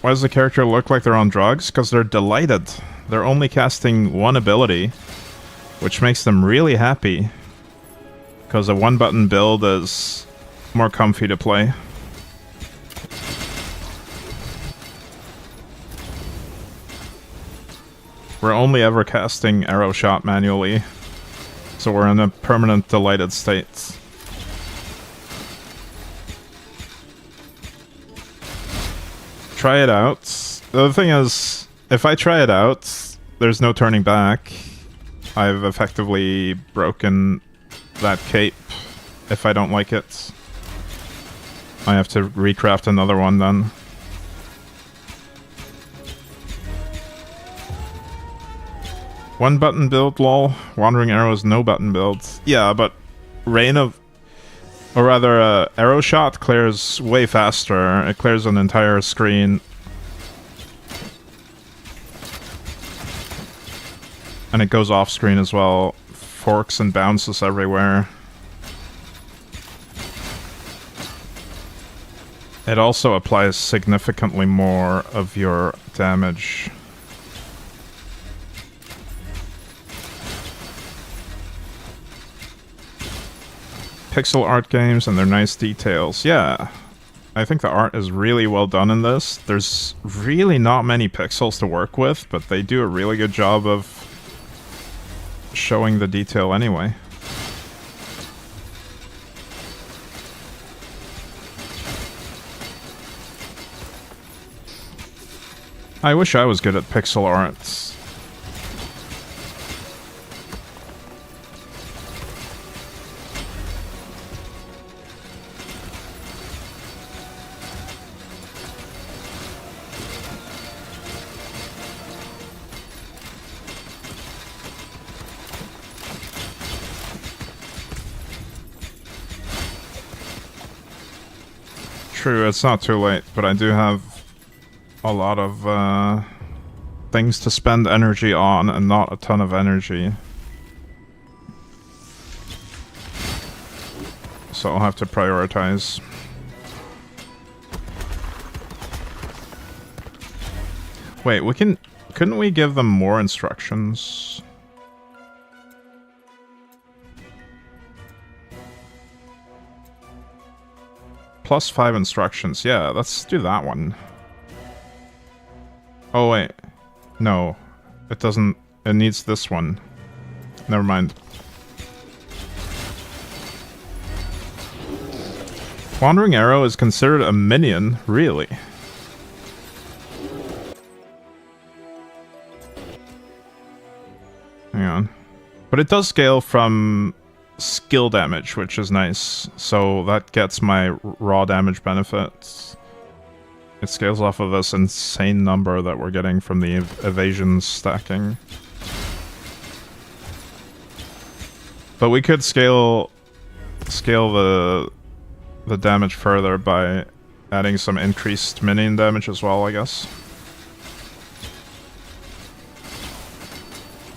why does the character look like they're on drugs? Because they're delighted. They're only casting one ability, which makes them really happy. Because a one-button build is more comfy to play. We're only ever casting arrow shot manually, so we're in a permanent delighted state. Try it out. The other thing is, if I try it out, there's no turning back. I've effectively broken that cape if I don't like it. I have to recraft another one then. One button build, lol. Wandering Arrows, no button build. Yeah, but Rain of... Or rather, Arrow Shot clears way faster. It clears an entire screen. And it goes off screen as well. Forks and bounces everywhere. It also applies significantly more of your damage. Pixel art games and their nice details. Yeah, I think the art is really well done in this. There's really not many pixels to work with, but they do a really good job of showing the detail anyway. I wish I was good at pixel art. True, it's not too late, but I do have a lot of things to spend energy on and not a ton of energy. So I'll have to prioritize. Wait, couldn't we give them more instructions? +5 instructions. Yeah, let's do that one. Oh, wait. No. It doesn't... It needs this one. Never mind. Wandering Arrow is considered a minion? Really? Hang on. But it does scale from skill damage, which is nice. So that gets my raw damage benefits. It scales off of this insane number that we're getting from the evasion stacking. But we could scale the damage further by adding some increased minion damage as well, I guess.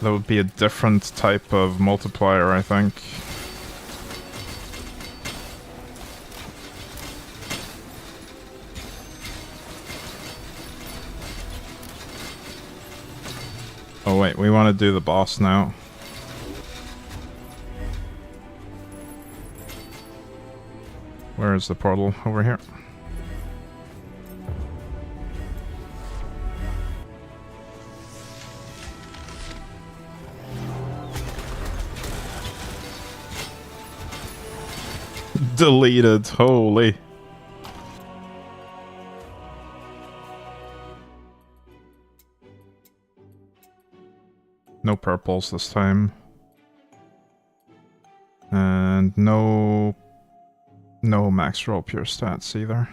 That would be a different type of multiplier, I think. Oh wait, we want to do the boss now. Where is the portal? Over here. Deleted, holy. No purples this time. And no max roll pure stats either.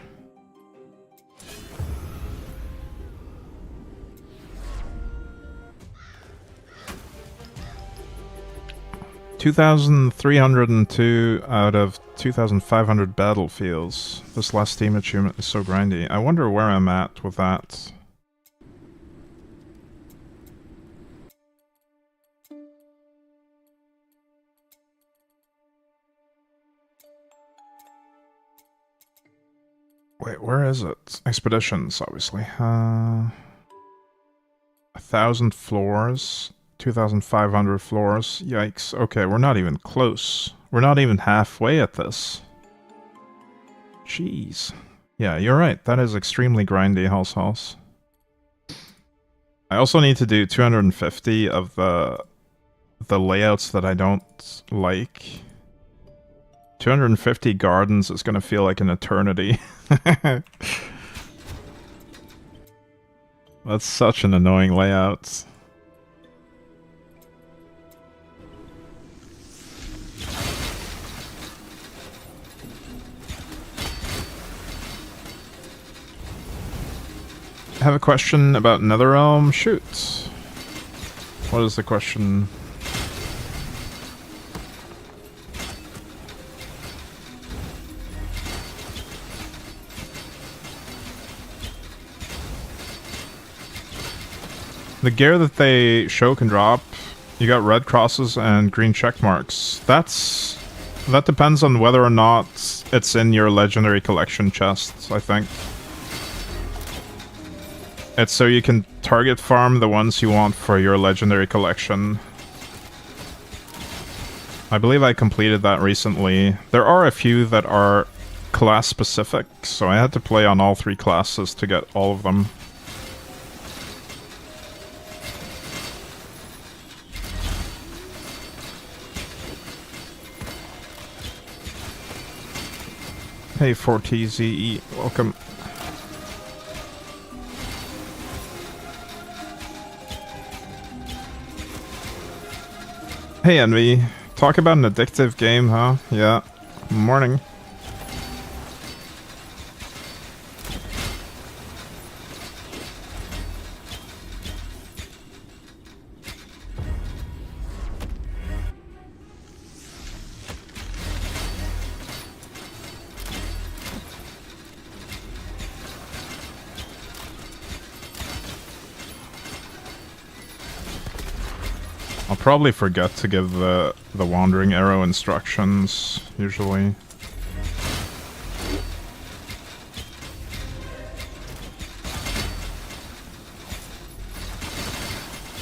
$2,302 out of 2,500 battlefields. This last team achievement is so grindy. I wonder where I'm at with that. Wait, where is it? Expeditions, obviously. 1,000 floors. 2,500 floors. Yikes. Okay, we're not even close. We're not even halfway at this. Jeez. Yeah, you're right. That is extremely grindy, House. I also need to do 250 of the layouts that I don't like. 250 gardens is gonna feel like an eternity. That's such an annoying layout. I have a question about Netherrealm. Shoot. What is the question? The gear that they show can drop. You got red crosses and green check marks. That depends on whether or not it's in your legendary collection chests, I think. It's so you can target farm the ones you want for your legendary collection. I believe I completed that recently. There are a few that are class specific, so I had to play on all 3 classes to get all of them. Hey 4TZE, welcome. Hey Envy, talk about an addictive game, huh? Yeah. Morning. I'll probably forget to give the wandering arrow instructions, usually.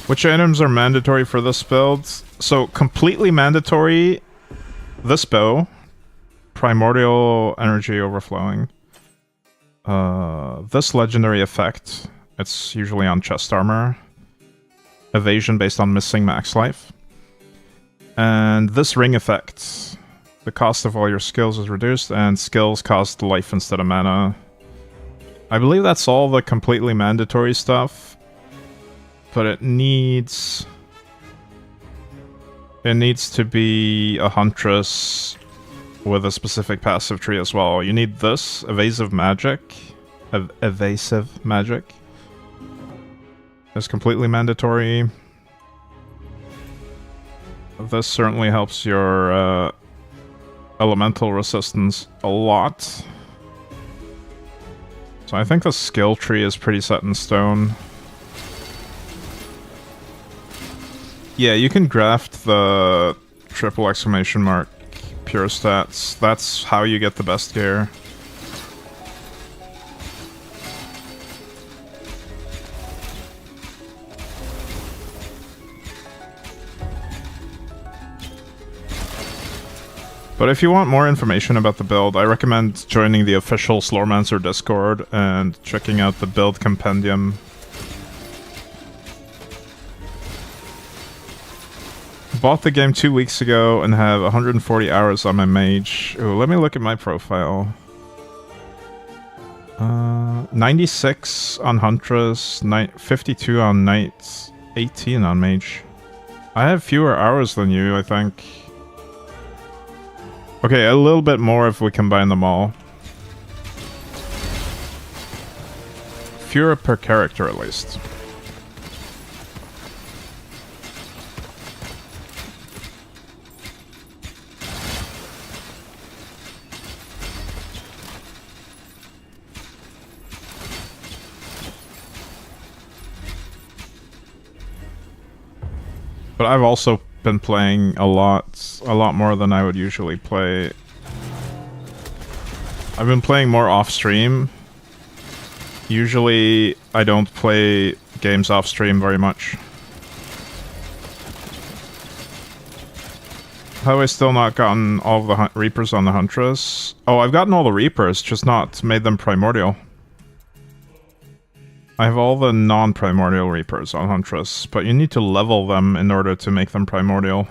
Which items are mandatory for this build? So, completely mandatory, this bow, primordial energy overflowing. This legendary effect, it's usually on chest armor. Evasion based on missing max life. And this ring effect, the cost of all your skills is reduced, and skills cost life instead of mana. I believe that's all the completely mandatory stuff. But it needs to be a huntress with a specific passive tree as well. You need this, evasive magic. Evasive magic. It's completely mandatory. This certainly helps your elemental resistance a lot. So I think the skill tree is pretty set in stone. Yeah, you can graft the triple exclamation mark pure stats. That's how you get the best gear. But if you want more information about the build, I recommend joining the official Slormancer Discord and checking out the build compendium. Bought the game 2 weeks ago and have 140 hours on my mage. Ooh, let me look at my profile. 96 on Huntress, 52 on Knight, 18 on Mage. I have fewer hours than you, I think. Okay, a little bit more if we combine them all. Fewer per character, at least. But I've also been playing a lot more than I would usually play. I've been playing more off-stream. Usually, I don't play games off-stream very much. Have I still not gotten all of the Reapers on the Huntress? Oh, I've gotten all the Reapers, just not made them primordial. I have all the non-primordial Reapers on Huntress, but you need to level them in order to make them primordial.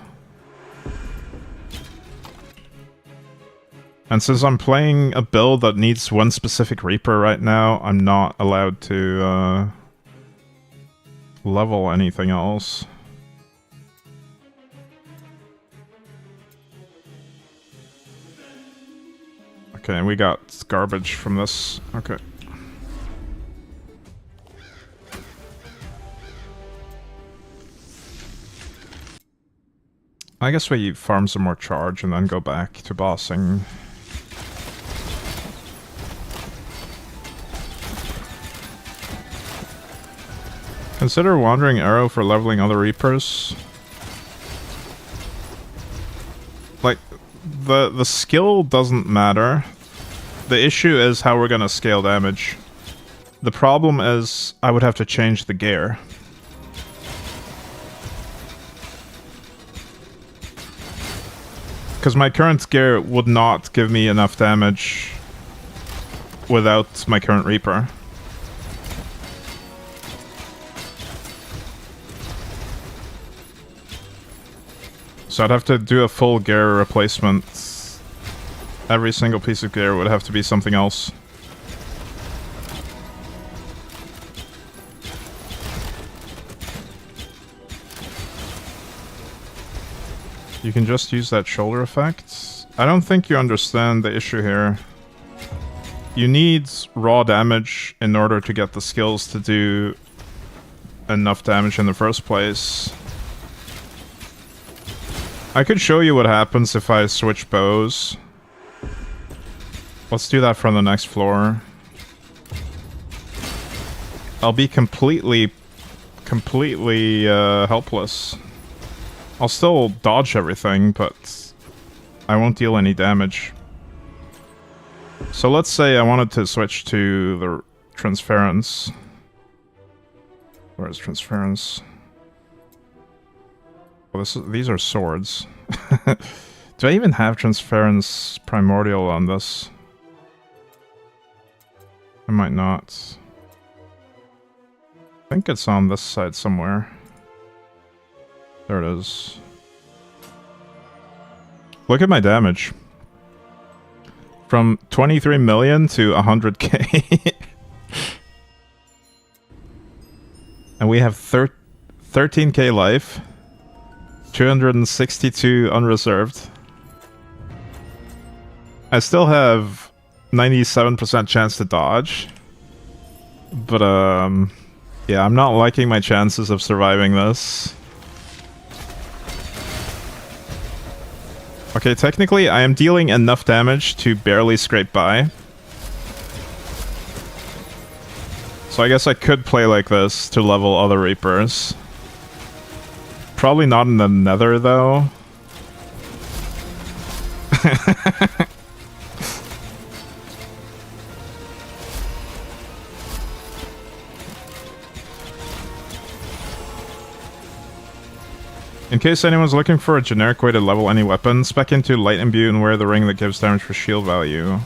And since I'm playing a build that needs one specific Reaper right now, I'm not allowed to level anything else. Okay, we got garbage from this. Okay. I guess we farm some more charge and then go back to bossing. Consider Wandering Arrow for leveling other Reapers. Like, the skill doesn't matter. The issue is how we're gonna scale damage. The problem is I would have to change the gear. Because my current gear would not give me enough damage without my current Reaper. So I'd have to do a full gear replacement. Every single piece of gear would have to be something else. You can just use that shoulder effect. I don't think you understand the issue here. You need raw damage in order to get the skills to do enough damage in the first place. I could show you what happens if I switch bows. Let's do that from the next floor. I'll be completely helpless. I'll still dodge everything, but I won't deal any damage. So let's say I wanted to switch to the transference. Where's transference? Well, these are swords. Do I even have transference primordial on this? I might not. I think it's on this side somewhere. There it is. Look at my damage. From 23 million to 100k. And we have 13k life. 262 unreserved. I still have 97% chance to dodge. But, yeah, I'm not liking my chances of surviving this. Okay, technically I am dealing enough damage to barely scrape by. So I guess I could play like this to level other Reapers. Probably not in the Nether, though. In case anyone's looking for a generic way to level any weapon, spec into Light Imbue and wear the ring that gives damage for shield value.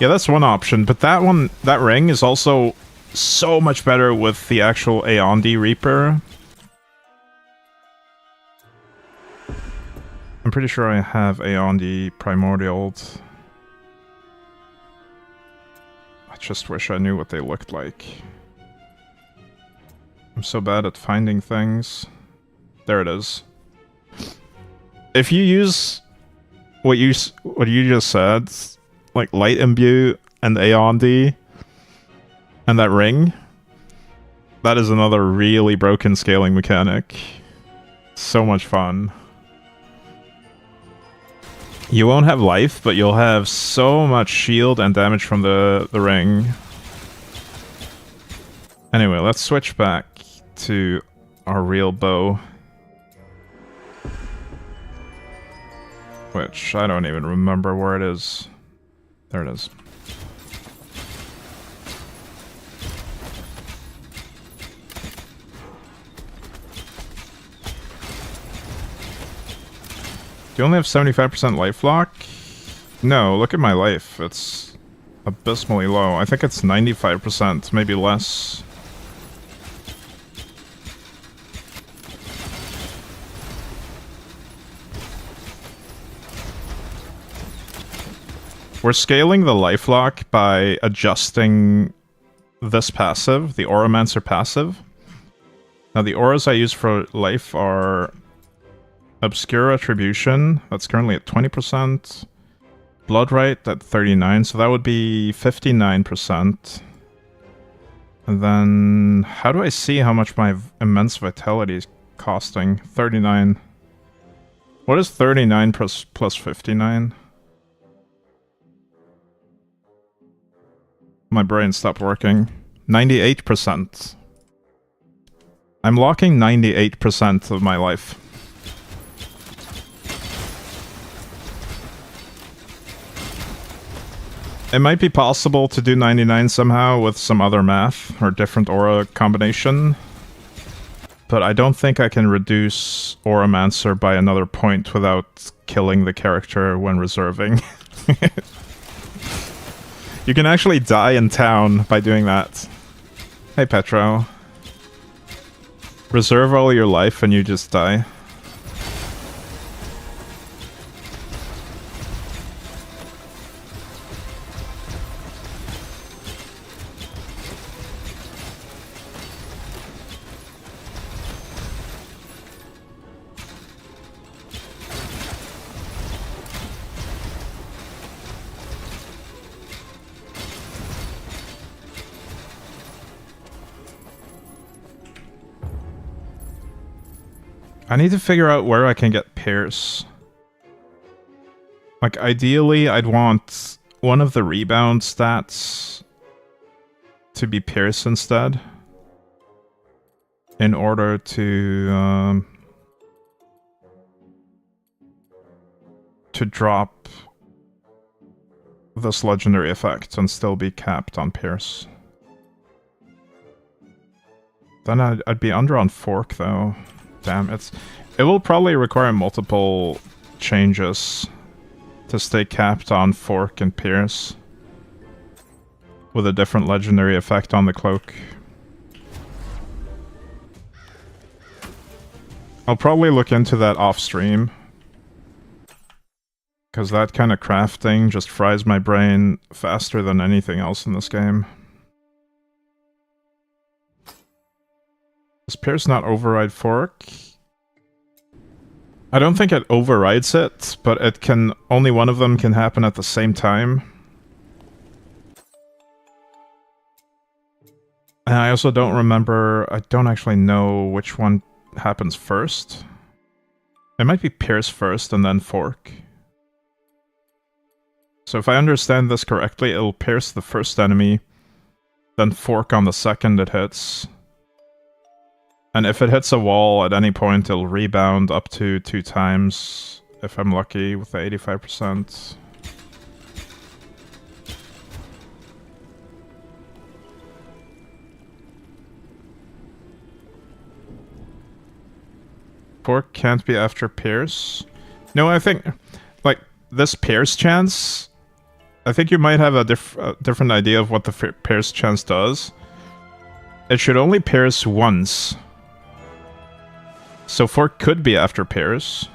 Yeah, that's one option, but that ring is also so much better with the actual Aeondi Reaper. I'm pretty sure I have Aeondi Primordialed. I just wish I knew what they looked like. I'm so bad at finding things. There it is. If you use what you just said, like Light Imbue and Aeondi and that ring, that is another really broken scaling mechanic. So much fun. You won't have life, but you'll have so much shield and damage from the ring. Anyway, let's switch back to our real bow. Which, I don't even remember where it is. There it is. Do you only have 75% life lock? No, look at my life. It's abysmally low. I think it's 95%, maybe less. We're scaling the life lock by adjusting this passive, the Slormancer passive. Now the auras I use for life are Obscure Attribution, that's currently at 20%. Bloodright at 39%, so that would be 59%. And then, how do I see how much my immense vitality is costing? 39. What is 39 plus 59? My brain stopped working. 98%. I'm locking 98% of my life. It might be possible to do 99 somehow with some other math or different aura combination. But I don't think I can reduce Slormancer by another point without killing the character when reserving. You can actually die in town by doing that. Hey Petro. Reserve all your life and you just die. I need to figure out where I can get Pierce. Like, ideally, I'd want one of the rebound stats to be Pierce instead. in order to drop this legendary effect and still be capped on Pierce. Then I'd be under on Fork though. Damn, it will probably require multiple changes to stay capped on Fork and Pierce with a different legendary effect on the cloak. I'll probably look into that off stream, because that kind of crafting just fries my brain faster than anything else in this game. Does Pierce not override Fork? I don't think it overrides it, but it can... only one of them can happen at the same time. And I also don't remember... I don't actually know which one happens first. It might be Pierce first and then Fork. So if I understand this correctly, it'll pierce the first enemy, then Fork on the second it hits. And if it hits a wall at any point, it'll rebound up to 2 times, if I'm lucky, with the 85%. Fork can't be after Pierce? No, I think, like, this Pierce chance, I think you might have a different idea of what the Pierce chance does. It should only pierce once. So Fork could be after Pierce.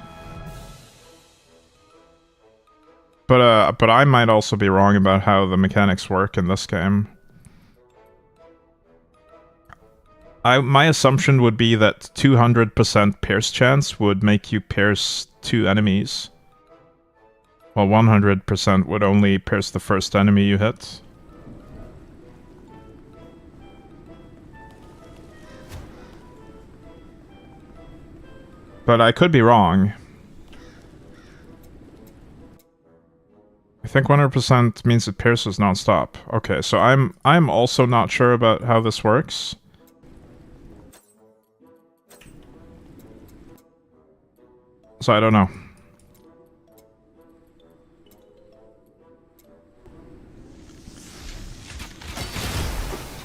But I might also be wrong about how the mechanics work in this game. My assumption would be that 200% pierce chance would make you pierce 2 enemies. While 100% would only pierce the first enemy you hit. But I could be wrong. I think 100% means it pierces non-stop. Okay, so I'm also not sure about how this works. So I don't know.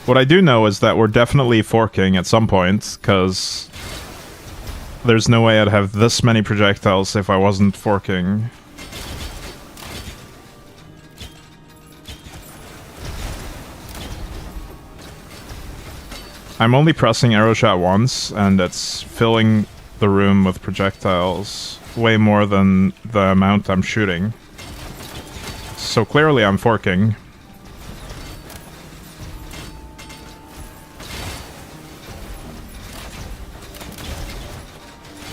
What I do know is that we're definitely forking at some point, because there's no way I'd have this many projectiles if I wasn't forking. I'm only pressing arrow shot once, and it's filling the room with projectiles way more than the amount I'm shooting. So clearly I'm forking.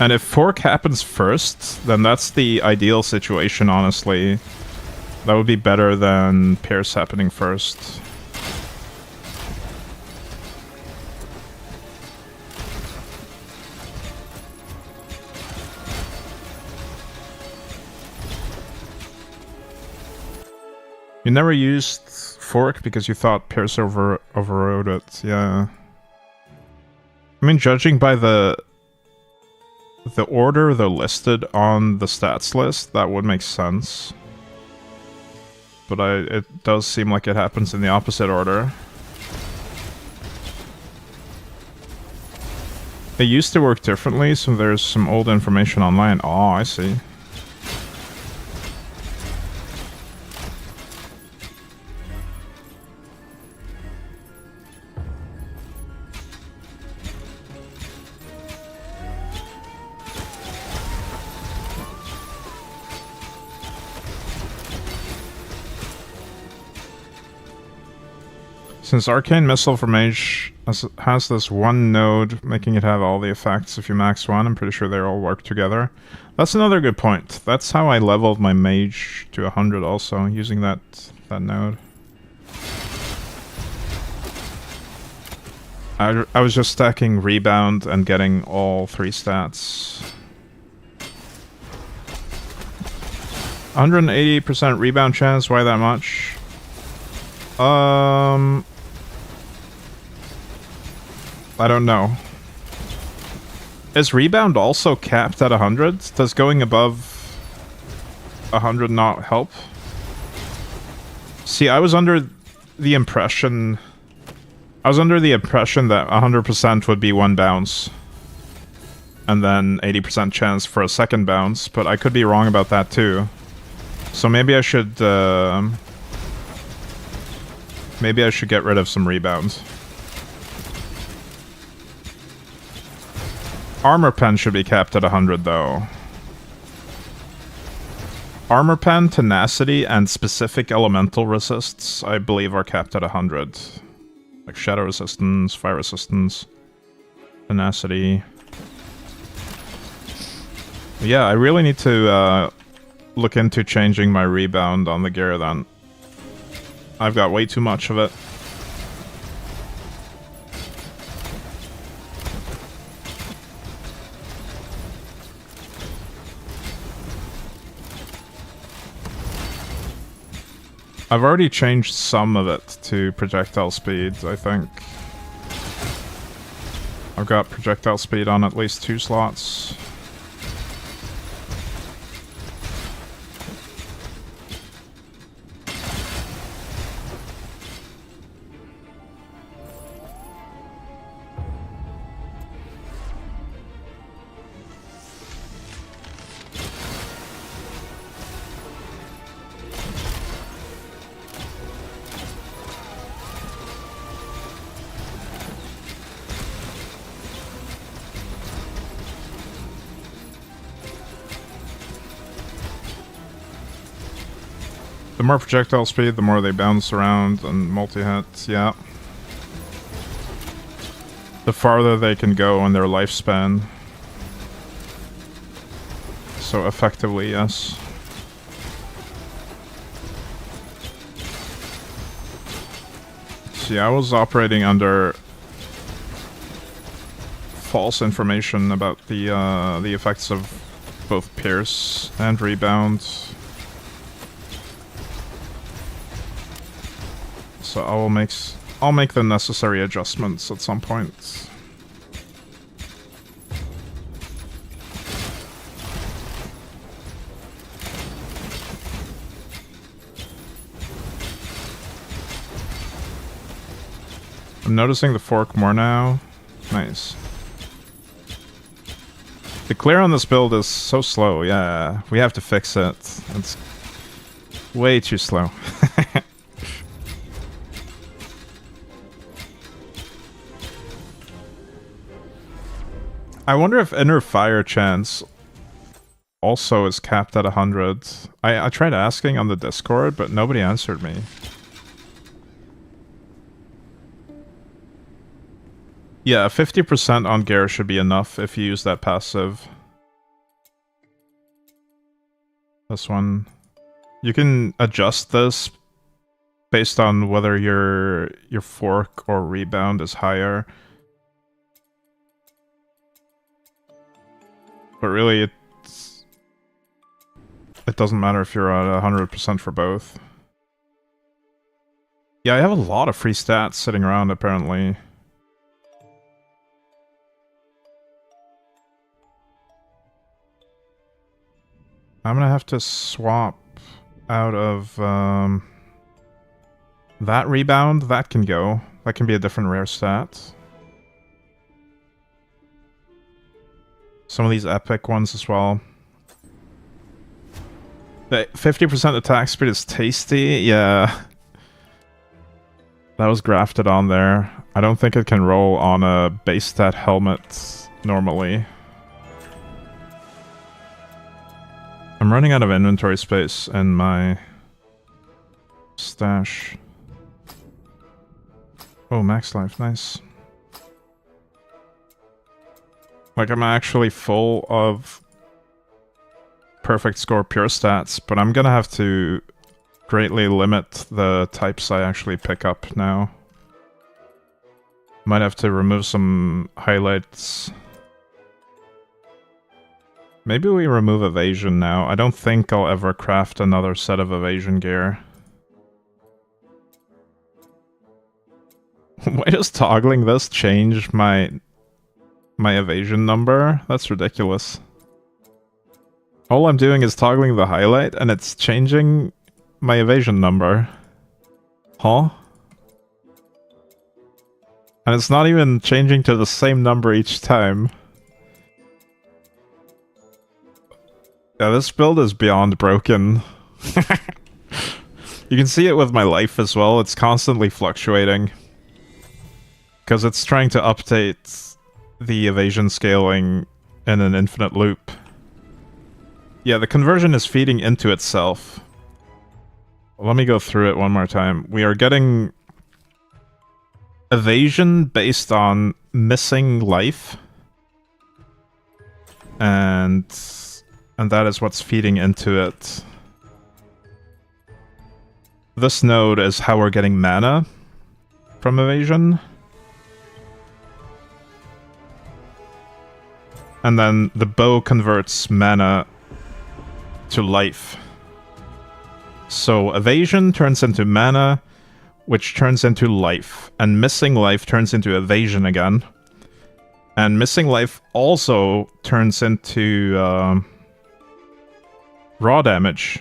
And if fork happens first, then that's the ideal situation, honestly. That would be better than pierce happening first. You never used fork because you thought pierce overrode it, yeah. I mean, judging by the order they're listed on the stats list, that would make sense. But it does seem like it happens in the opposite order. It used to work differently, so there's some old information online. Oh, I see. Since Arcane Missile for Mage has this one node, making it have all the effects if you max one, I'm pretty sure they all work together. That's another good point. That's how I leveled my Mage to 100 also, using that node. I was just stacking Rebound and getting all 3 stats. 180% Rebound chance, why that much? I don't know. Is rebound also capped at 100? Does going above 100 not help? See, I was under the impression that 100% would be one bounce. And then 80% chance for a second bounce, but I could be wrong about that too. So maybe I should get rid of some rebounds. Armor pen should be capped at 100 though. Armor pen, tenacity, and specific elemental resists, I believe, are capped at 100. Like shadow resistance, fire resistance, tenacity. Yeah, I really need to look into changing my rebound on the gear then. I've got way too much of it. I've already changed some of it to projectile speed, I think. I've got projectile speed on at least 2 slots. The more projectile speed, the more they bounce around and multi-hit, yeah. The farther they can go in their lifespan. So effectively, yes. See, I was operating under false information about the effects of both pierce and rebound. So I'll make the necessary adjustments at some point. I'm noticing the fork more now. Nice. The clear on this build is so slow, yeah. We have to fix it. It's way too slow. I wonder if inner fire chance also is capped at 100. I tried asking on the Discord, but nobody answered me. Yeah, 50% on Gare should be enough if you use that passive. This one. You can adjust this based on whether your fork or rebound is higher. But really, it doesn't matter if you're at 100% for both. Yeah, I have a lot of free stats sitting around, apparently. I'm gonna have to swap out of that rebound. That can go. That can be a different rare stat. Some of these epic ones as well. The 50% attack speed is tasty. Yeah. That was grafted on there. I don't think it can roll on a base stat helmet normally. I'm running out of inventory space in my stash. Oh, max life, nice. Like, I'm actually full of perfect score pure stats, but I'm gonna have to greatly limit the types I actually pick up now. Might have to remove some highlights. Maybe we remove evasion now. I don't think I'll ever craft another set of evasion gear. Why does toggling this change my my evasion number? That's ridiculous. All I'm doing is toggling the highlight, and it's changing my evasion number. Huh? And it's not even changing to the same number each time. Yeah, this build is beyond broken. You can see it with my life as well. It's constantly fluctuating. Because it's trying to update the evasion scaling in an infinite loop. Yeah, the conversion is feeding into itself. Let me go through it one more time. We are getting evasion based on missing life. And that is what's feeding into it. This node is how we're getting mana from evasion. And then the bow converts mana to life. So evasion turns into mana, which turns into life. And missing life turns into evasion again. And missing life also turns into raw damage.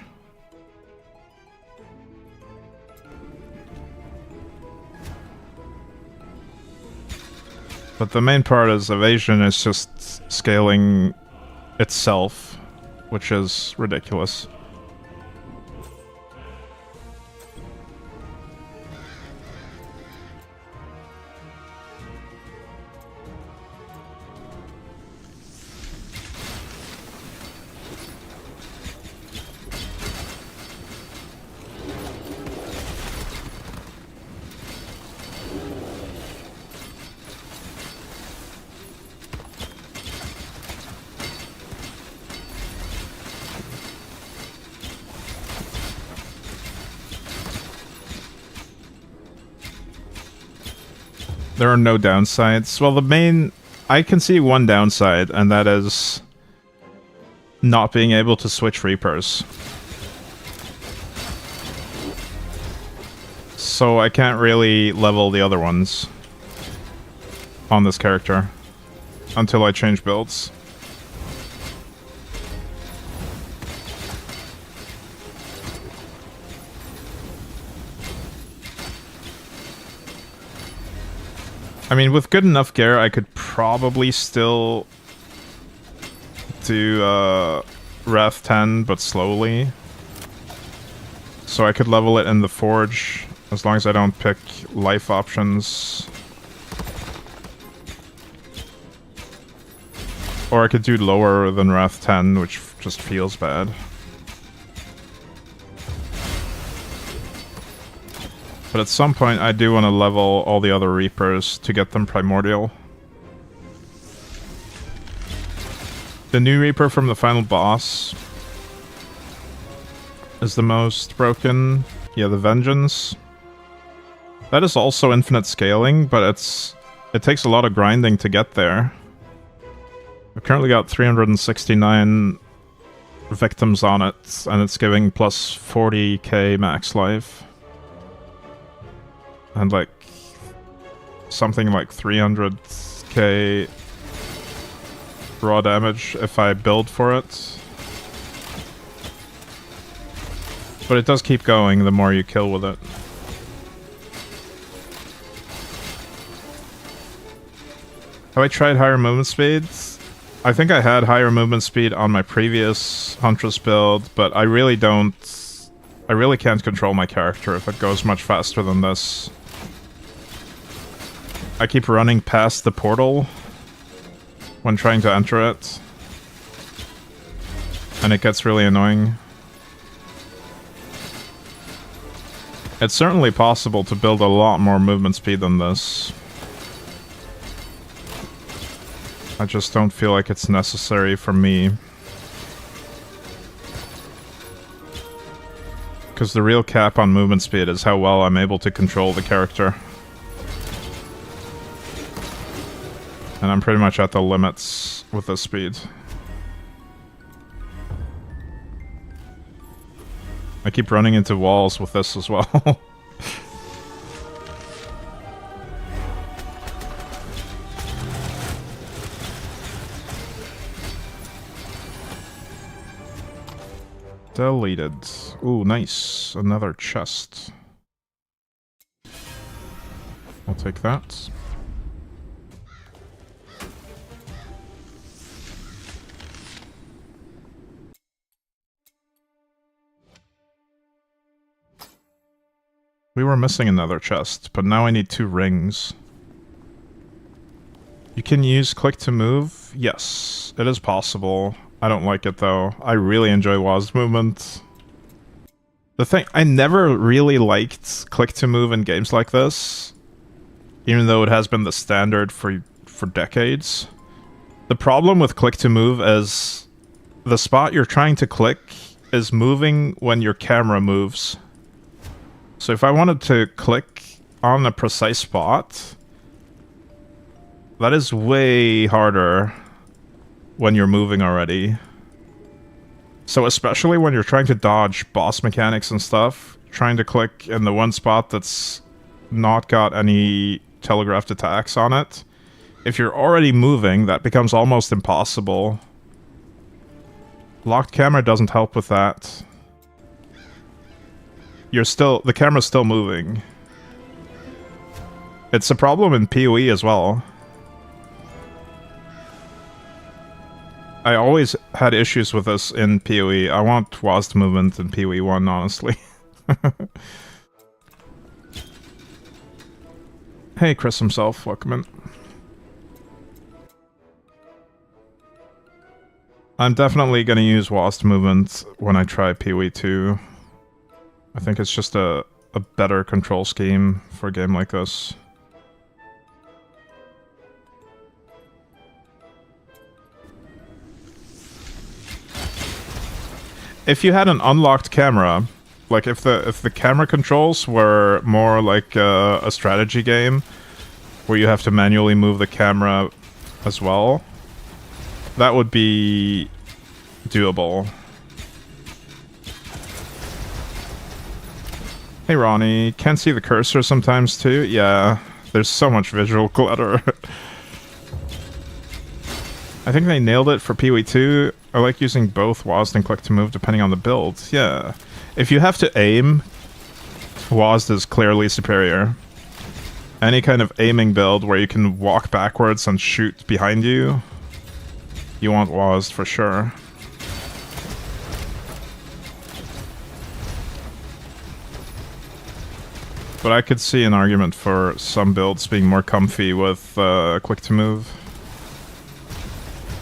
But the main part is evasion is just scaling itself, which is ridiculous. There are no downsides. Well, I can see one downside, and that is not being able to switch Reapers. So I can't really level the other ones on this character until I change builds. I mean, with good enough gear, I could probably still do Wrath 10, but slowly. So I could level it in the Forge, as long as I don't pick life options. Or I could do lower than Wrath 10, which just feels bad. But at some point, I do want to level all the other Reapers to get them Primordial. The new Reaper from the final boss is the most broken. Yeah, the Vengeance. That is also infinite scaling, but it takes a lot of grinding to get there. I've currently got 369 victims on it, and it's giving plus 40k max life. And like something like 300k raw damage if I build for it. But it does keep going the more you kill with it. Have I tried higher movement speeds? I think I had higher movement speed on my previous Huntress build, but I really can't control my character if it goes much faster than this. I keep running past the portal when trying to enter it, and it gets really annoying. It's certainly possible to build a lot more movement speed than this. I just don't feel like it's necessary for me. Because the real cap on movement speed is how well I'm able to control the character. And I'm pretty much at the limits with this speed. I keep running into walls with this as well. Deleted. Ooh, nice. Another chest. I'll take that. We were missing another chest, but now I need 2 rings. You can use click to move? Yes, it is possible. I don't like it though. I really enjoy WASD movement. The thing, I never really liked click to move in games like this, even though it has been the standard for decades. The problem with click to move is the spot you're trying to click is moving when your camera moves. So if I wanted to click on a precise spot, that is way harder when you're moving already. So especially when you're trying to dodge boss mechanics and stuff, trying to click in the one spot that's not got any telegraphed attacks on it, if you're already moving, that becomes almost impossible. Locked camera doesn't help with that. The camera's still moving. It's a problem in PoE as well. I always had issues with this in PoE. I want WASD movement in PoE 1, honestly. Hey, Chris himself, welcome in. I'm definitely gonna use WASD movement when I try PoE 2. I think it's just a better control scheme for a game like this. If you had an unlocked camera, like if the camera controls were more like a strategy game, where you have to manually move the camera as well, that would be doable. Hey Ronnie, can't see the cursor sometimes too? Yeah, there's so much visual clutter. I think they nailed it for PoE 2. I like using both WASD and click to move depending on the build. Yeah. If you have to aim, WASD is clearly superior. Any kind of aiming build where you can walk backwards and shoot behind you, you want WASD for sure. But I could see an argument for some builds being more comfy with click to move.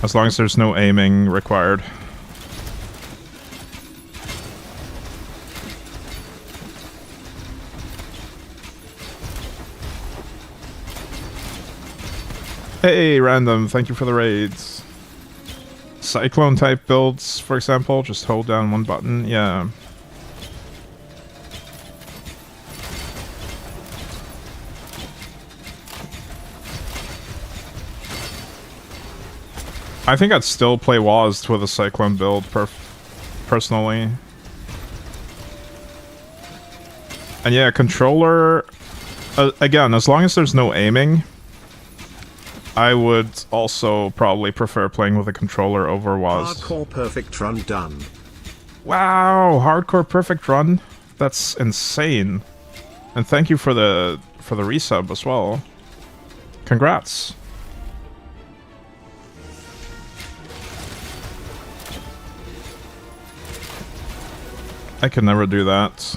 As long as there's no aiming required. Hey, random, thank you for the raids. Cyclone type builds, for example, just hold down one button, yeah. I think I'd still play WASD with a Cyclone build, personally. And yeah, controller... again, as long as there's no aiming, I would also probably prefer playing with a controller over WASD. Hardcore perfect run done. Wow, hardcore perfect run? That's insane. And thank you for the resub as well. Congrats. I could never do that.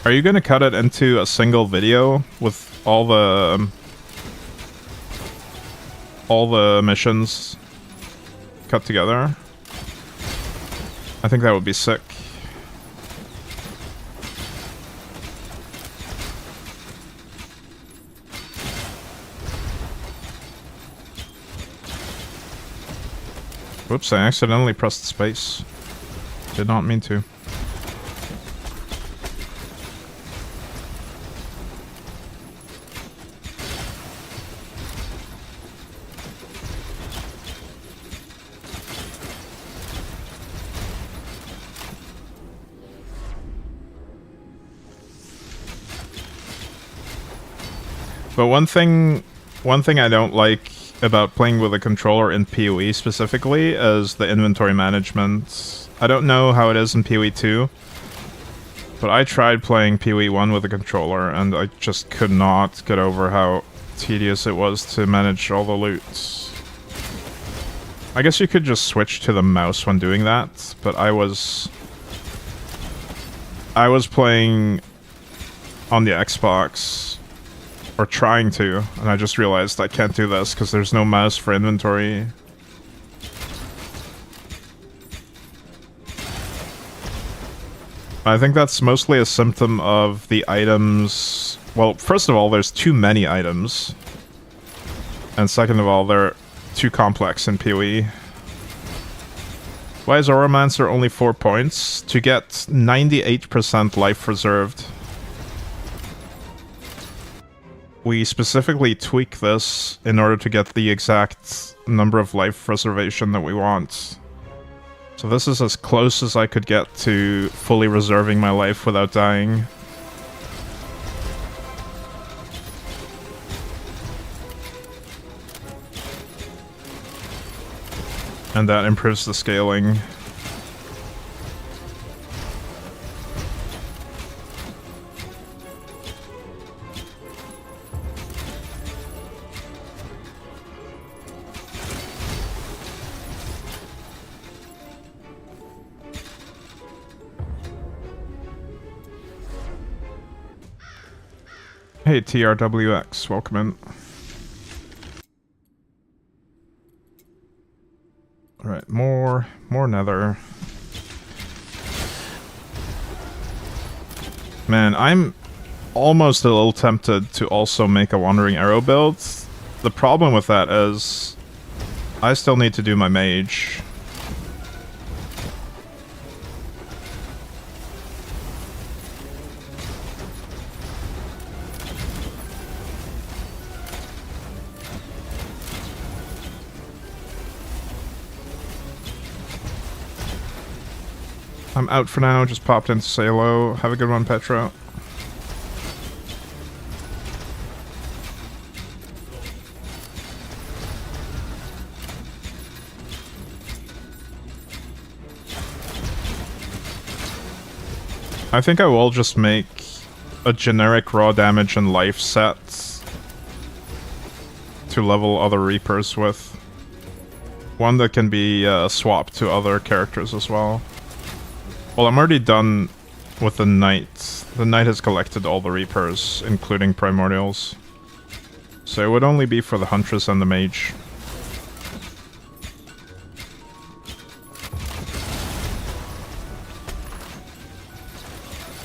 Are you gonna cut it into a single video with all the missions cut together? I think that would be sick. Whoops, I accidentally pressed space. Did not mean to. But one thing I don't like about playing with a controller in PoE specifically is the inventory management. I don't know how it is in PoE 2, but I tried playing PoE 1 with a controller and I just could not get over how tedious it was to manage all the loot. I guess you could just switch to the mouse when doing that, but I was playing on the Xbox, or trying to, and I just realized I can't do this because there's no mouse for inventory. I think that's mostly a symptom of the items. Well, first of all, there's too many items. And second of all, they're too complex in PoE. Why is Slormancer only 4 points? To get 98% life reserved. We specifically tweak this in order to get the exact number of life reservation that we want. So this is as close as I could get to fully reserving my life without dying. And that improves the scaling. Hey TRWX, welcome in. Alright, more nether. Man, I'm almost a little tempted to also make a wandering arrow build. The problem with that is I still need to do my mage. I'm out for now, just popped in to say hello. Have a good one, Petro. I think I will just make a generic raw damage and life set to level other Reapers with. One that can be swapped to other characters as well. Well, I'm already done with the Knight. The Knight has collected all the Reapers, including Primordials. So it would only be for the Huntress and the Mage.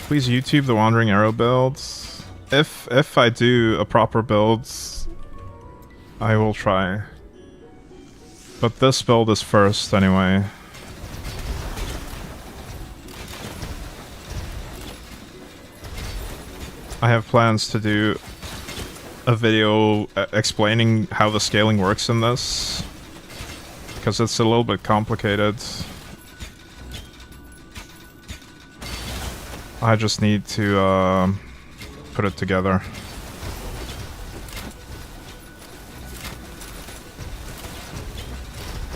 Please YouTube the Wandering Arrow builds. If I do a proper build, I will try. But this build is first anyway. I have plans to do a video explaining how the scaling works in this, because it's a little bit complicated. I just need to put it together.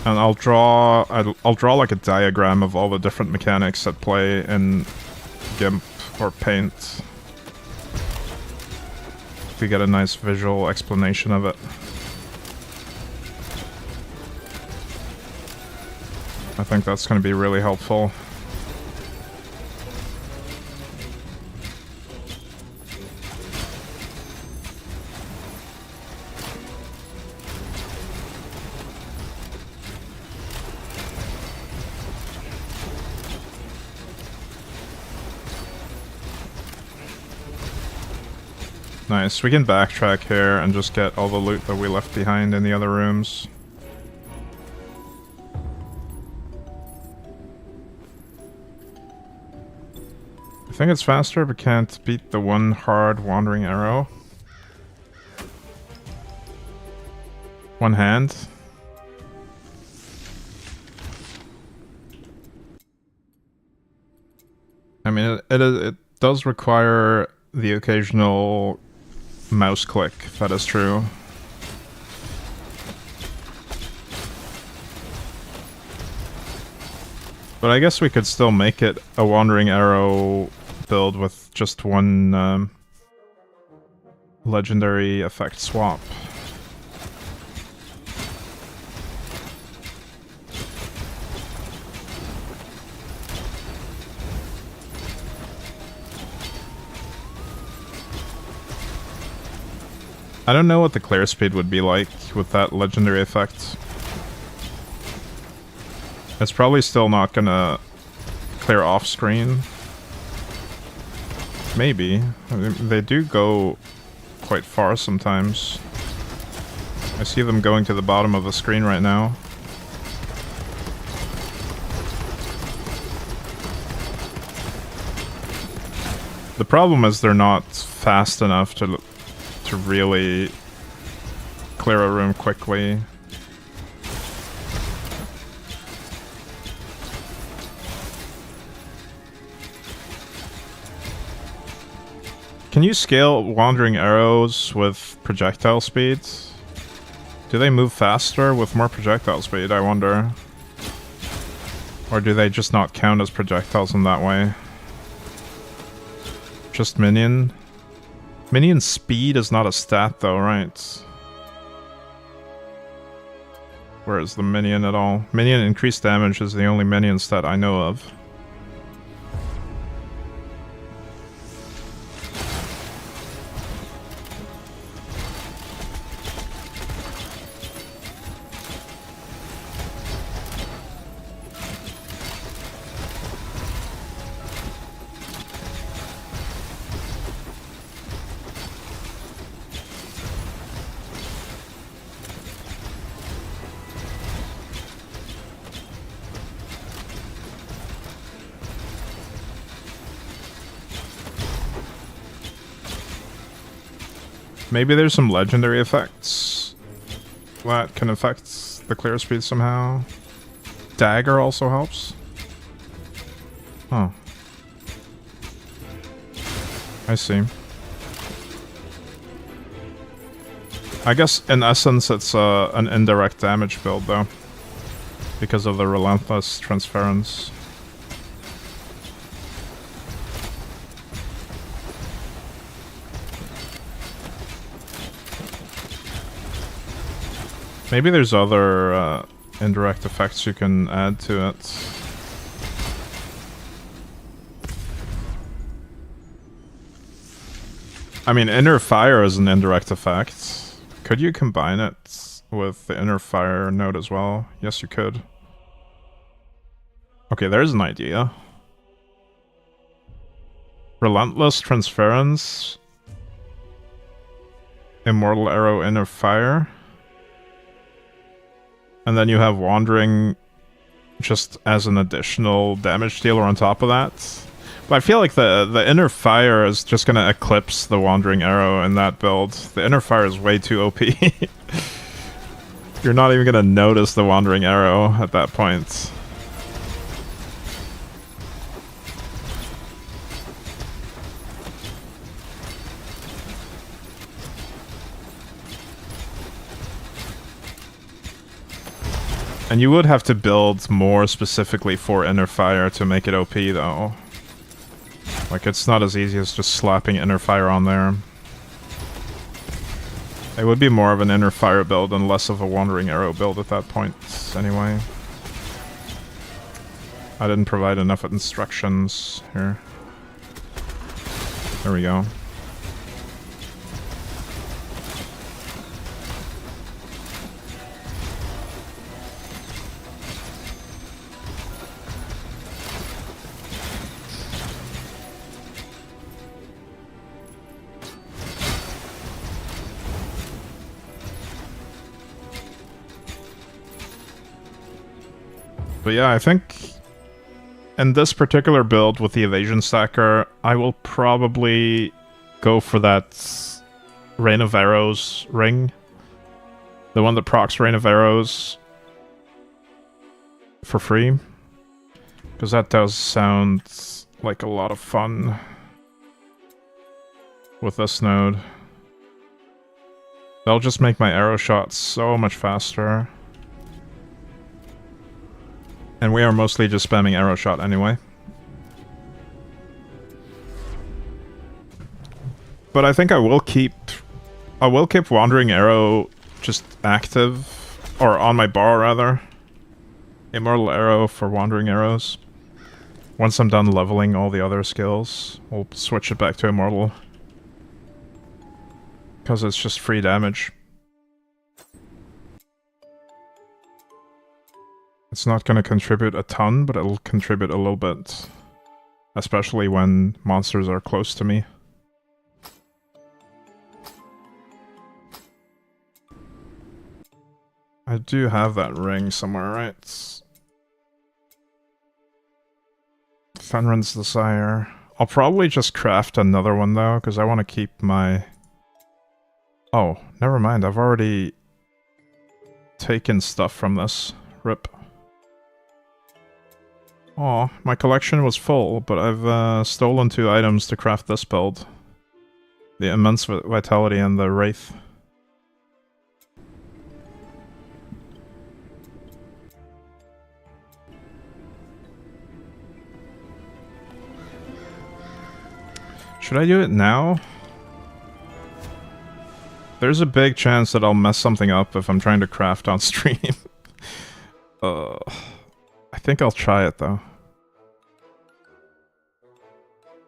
And I'll draw like a diagram of all the different mechanics at play in GIMP or Paint. We get a nice visual explanation of it. I think that's going to be really helpful. Nice, we can backtrack here and just get all the loot that we left behind in the other rooms. I think it's faster but can't beat the one hard wandering arrow. One hand. I mean, it does require the occasional mouse click, that is true. But I guess we could still make it a Wandering Arrow build with just one legendary effect swap. I don't know what the clear speed would be like with that legendary effect. It's probably still not gonna clear off screen. Maybe. I mean, they do go quite far sometimes. I see them going to the bottom of the screen right now. The problem is they're not fast enough to really clear a room quickly. Can you scale Wandering Arrows with projectile speed? Do they move faster with more projectile speed, I wonder? Or do they just not count as projectiles in that way? Just minion? Minion speed is not a stat though, right? Where is the minion at all? Minion increased damage is the only minion stat I know of. Maybe there's some legendary effects that can affect the clear speed somehow. Dagger also helps. Oh. I see. I guess in essence it's an indirect damage build though, because of the relentless transference. Maybe there's other indirect effects you can add to it. I mean, Inner Fire is an indirect effect. Could you combine it with the Inner Fire node as well? Yes, you could. Okay, there's an idea. Relentless Transference. Immortal Arrow, Inner Fire. And then you have Wandering just as an additional damage dealer on top of that. But I feel like the Inner Fire is just gonna eclipse the Wandering Arrow in that build. The Inner Fire is way too OP. You're not even gonna notice the Wandering Arrow at that point. And you would have to build more specifically for Inner Fire to make it OP, though. Like, it's not as easy as just slapping Inner Fire on there. It would be more of an Inner Fire build and less of a Wandering Arrow build at that point, anyway. I didn't provide enough instructions here. There we go. But yeah, I think in this particular build with the Evasion Stacker, I will probably go for that Rain of Arrows ring. The one that procs Rain of Arrows for free. Because that does sound like a lot of fun with this node. That'll just make my arrow shots so much faster. And we are mostly just spamming arrow shot anyway. But I think I will keep Wandering Arrow just active, or on my bar rather. Immortal Arrow for Wandering Arrows. Once I'm done leveling all the other skills, we'll switch it back to Immortal. Because it's just free damage. It's not going to contribute a ton, but it'll contribute a little bit. Especially when monsters are close to me. I do have that ring somewhere, right? Fenrir's Desire. I'll probably just craft another one though, because I want to keep my... Oh, never mind. I've already taken stuff from this. RIP. Aw, my collection was full, but I've stolen 2 items to craft this build. The Immense Vitality and the Wraith. Should I do it now? There's a big chance that I'll mess something up if I'm trying to craft on stream. I think I'll try it though.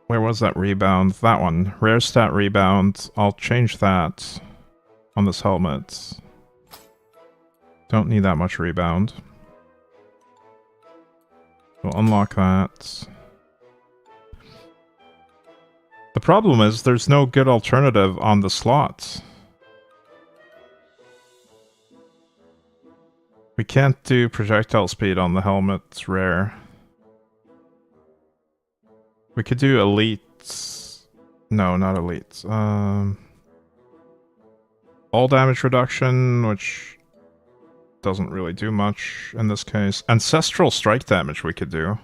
Where was that rebound? That one. Rare stat rebound. I'll change that on this helmet. Don't need that much rebound. We'll unlock that. The problem is there's no good alternative on the slot. We can't do projectile speed on the helmet, it's rare. We could do elite. No, not elite. All damage reduction, which doesn't really do much in this case. Ancestral strike damage we could do.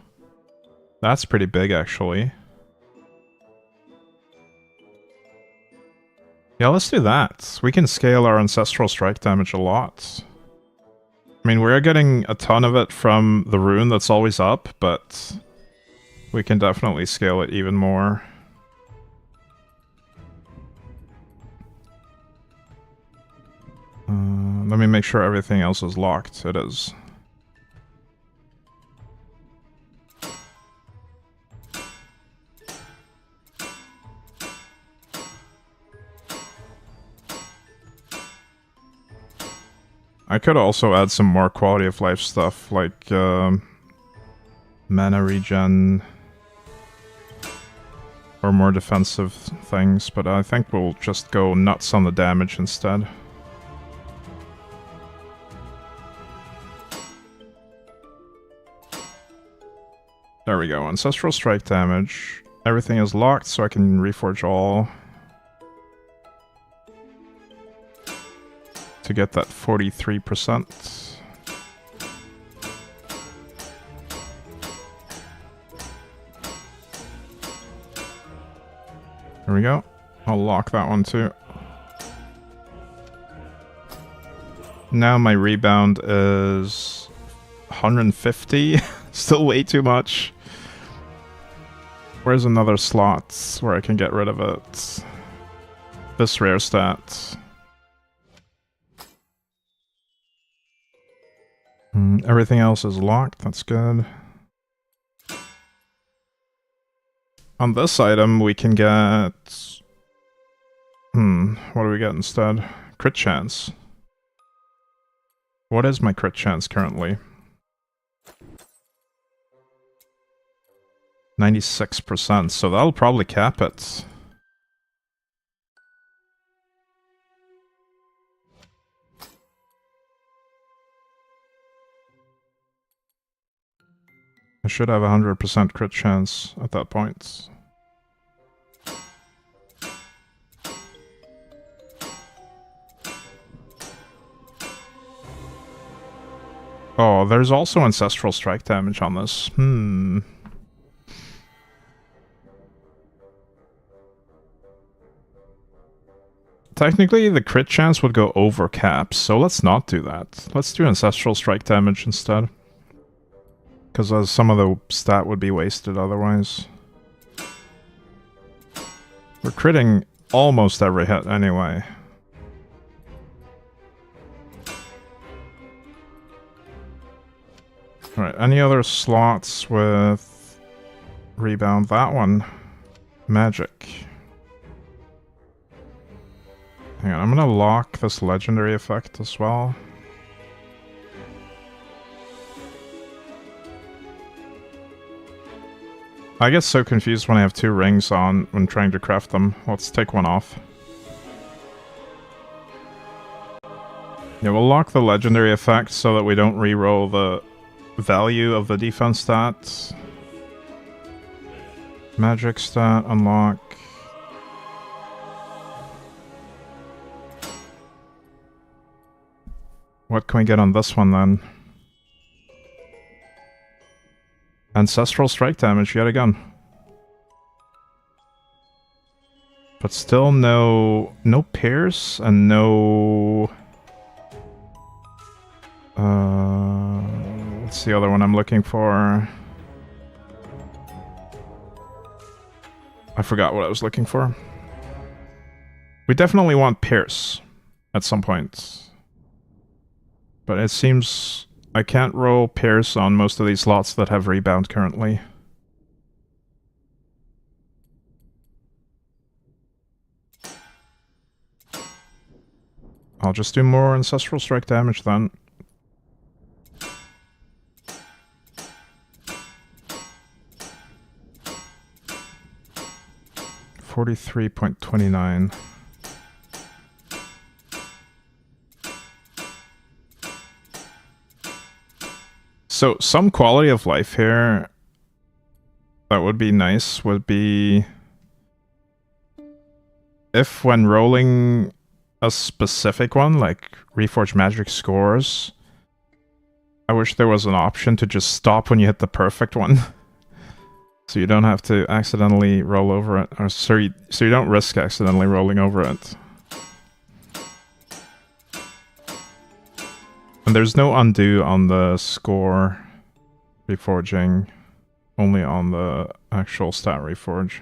That's pretty big actually. Yeah, let's do that. We can scale our ancestral strike damage a lot. I mean, we're getting a ton of it from the rune that's always up, but we can definitely scale it even more. Let me make sure everything else is locked. It is. I could also add some more quality of life stuff, like mana regen, or more defensive things, but I think we'll just go nuts on the damage instead. There we go, Ancestral Strike damage. Everything is locked, so I can reforge all. To get that 43%. There we go. I'll lock that one too. Now my rebound is 150. Still way too much. Where's another slot where I can get rid of it? This rare stat. Everything else is locked, that's good. On this item we can get... what do we get instead? Crit chance. What is my crit chance currently? 96%, so that'll probably cap it. I should have 100% crit chance at that point. Oh, there's also Ancestral Strike damage on this. 10% Technically, the crit chance would go over caps, so let's not do that. Let's do Ancestral Strike damage instead. Because some of the stat would be wasted otherwise. We're critting almost every hit anyway. Alright, any other slots with rebound? That one. Magic. Hang on, I'm gonna lock this legendary effect as well. I get so confused when I have 2 rings on when trying to craft them. Let's take one off. Yeah, we'll lock the legendary effect so that we don't re-roll the value of the defense stats. Magic stat, unlock. What can we get on this one then? Ancestral Strike damage yet again. But still no Pierce and no... what's the other one I'm looking for? I forgot what I was looking for. We definitely want Pierce at some point. But it seems I can't roll Pierce on most of these slots that have rebound currently. I'll just do more Ancestral Strike damage then. $43.29. So some quality of life here that would be nice would be if when rolling a specific one, like Reforged Magic scores, I wish there was an option to just stop when you hit the perfect one. So you don't have to accidentally roll over it, or so you don't risk accidentally rolling over it. And there's no undo on the score reforging, only on the actual stat reforge.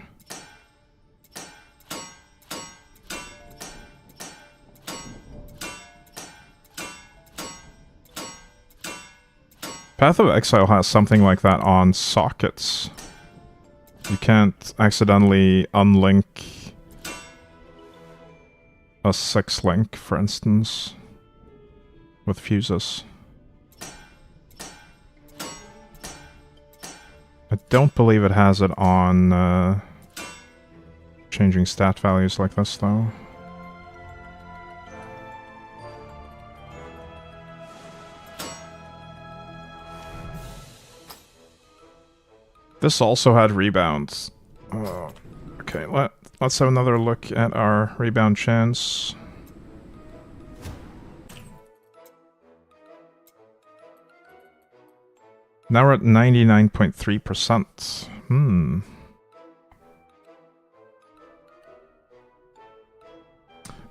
Path of Exile has something like that on sockets. You can't accidentally unlink a 6 link, for instance, with fuses. I don't believe it has it on changing stat values like this, though. This also had rebounds. Okay, let's have another look at our rebound chance. Now we're at 99.3%.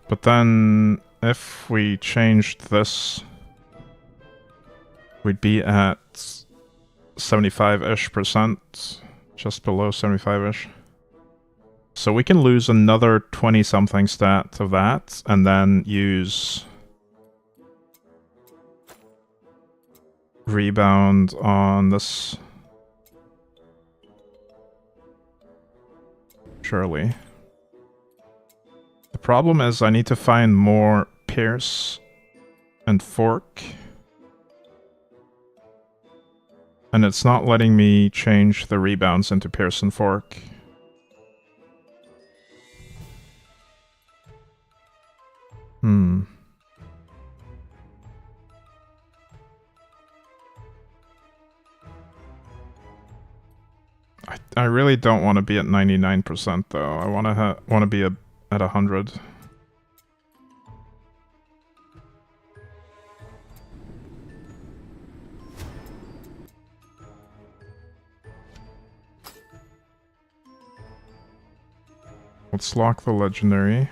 But then, if we changed this, we'd be at 75-ish%, just below 75-ish. So we can lose another 20-something stat of that, and then use rebound on this. Surely. The problem is I need to find more Pierce and Fork. And it's not letting me change the rebounds into Pierce and Fork. I really don't want to be at 99% though. I want to be at 100. Let's lock the legendary.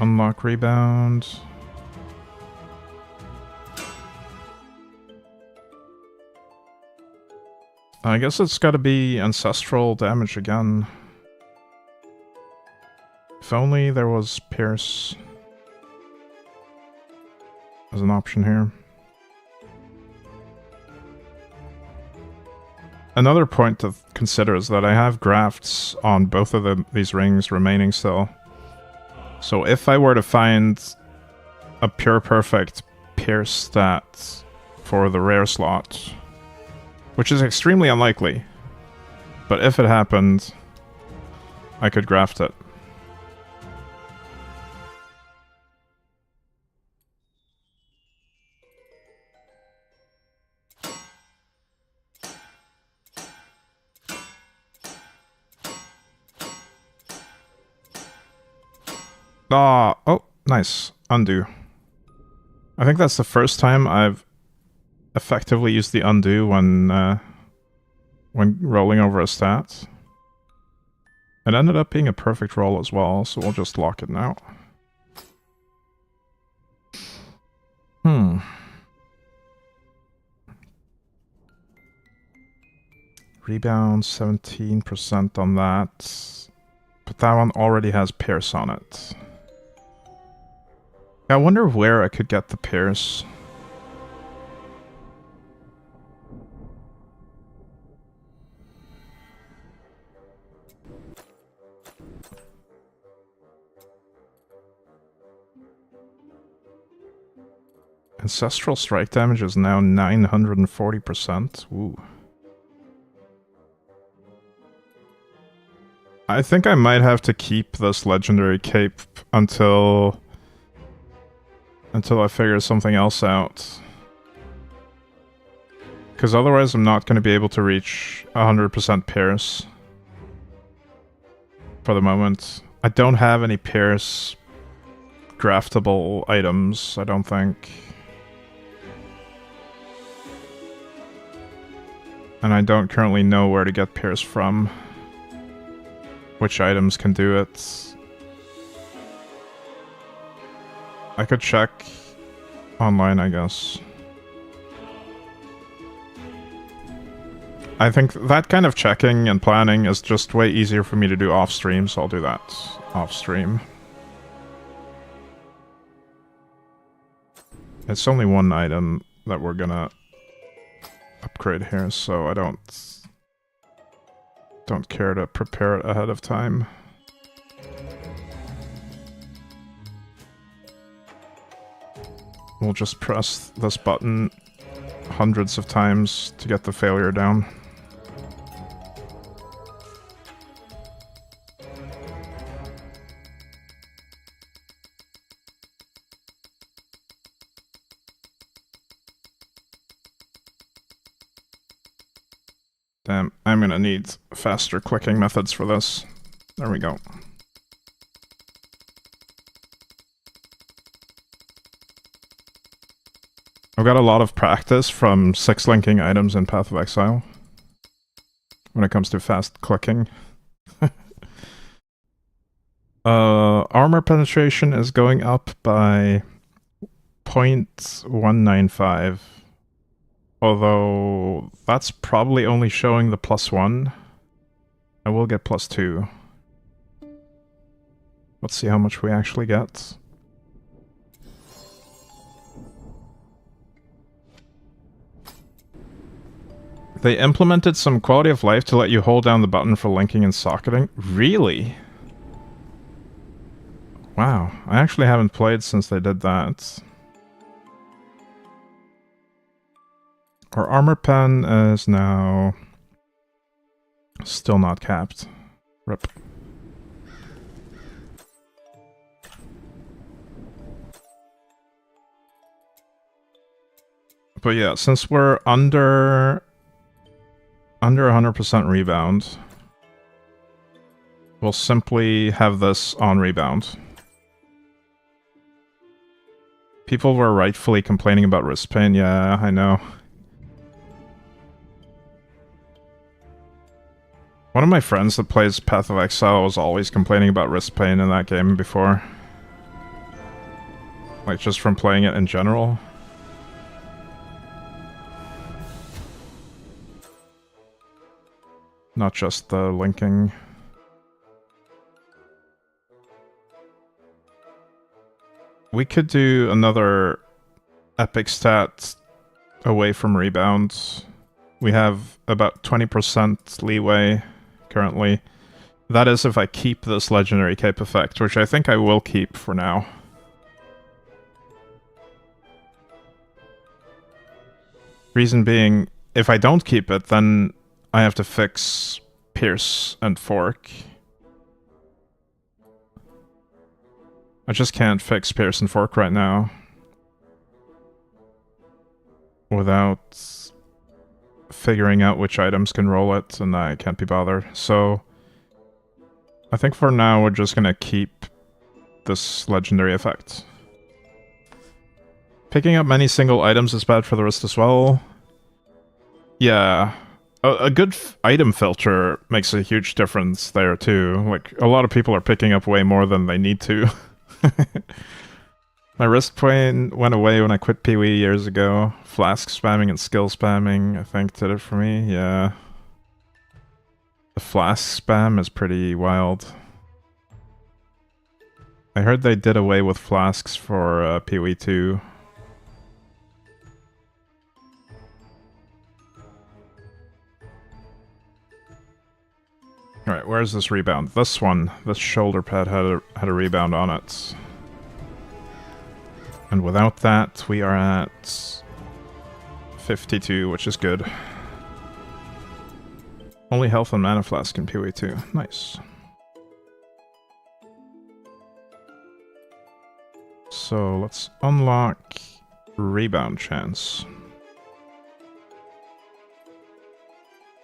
unlock rebound. I guess it's gotta be ancestral damage again. If only there was Pierce as an option here. Another point to consider is that I have grafts on both of these rings remaining still. So if I were to find a pure perfect Pierce stat for the rare slot, which is extremely unlikely, but if it happened, I could graft it. Oh, nice. Undo. I think that's the first time I've effectively used the undo when rolling over a stat. It ended up being a perfect roll as well, so we'll just lock it now. Rebound 17% on that. But that one already has Pierce on it. I wonder where I could get the Pierce. Ancestral strike damage is now 940%. Ooh. I think I might have to keep this legendary cape until I figure something else out. Because otherwise I'm not going to be able to reach 100% Pierce. For the moment. I don't have any Pierce graftable items, I don't think. And I don't currently know where to get Pierce from. Which items can do it. I could check online, I guess. I think that kind of checking and planning is just way easier for me to do off-stream, so I'll do that off-stream. It's only one item that we're gonna upgrade here, so I don't care to prepare it ahead of time. We'll just press this button hundreds of times to get the failure down. Damn, I'm gonna need faster clicking methods for this. There we go. I've got a lot of practice from 6-linking items in Path of Exile when it comes to fast clicking. Armor penetration is going up by 0.195. Although that's probably only showing the +1. I will get +2. Let's see how much we actually get. They implemented some quality of life to let you hold down the button for linking and socketing. Really? Wow, I actually haven't played since they did that. Our armor pen is now still not capped. Rip. But yeah, since we're under 100% rebound, we'll simply have this on rebound. People were rightfully complaining about wrist pain. Yeah, I know. One of my friends that plays Path of Exile was always complaining about wrist pain in that game before. Like, just from playing it in general. Not just the linking. We could do another epic stat away from rebounds. We have about 20% leeway currently. That is if I keep this legendary cape effect, which I think I will keep for now. Reason being, if I don't keep it, then I have to fix Pierce and Fork. I just can't fix Pierce and Fork right now without figuring out which items can roll it, and I can't be bothered. So I think for now we're just gonna keep this legendary effect. Picking up many single items is bad for the wrist as well. Yeah. A good item filter makes a huge difference there too. Like, a lot of people are picking up way more than they need to. My wrist pain went away when I quit Pee-wee years ago. Flask spamming and skill spamming, I think, did it for me. Yeah. The flask spam is pretty wild. I heard they did away with flasks for Pee-wee 2. Alright, where's this rebound? This one. This shoulder pad had a rebound on it. And without that, we are at 52, which is good. Only health and mana flask in Pee-wee 2. Nice. So let's unlock rebound chance.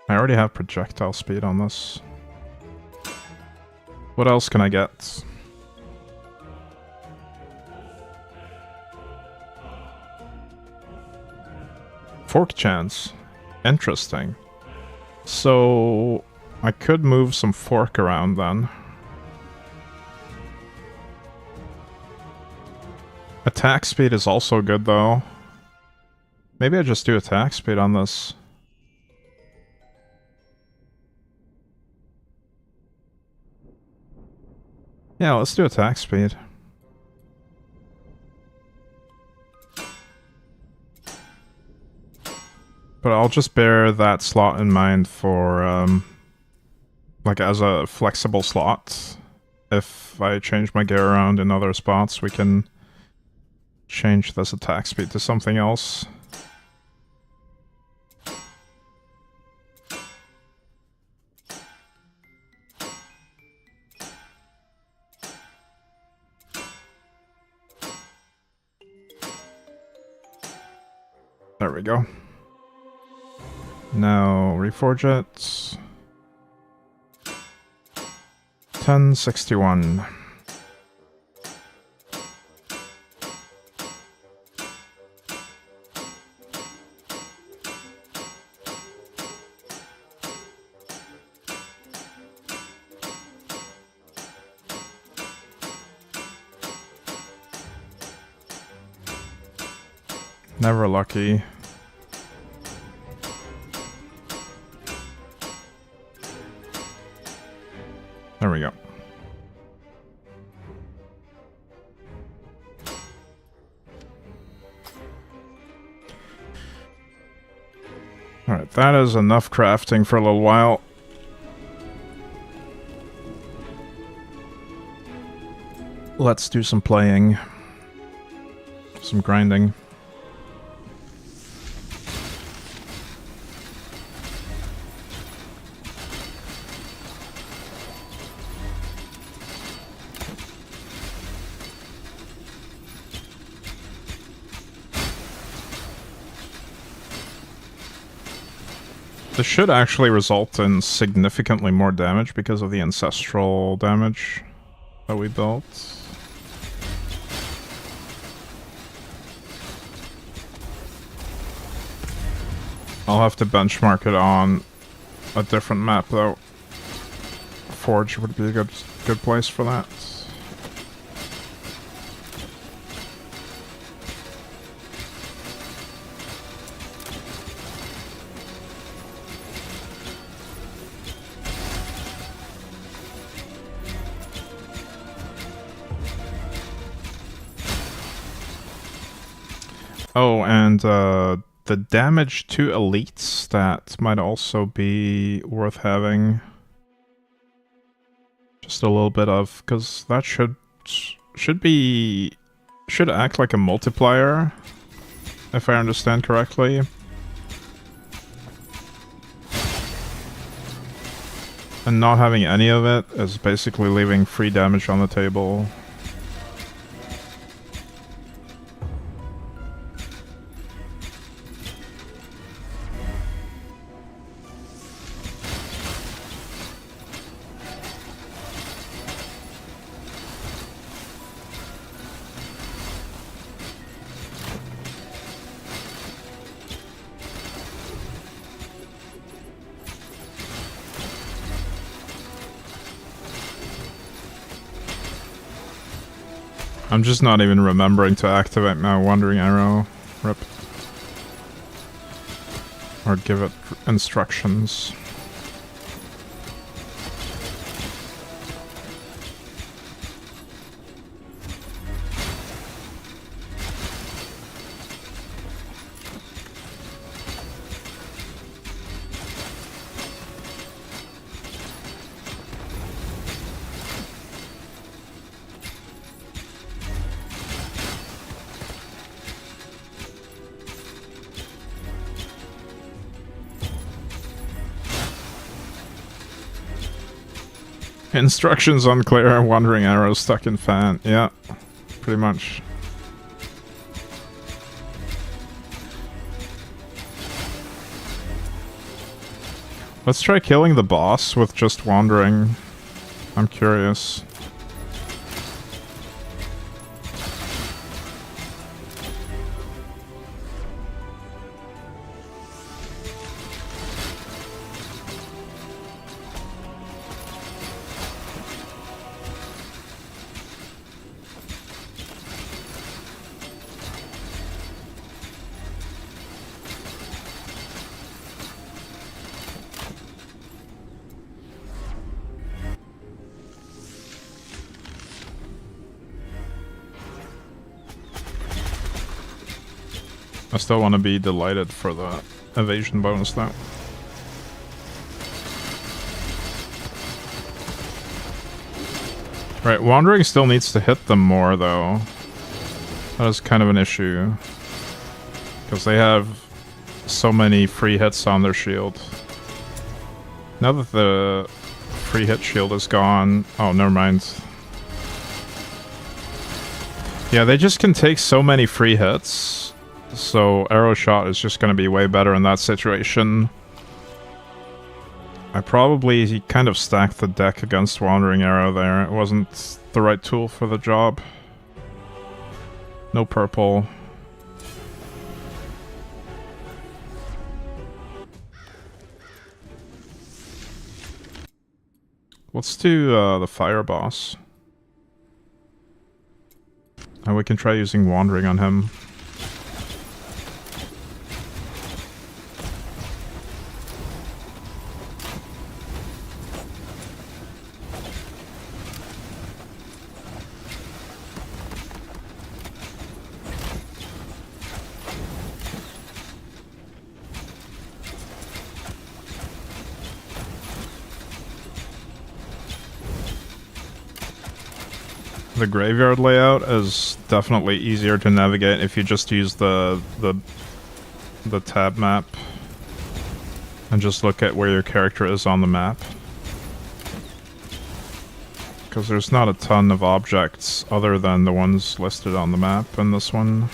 I already have projectile speed on this. What else can I get? Fork chance. Interesting. So I could move some fork around then. Attack speed is also good though. Maybe I just do attack speed on this. Yeah, let's do attack speed. But I'll just bear that slot in mind for, like, as a flexible slot. If I change my gear around in other spots, we can change this attack speed to something else. There we go. Now, reforge it. 1061. Never lucky. There we go. Alright, that is enough crafting for a little while. Let's do some playing. Some grinding. This should actually result in significantly more damage because of the ancestral damage that we built. I'll have to benchmark it on a different map though. Forge would be a good place for that. Oh, and the damage to elites, that might also be worth having just a little bit of, because that should act like a multiplier, if I understand correctly. And not having any of it is basically leaving free damage on the table. I'm just not even remembering to activate my Wandering Arrow. Rip. Or give it instructions. Instructions unclear, Wandering Arrow stuck in fan. Yeah, pretty much. Let's try killing the boss with just Wandering. I'm curious. I still want to be delighted for the evasion bonus though. Right, Wandering still needs to hit them more though. That is kind of an issue. Because they have so many free hits on their shield. Now that the free hit shield is gone... Oh, never mind. Yeah, they just can take so many free hits. So Arrow Shot is just going to be way better in that situation. I probably kind of stacked the deck against Wandering Arrow there. It wasn't the right tool for the job. No purple. Let's do the fire boss. And we can try using Wandering on him. The graveyard layout is definitely easier to navigate if you just use the tab map and just look at where your character is on the map. Because there's not a ton of objects other than the ones listed on the map in this one.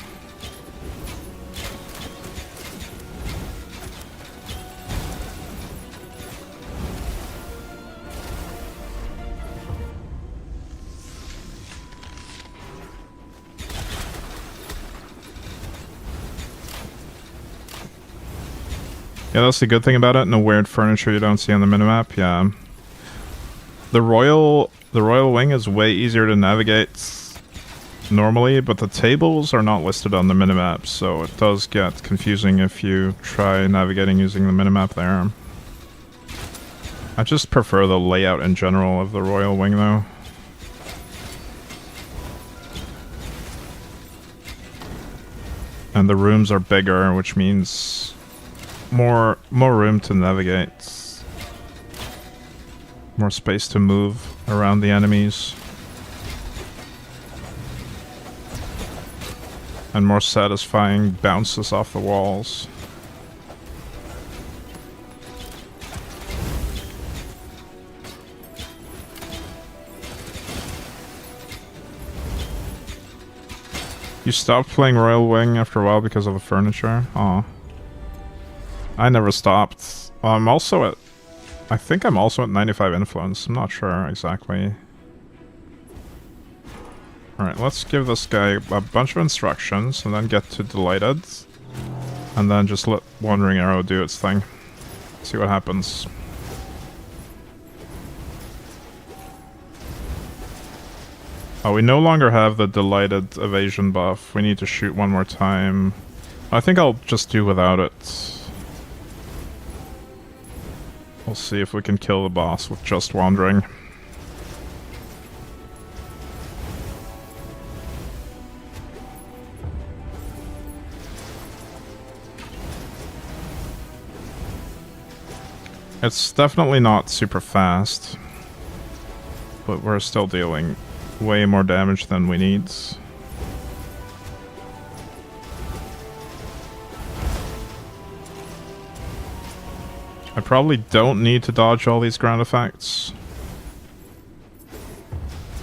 Yeah, that's the good thing about it. No weird furniture you don't see on the minimap. Yeah. The royal wing is way easier to navigate normally, but the tables are not listed on the minimap, so it does get confusing if you try navigating using the minimap there. I just prefer the layout in general of the royal wing though. And the rooms are bigger, which means more room to navigate. More space to move around the enemies. And more satisfying bounces off the walls. You stopped playing Royal Wing after a while because of the furniture? Aw. I never stopped. I'm also at... I think I'm also at 95 influence. I'm not sure exactly. Alright, let's give this guy a bunch of instructions and then get to Delighted. And then just let Wandering Arrow do its thing. See what happens. Oh, we no longer have the Delighted evasion buff. We need to shoot one more time. I think I'll just do without it. We'll see if we can kill the boss with just Wandering. It's definitely not super fast, but we're still dealing way more damage than we need. I probably don't need to dodge all these ground effects.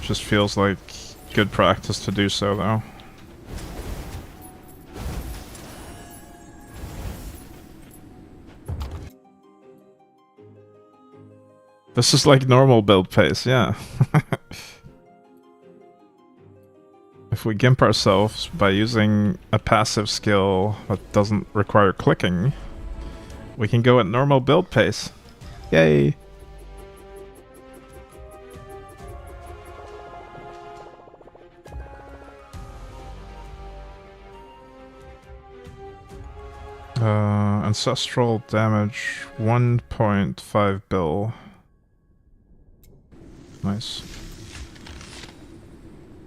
Just feels like good practice to do so, though. This is like normal build pace, yeah. If we gimp ourselves by using a passive skill that doesn't require clicking, we can go at normal build pace. Yay! Ancestral damage 1.5 bill. Nice.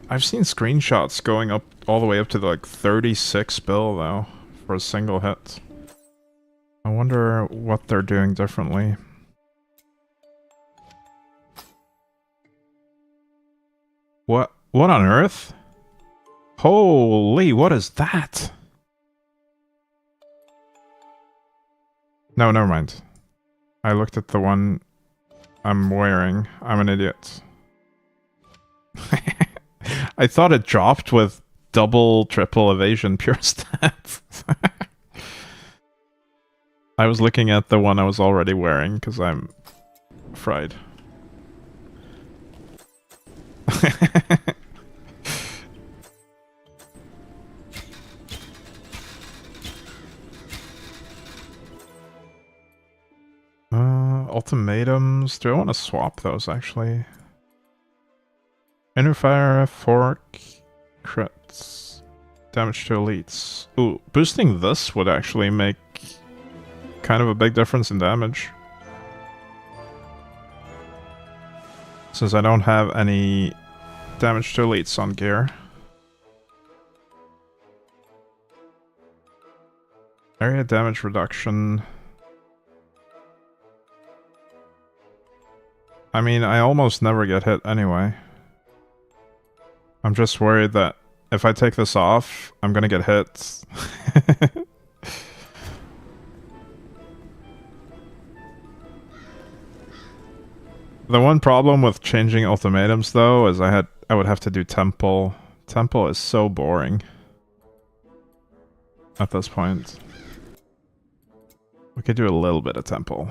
I've seen screenshots going up all the way up to like 36 bill though for a single hit. I wonder what they're doing differently. What on earth? Holy, what is that? No, never mind. I looked at the one I'm wearing. I'm an idiot. I thought it dropped with double, triple evasion pure stats. I was looking at the one I was already wearing because I'm fried. Ultimatums. Do I want to swap those actually? Inner fire, fork, crits, damage to elites. Ooh, boosting this would actually make kind of a big difference in damage. Since I don't have any damage to elites on gear. Area damage reduction. I mean, I almost never get hit anyway. I'm just worried that if I take this off, I'm gonna get hit. The one problem with changing ultimatums, though, is I would have to do Temple. Temple is so boring at this point. We could do a little bit of Temple.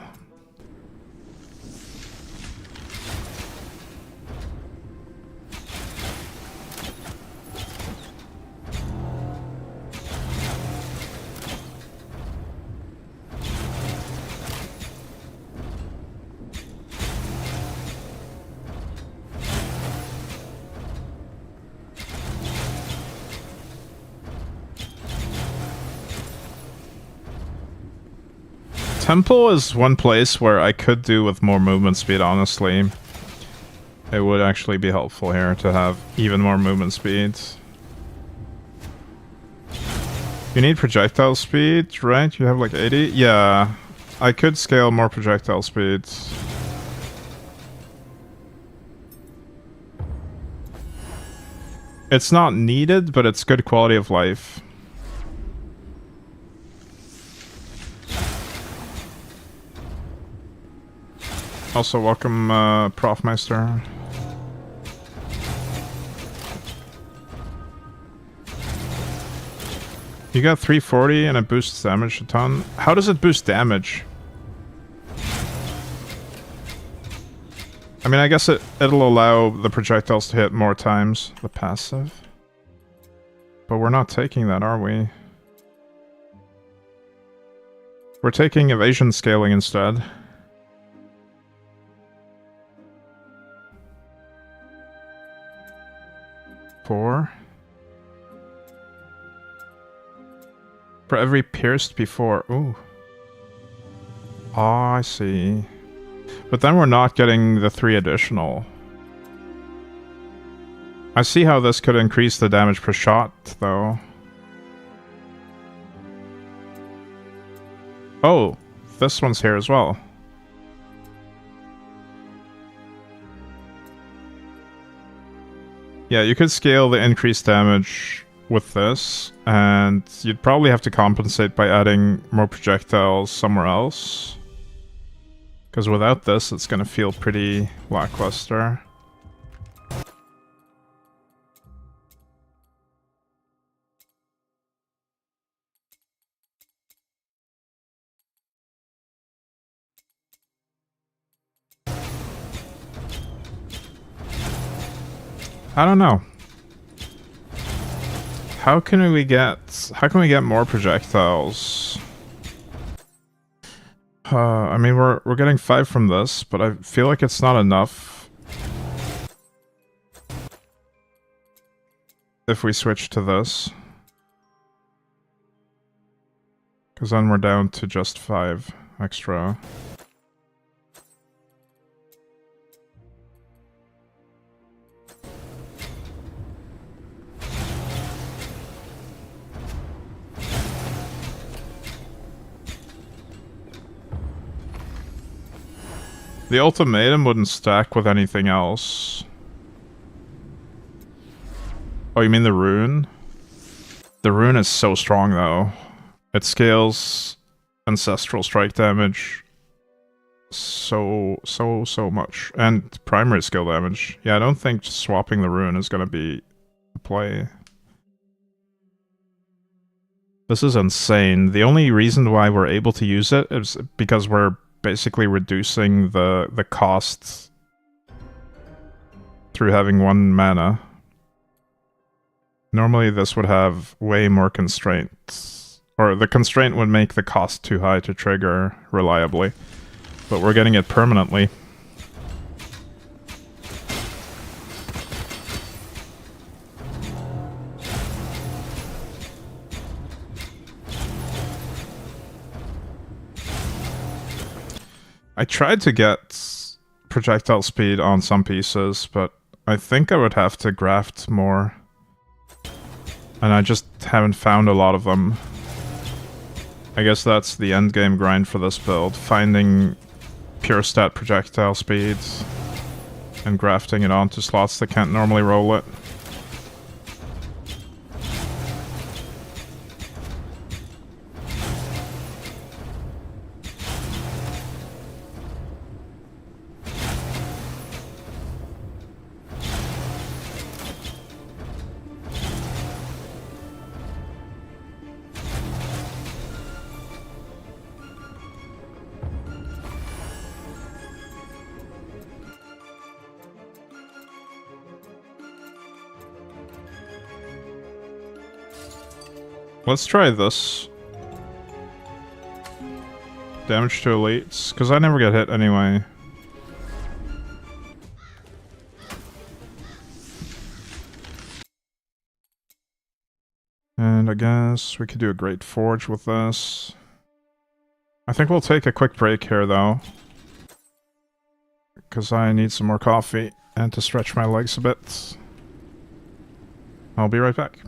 Temple is one place where I could do with more movement speed, honestly. It would actually be helpful here to have even more movement speed. You need projectile speed, right? You have like 80? Yeah. I could scale more projectile speeds. It's not needed, but it's good quality of life. Also, welcome, Profmeister. You got 340 and it boosts damage a ton. How does it boost damage? I mean, I guess it'll allow the projectiles to hit more times, the passive. But we're not taking that, are we? We're taking evasion scaling instead. For every pierced before. Ooh. Oh, I see. But then we're not getting the 3 additional. I see how this could increase the damage per shot, though. Oh, this one's here as well. Yeah, you could scale the increased damage with this, and you'd probably have to compensate by adding more projectiles somewhere else. Because without this, it's going to feel pretty lackluster. I don't know. How can we get more projectiles? I mean, we're getting 5 from this, but I feel like it's not enough. If we switch to this. Because then we're down to just 5 extra. The ultimatum wouldn't stack with anything else. Oh, you mean the rune? The rune is so strong, though. It scales ancestral strike damage so much. And primary skill damage. Yeah, I don't think swapping the rune is gonna be a play. This is insane. The only reason why we're able to use it is because we're basically reducing the costs through having 1 mana. Normally this would have way more constraints. Or the constraint would make the cost too high to trigger reliably. But we're getting it permanently. I tried to get projectile speed on some pieces, but I think I would have to graft more. And I just haven't found a lot of them. I guess that's the endgame grind for this build, finding pure stat projectile speeds and grafting it onto slots that can't normally roll it. Let's try this. Damage to elites, because I never get hit anyway. And I guess we could do a Great Forge with this. I think we'll take a quick break here, though. Because I need some more coffee and to stretch my legs a bit. I'll be right back.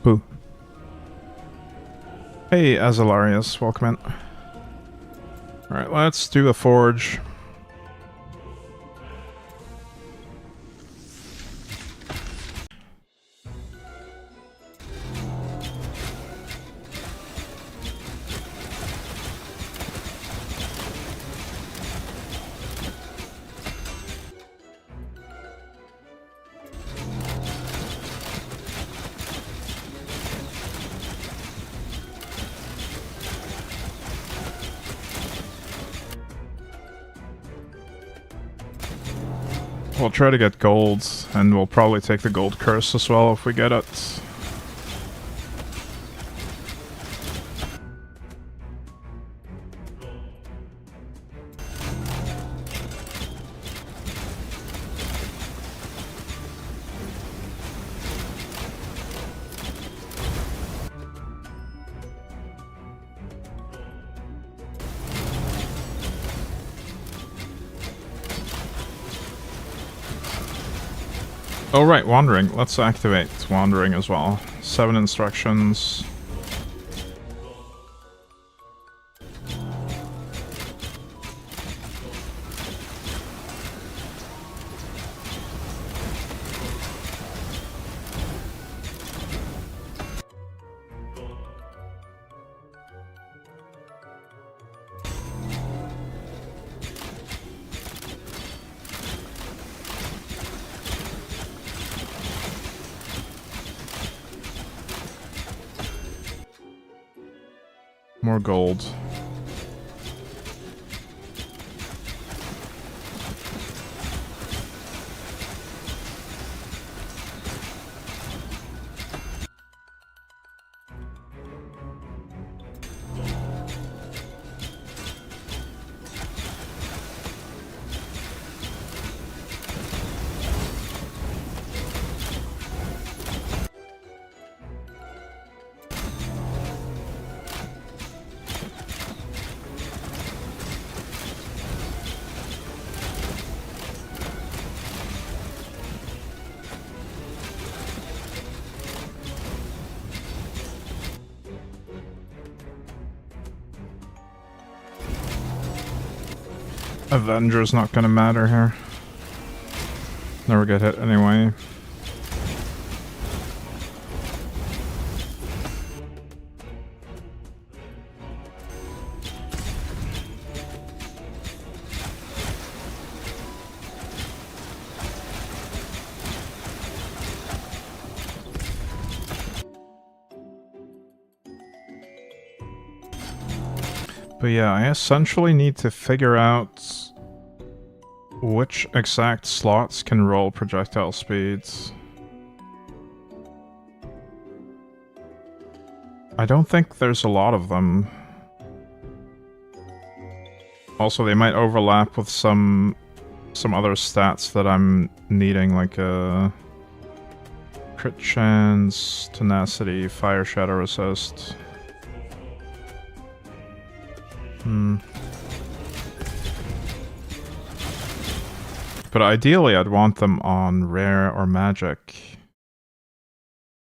Boo. Hey, Azalarius, welcome in. Alright, let's do a forge. We'll try to get gold, and we'll probably take the gold curse as well if we get it. Oh right, Wandering. Let's activate Wandering as well. 7 instructions. More gold. Avenger's not gonna matter here. Never get hit anyway. But yeah, I essentially need to figure out which exact slots can roll projectile speeds. I don't think there's a lot of them. Also, they might overlap with some other stats that I'm needing, like crit chance, tenacity, fire shadow resist. But ideally, I'd want them on rare or magic.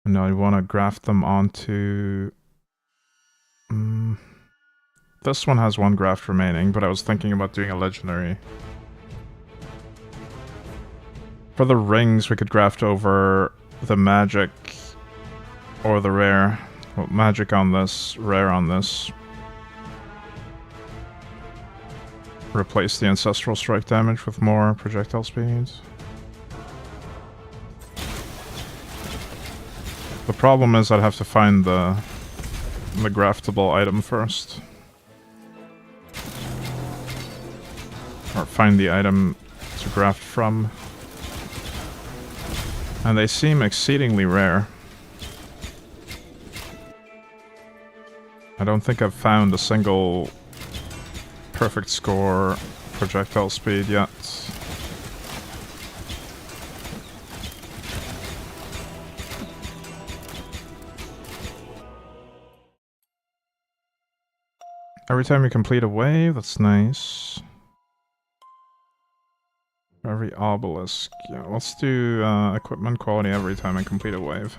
And I want to graft them onto... This one has 1 graft remaining, but I was thinking about doing a legendary. For the rings, we could graft over the magic or the rare. Well, magic on this, rare on this. Replace the ancestral strike damage with more projectile speeds. The problem is I'd have to find the graftable item first. Or find the item to graft from. And they seem exceedingly rare. I don't think I've found a single perfect score projectile speed yet. Every time you complete a wave, that's nice. Every obelisk. Yeah, let's do equipment quality every time I complete a wave.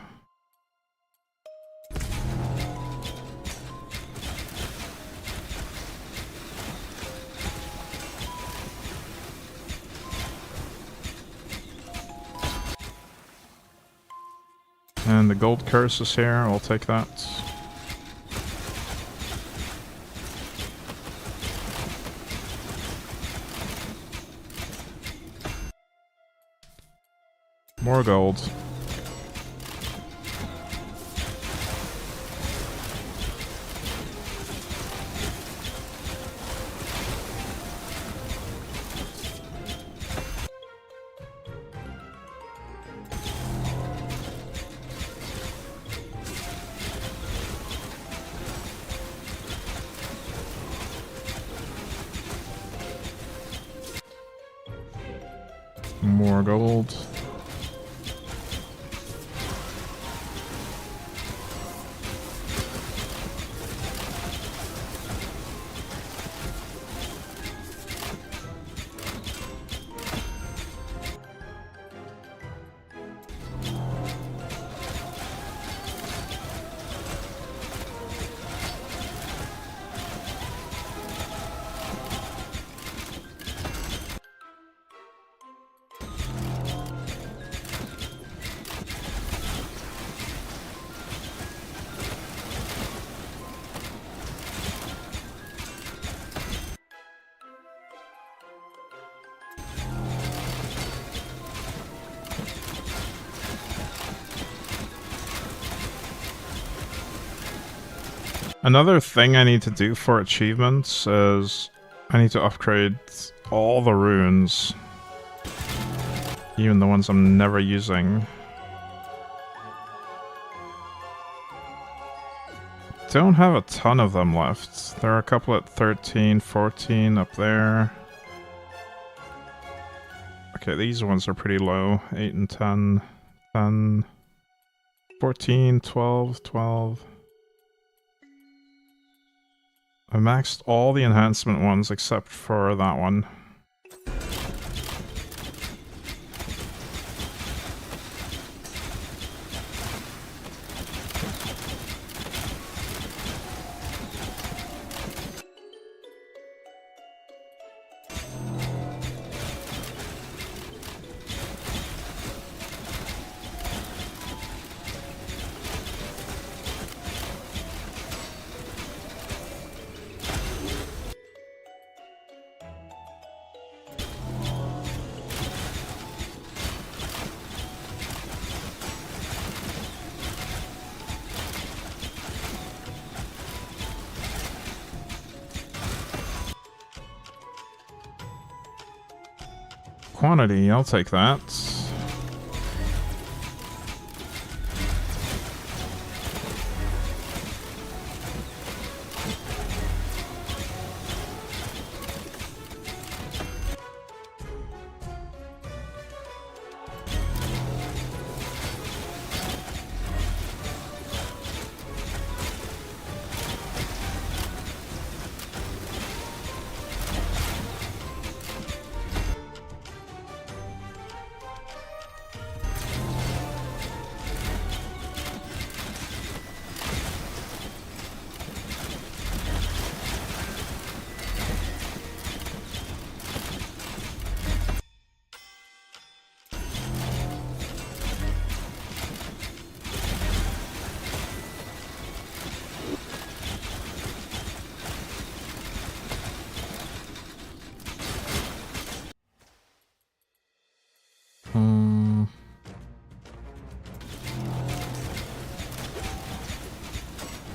And the gold curse is here, I'll take that. More gold. More gold. Another thing I need to do for achievements is I need to upgrade all the runes. Even the ones I'm never using. Don't have a ton of them left. There are a couple at 13, 14 up there. Okay, these ones are pretty low. 8 and 10. 10. 14, 12, 12. I maxed all the enhancement ones except for that one. Quantity, I'll take that.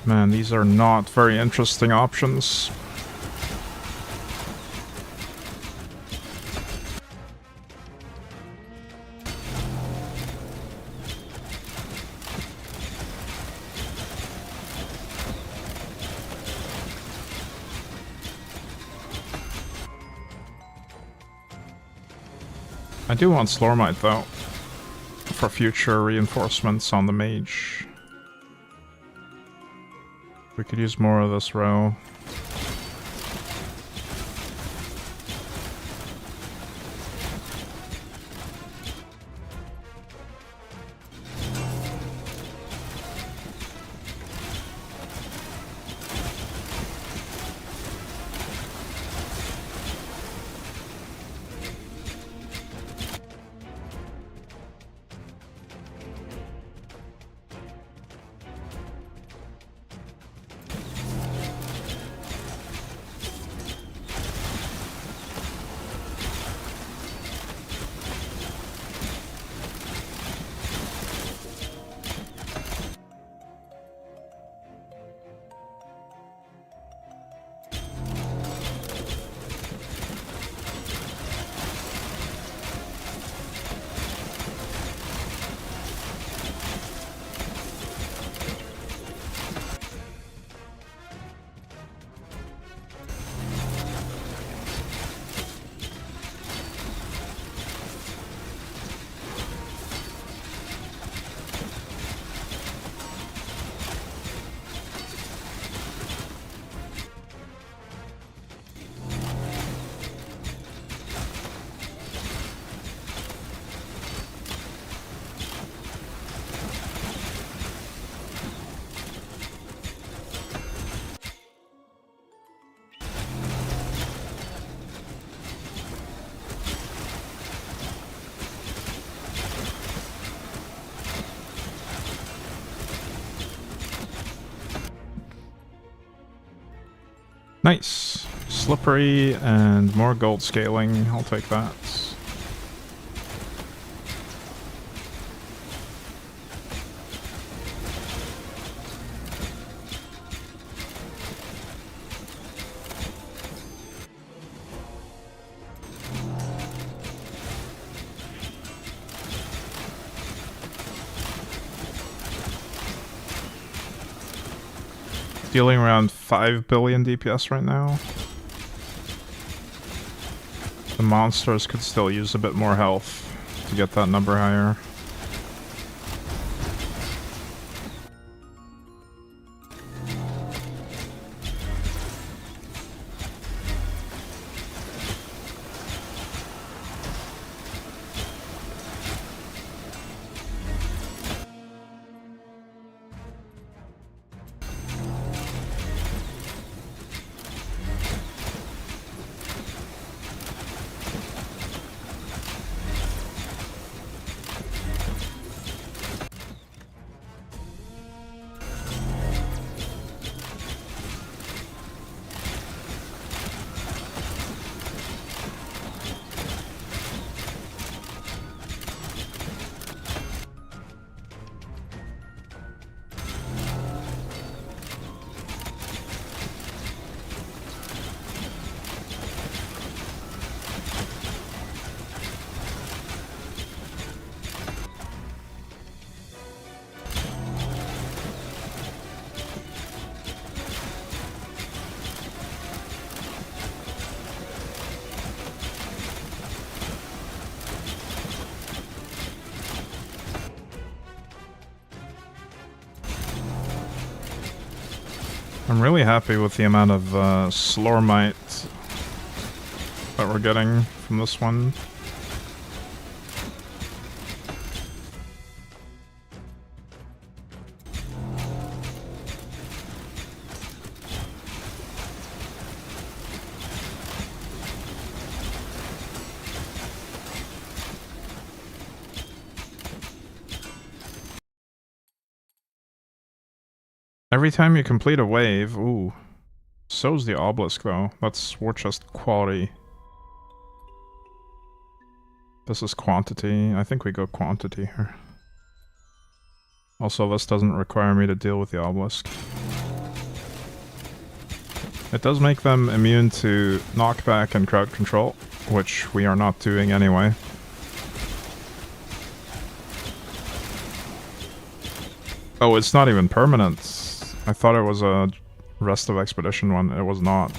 Man, these are not very interesting options. I do want Slormite though, for future reinforcements on the mage. We could use more of this row. Nice. Slippery and more gold scaling. I'll take that. Dealing around 5 billion DPS right now. The monsters could still use a bit more health to get that number higher. I'm really happy with the amount of Slormite that we're getting from this one. Every time you complete a wave, ooh, so's the obelisk though. That's war chest quality. This is quantity. I think we go quantity here. Also, this doesn't require me to deal with the obelisk. It does make them immune to knockback and crowd control, which we are not doing anyway. Oh, it's not even permanent. I thought it was a rest of expedition one. It was not.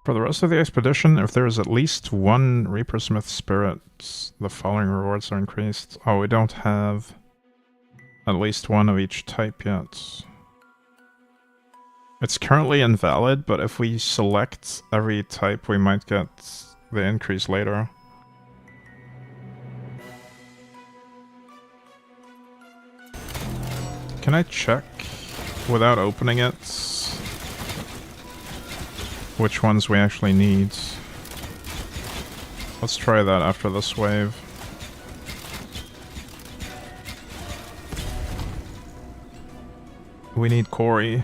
For the rest of the expedition, if there is at least one Reapersmith spirit, the following rewards are increased. Oh, we don't have at least one of each type yet. It's currently invalid, but if we select every type, we might get the increase later. Can I check without opening it which ones we actually need? Let's try that after this wave. We need Corey.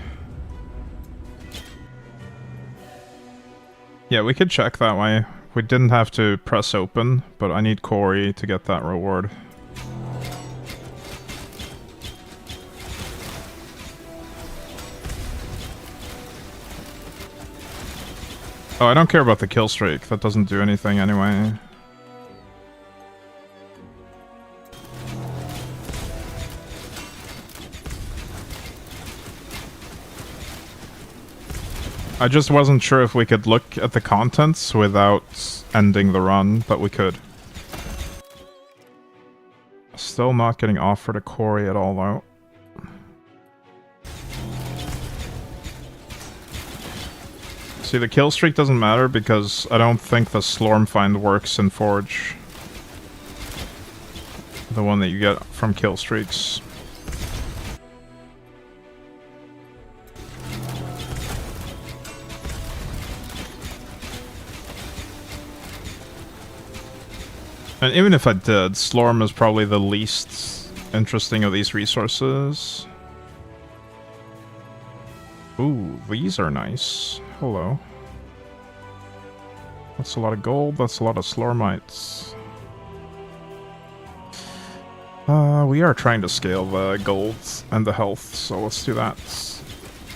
Yeah, we could check that way. We didn't have to press open, but I need Corey to get that reward. Oh, I don't care about the kill streak. That doesn't do anything anyway. I just wasn't sure if we could look at the contents without ending the run, but we could. Still not getting offered a Corey at all, though. See, the kill streak doesn't matter because I don't think the Slorm find works in Forge. The one that you get from kill streaks. And even if I did, Slorm is probably the least interesting of these resources. Ooh, these are nice. Hello. That's a lot of gold, that's a lot of Slormites. We are trying to scale the gold and the health, so let's do that.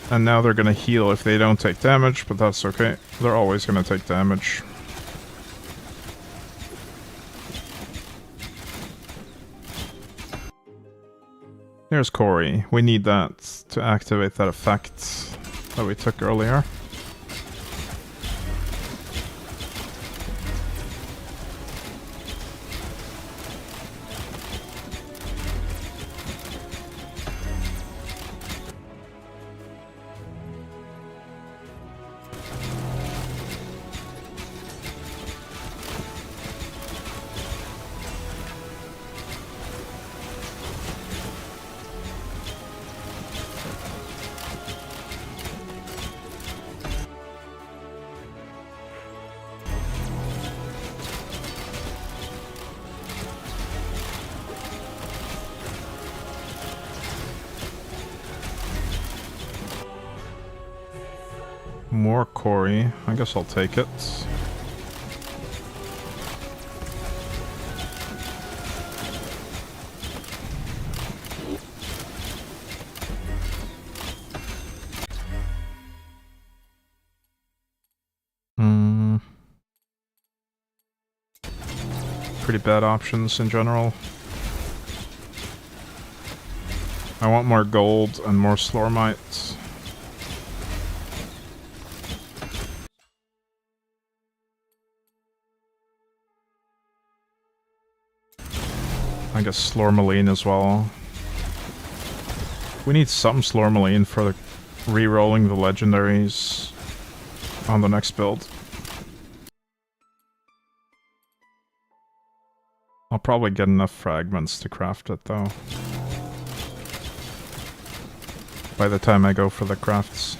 And now they're gonna heal if they don't take damage, but that's okay. They're always gonna take damage. Here's Corey. We need that to activate that effect that we took earlier. More Corey. I guess I'll take it. Pretty bad options in general. I want more gold and more Slormites. I guess Slormaline as well. We need some Slormaline for re-rolling the legendaries on the next build. I'll probably get enough fragments to craft it though. By the time I go for the crafts.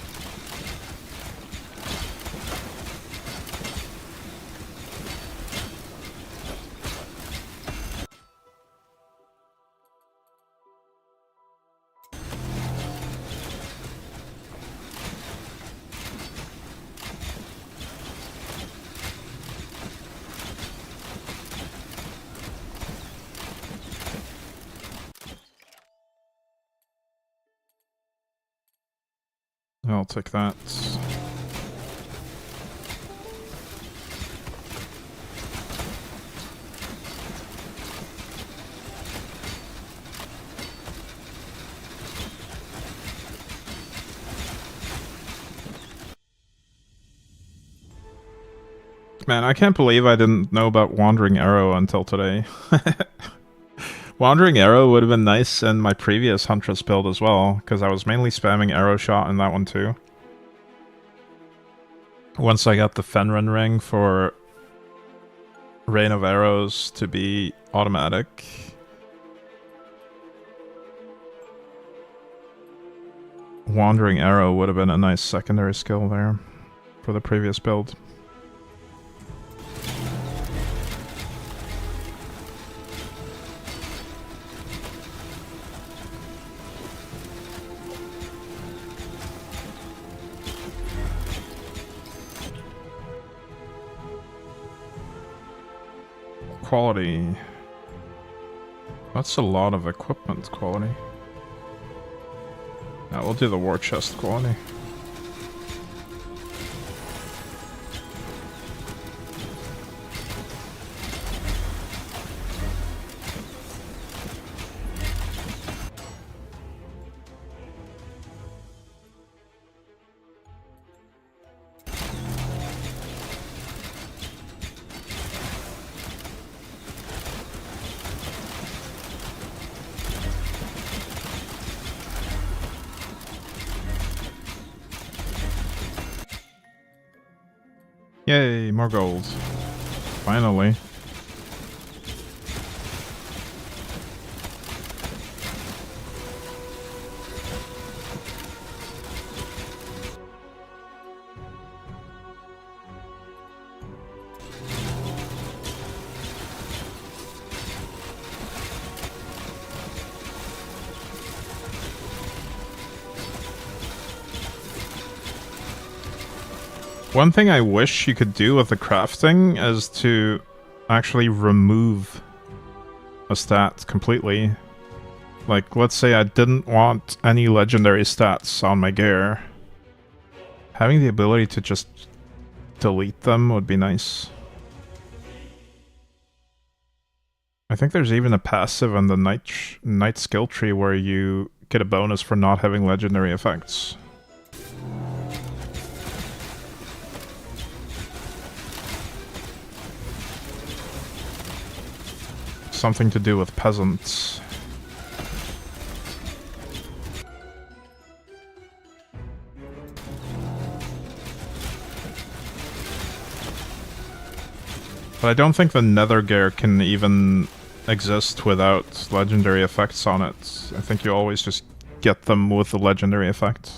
I'll take that. Man, I can't believe I didn't know about Wandering Arrow until today. Wandering Arrow would have been nice in my previous Huntress build as well, because I was mainly spamming Arrow Shot in that one too. Once I got the Fenrir ring for Rain of Arrows to be automatic. Wandering Arrow would have been a nice secondary skill there for the previous build. Quality. That's a lot of equipment quality. Now we'll do the war chest quality. Yay, more gold. Finally. One thing I wish you could do with the crafting is to actually remove a stat completely. Like, let's say I didn't want any legendary stats on my gear. Having the ability to just delete them would be nice. I think there's even a passive on the night skill tree where you get a bonus for not having legendary effects. Something to do with peasants. But I don't think the nether gear can even exist without legendary effects on it. I think you always just get them with the legendary effect.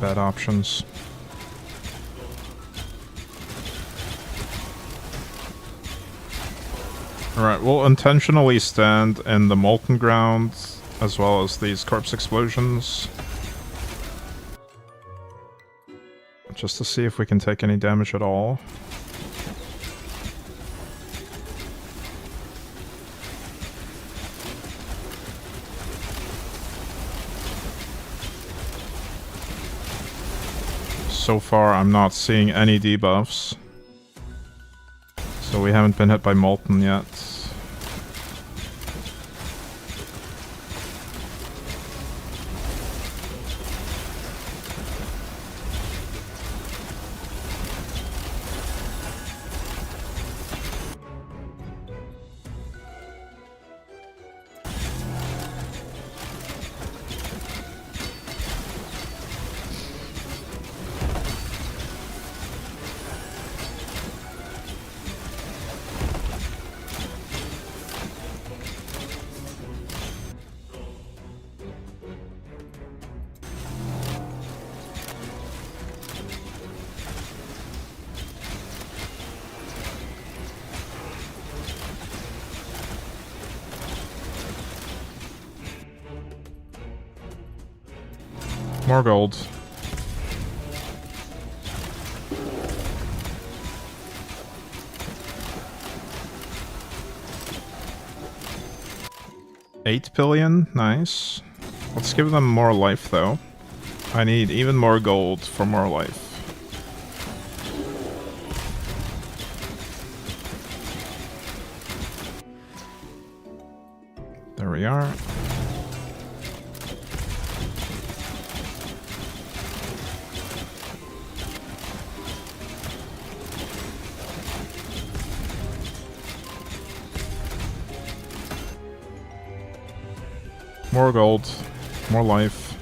Bad options. Alright, we'll intentionally stand in the molten ground as well as these corpse explosions. Just to see if we can take any damage at all. So far, I'm not seeing any debuffs. So we haven't been hit by Molten yet. More gold. $8 billion, nice. Let's give them more life though. I need even more gold for more life. There we are. More gold, more life.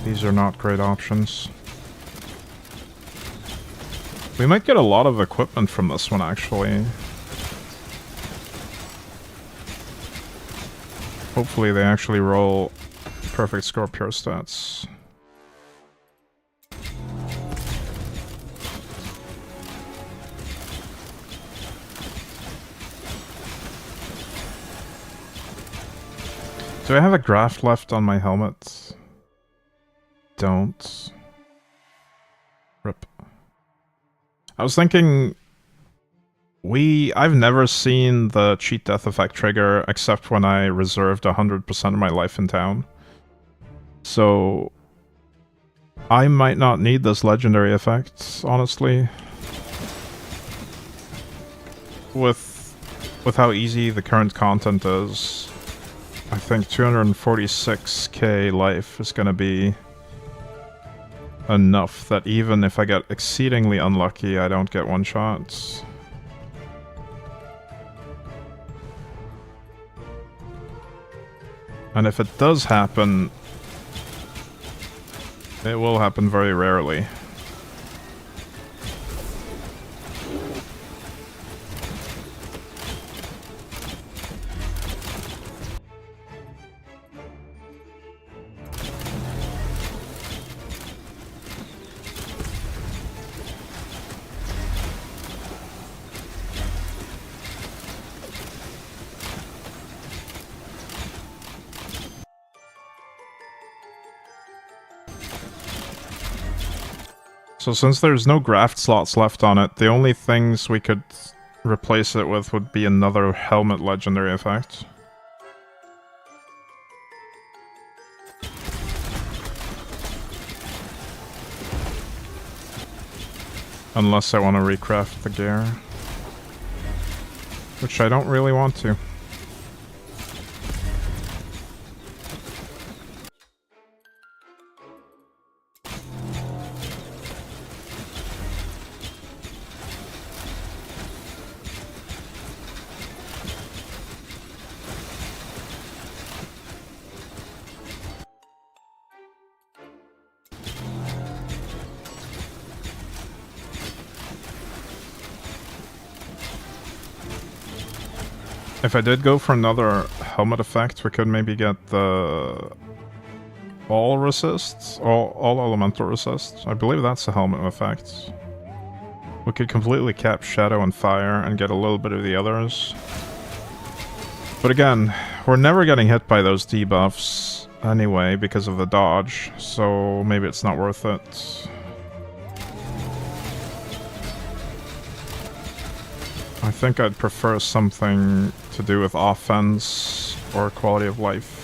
These are not great options. We might get a lot of equipment from this one, actually. Hopefully they actually roll perfect score pure stats. Do I have a graft left on my helmet? Don't. Rip. I was thinking... I've never seen the cheat death effect trigger except when I reserved 100% of my life in town. So... I might not need this legendary effect, honestly. With with how easy the current content is, I think 246k life is gonna be enough that even if I get exceedingly unlucky, I don't get one-shots. And if it does happen, it will happen very rarely. So since there's no graft slots left on it, the only things we could replace it with would be another helmet legendary effect. Unless I want to recraft the gear. Which I don't really want to. If I did go for another helmet effect, we could maybe get the all resists, all elemental resists. I believe that's a helmet effect. We could completely cap shadow and fire and get a little bit of the others. But again, we're never getting hit by those debuffs anyway because of the dodge, so maybe it's not worth it. I think I'd prefer something to do with offense or quality of life.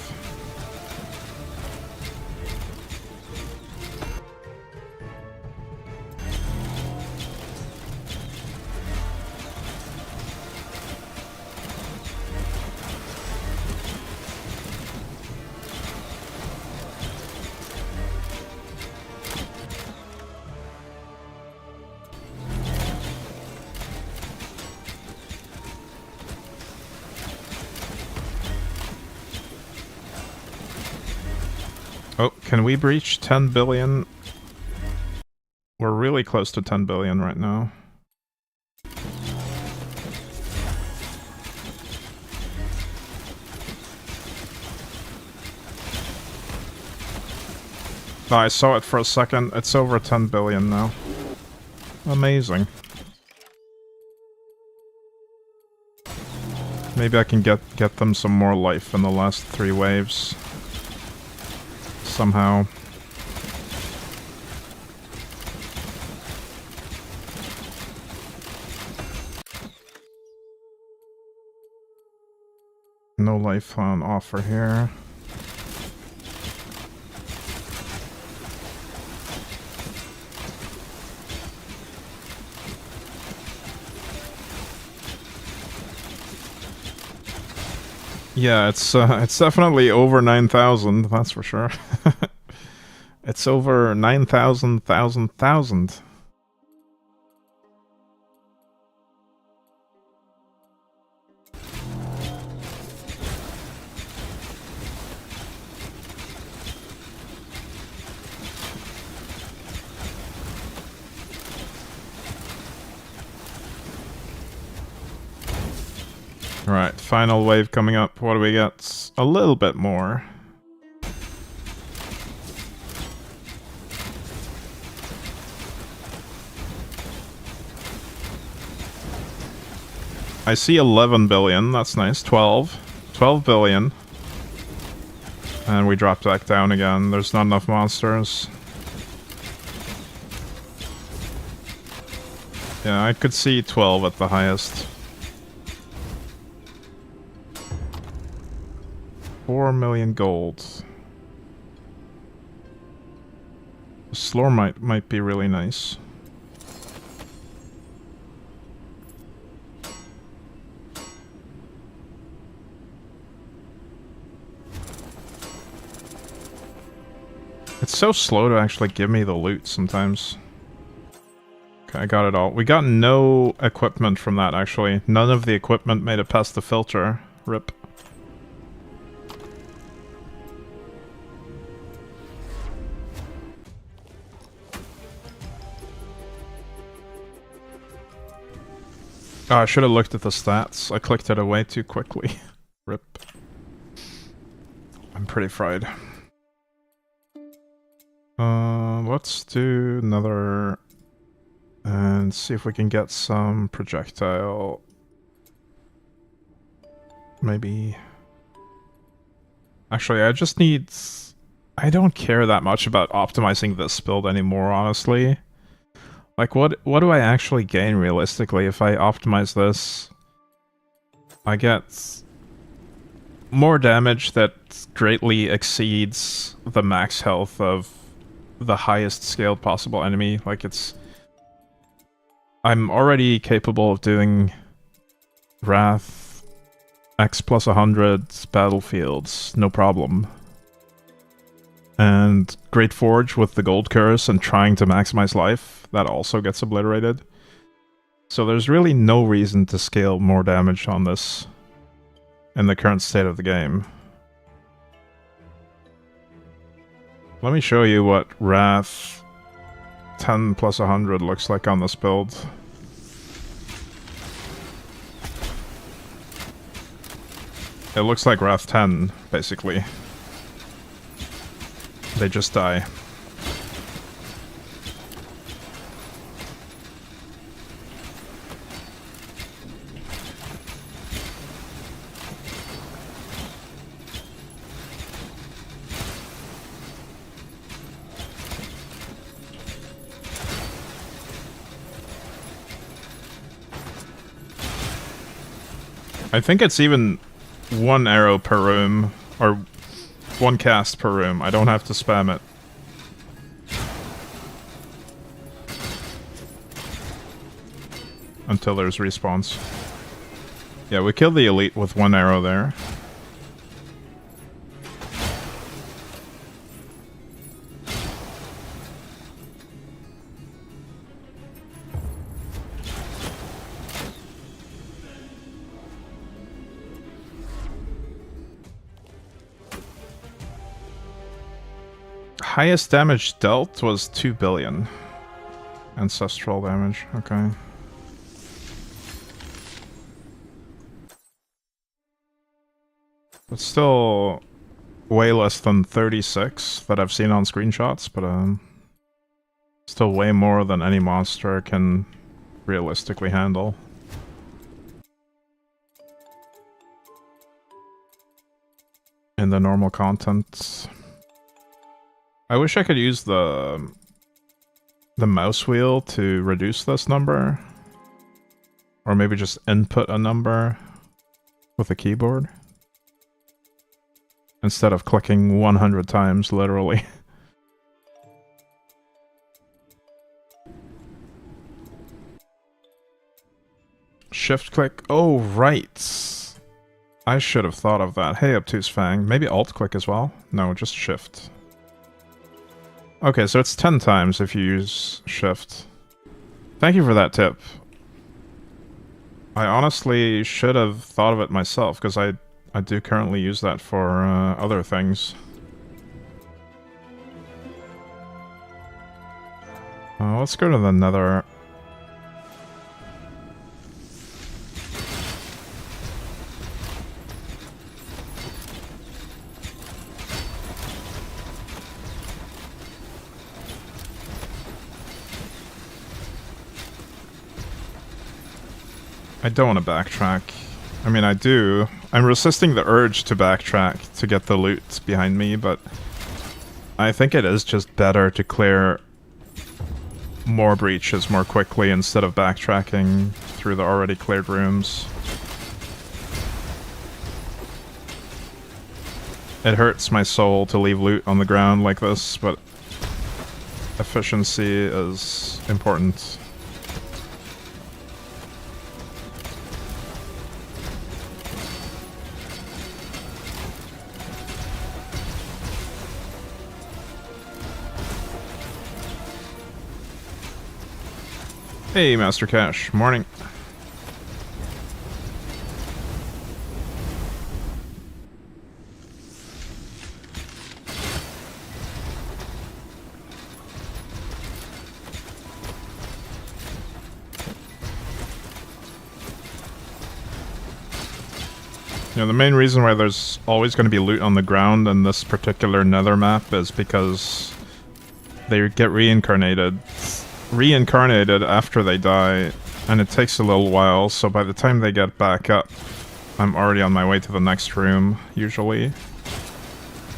Oh, can we breach 10 billion? We're really close to 10 billion right now. Oh, I saw it for a second. It's over 10 billion now. Amazing. Maybe I can get them some more life in the last 3 waves. Somehow. No life on offer here. Yeah, it's definitely over 9,000, that's for sure. It's over 9,000, thousand. Alright, final wave coming up. What do we get? A little bit more. I see 11 billion, that's nice. 12 billion. And we drop back down again. There's not enough monsters. Yeah, I could see 12 at the highest. 4 million gold. Slormancer might be really nice. It's so slow to actually give me the loot sometimes. Okay, I got it all. We got no equipment from that, actually. None of the equipment made it past the filter. Rip. Oh, I should have looked at the stats. I clicked it away too quickly. Rip. I'm pretty fried. Let's do another... and see if we can get some projectile. Maybe... Actually, I just need... I don't care that much about optimizing this build anymore, honestly. Like, what do I actually gain realistically if I optimize this? I get more damage that greatly exceeds the max health of the highest scaled possible enemy. Like, it's... I'm already capable of doing Wrath X plus 100 battlefields, no problem. And Great Forge with the Gold Curse and trying to maximize life, that also gets obliterated. So there's really no reason to scale more damage on this in the current state of the game. Let me show you what Wrath 10 plus 100 looks like on this build. It looks like Wrath 10, basically. They just die. I think it's even one arrow per room, or one cast per room. I don't have to spam it. Until there's respawns. Yeah, we killed the elite with one arrow there. Highest damage dealt was 2 billion. Ancestral damage, okay. It's still way less than 36 that I've seen on screenshots, but still way more than any monster can realistically handle. In the normal content. I wish I could use the mouse wheel to reduce this number. Or maybe just input a number with a keyboard. Instead of clicking 100 times, literally. Shift click. Oh, right. I should have thought of that. Hey, Obtuse Fang. Maybe alt click as well? No, just shift. Okay, so it's 10 times if you use shift. Thank you for that tip. I honestly should have thought of it myself, because I do currently use that for other things. Let's go to the Nether. I don't want to backtrack. I mean, I do. I'm resisting the urge to backtrack to get the loot behind me, but I think it is just better to clear more breaches more quickly instead of backtracking through the already cleared rooms. It hurts my soul to leave loot on the ground like this, but efficiency is important. Hey, Master Cash. Morning. You know, the main reason why there's always going to be loot on the ground in this particular nether map is because they get reincarnated after they die, and it takes a little while, so by the time they get back up, I'm already on my way to the next room, usually.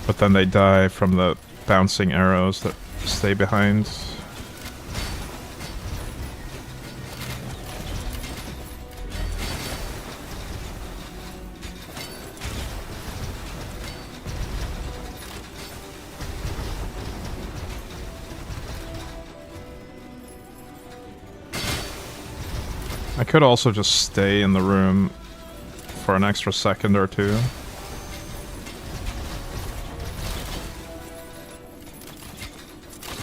But then they die from the bouncing arrows that stay behind. I could also just stay in the room for an extra second or two.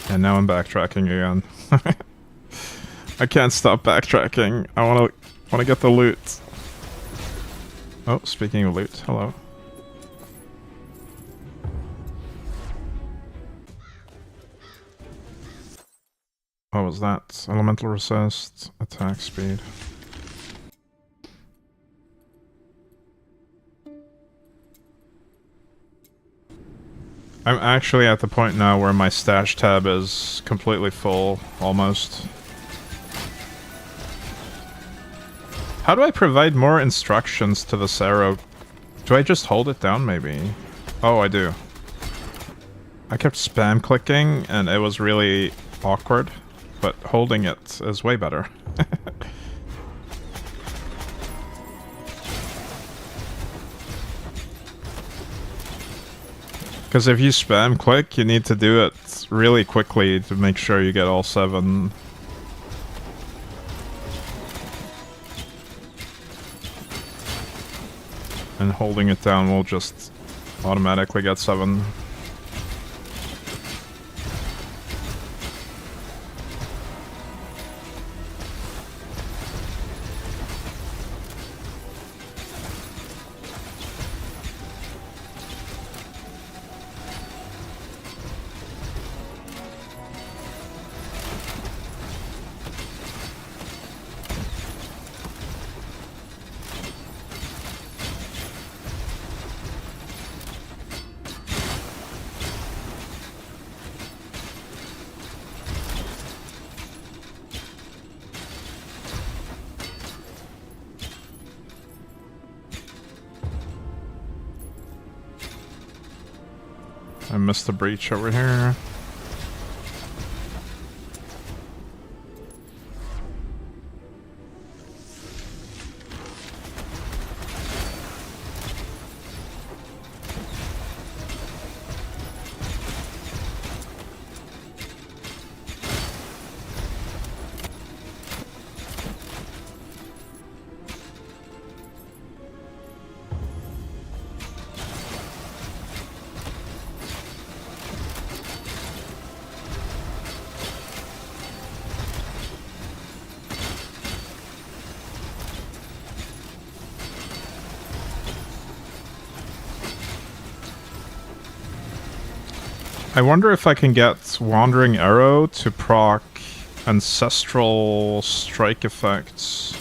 And now I'm backtracking again. I can't stop backtracking. I wanna get the loot. Oh, speaking of loot, hello. What was that? Elemental resist, attack speed. I'm actually at the point now where my stash tab is completely full, almost. How do I provide more instructions to this arrow? Do I just hold it down, maybe? Oh, I do. I kept spam clicking, and it was really awkward, but holding it is way better. Because if you spam click, you need to do it really quickly to make sure you get all 7. And holding it down will just automatically get 7. I missed the breach over here. I wonder if I can get Wandering Arrow to proc Ancestral Strike effects.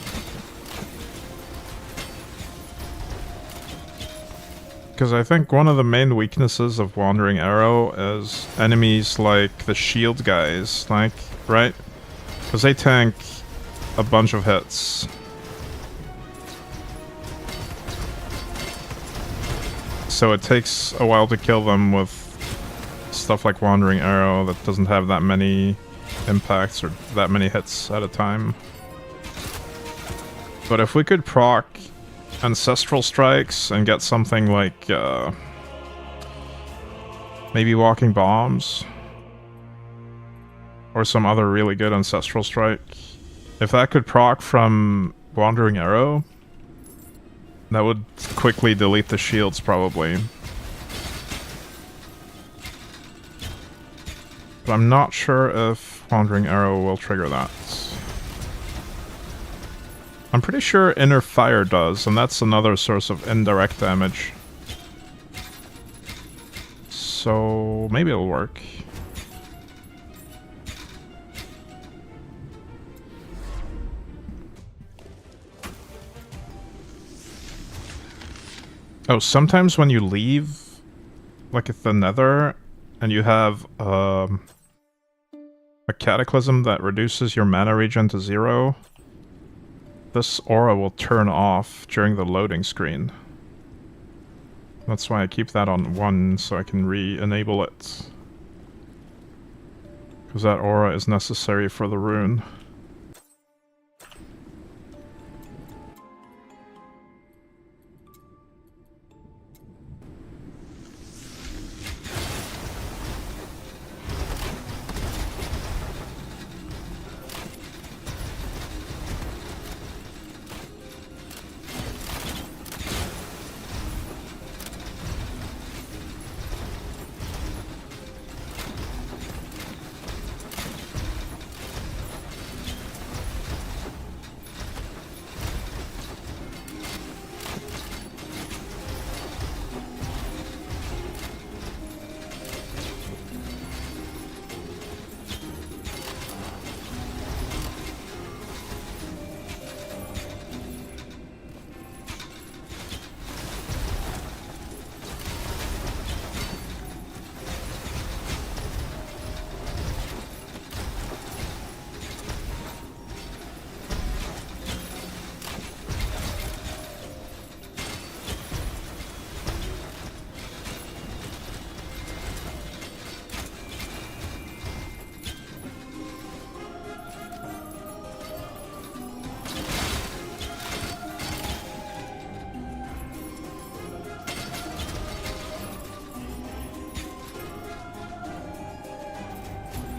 Because I think one of the main weaknesses of Wandering Arrow is enemies like the shield guys, like, right? Because they tank a bunch of hits. So it takes a while to kill them with stuff like Wandering Arrow that doesn't have that many impacts or that many hits at a time. But if we could proc Ancestral Strikes and get something like maybe Walking Bombs or some other really good Ancestral Strike, if that could proc from Wandering Arrow, that would quickly delete the shields probably. But I'm not sure if Wandering Arrow will trigger that. I'm pretty sure inner fire does, and that's another source of indirect damage. So maybe it'll work. Oh, sometimes when you leave, like at the Nether, and you have a cataclysm that reduces your mana regen to 0, this aura will turn off during the loading screen. That's why I keep that on 1, so I can re-enable it. Because that aura is necessary for the rune.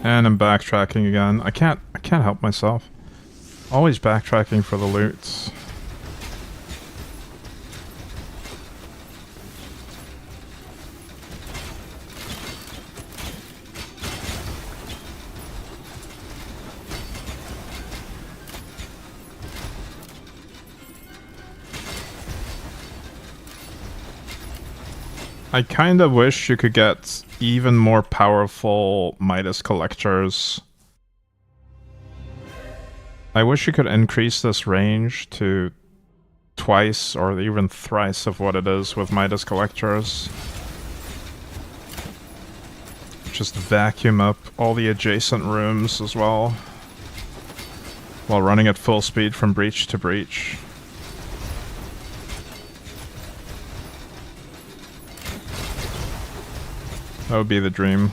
And I'm backtracking again. I can't help myself. Always backtracking for the loot. I kind of wish you could get even more powerful Midas collectors. I wish you could increase this range to twice or even thrice of what it is with Midas collectors. Just vacuum up all the adjacent rooms as well, while running at full speed from breach to breach. That would be the dream.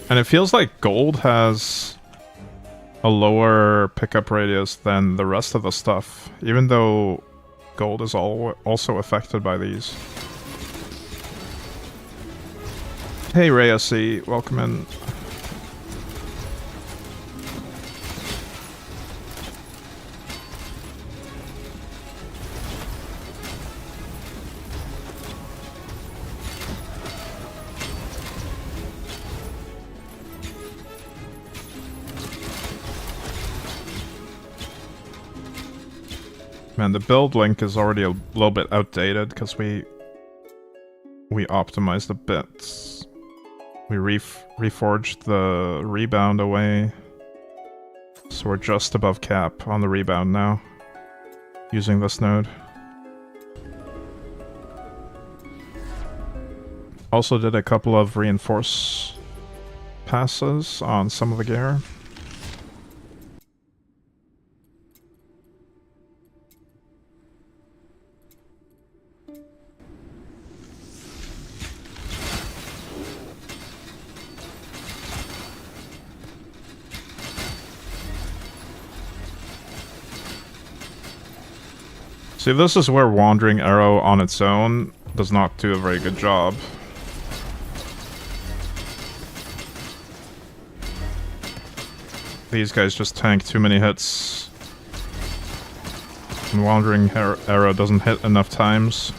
And it feels like gold has a lower pickup radius than the rest of the stuff, even though gold is also affected by these. Hey Rhea C, welcome in. Man, the build link is already a little bit outdated because we optimized a bit. We reforged the rebound away, so we're just above cap on the rebound now, using this node. Also did a couple of reinforce passes on some of the gear. See, this is where Wandering Arrow on its own does not do a very good job. These guys just tank too many hits. And Wandering Arrow doesn't hit enough times.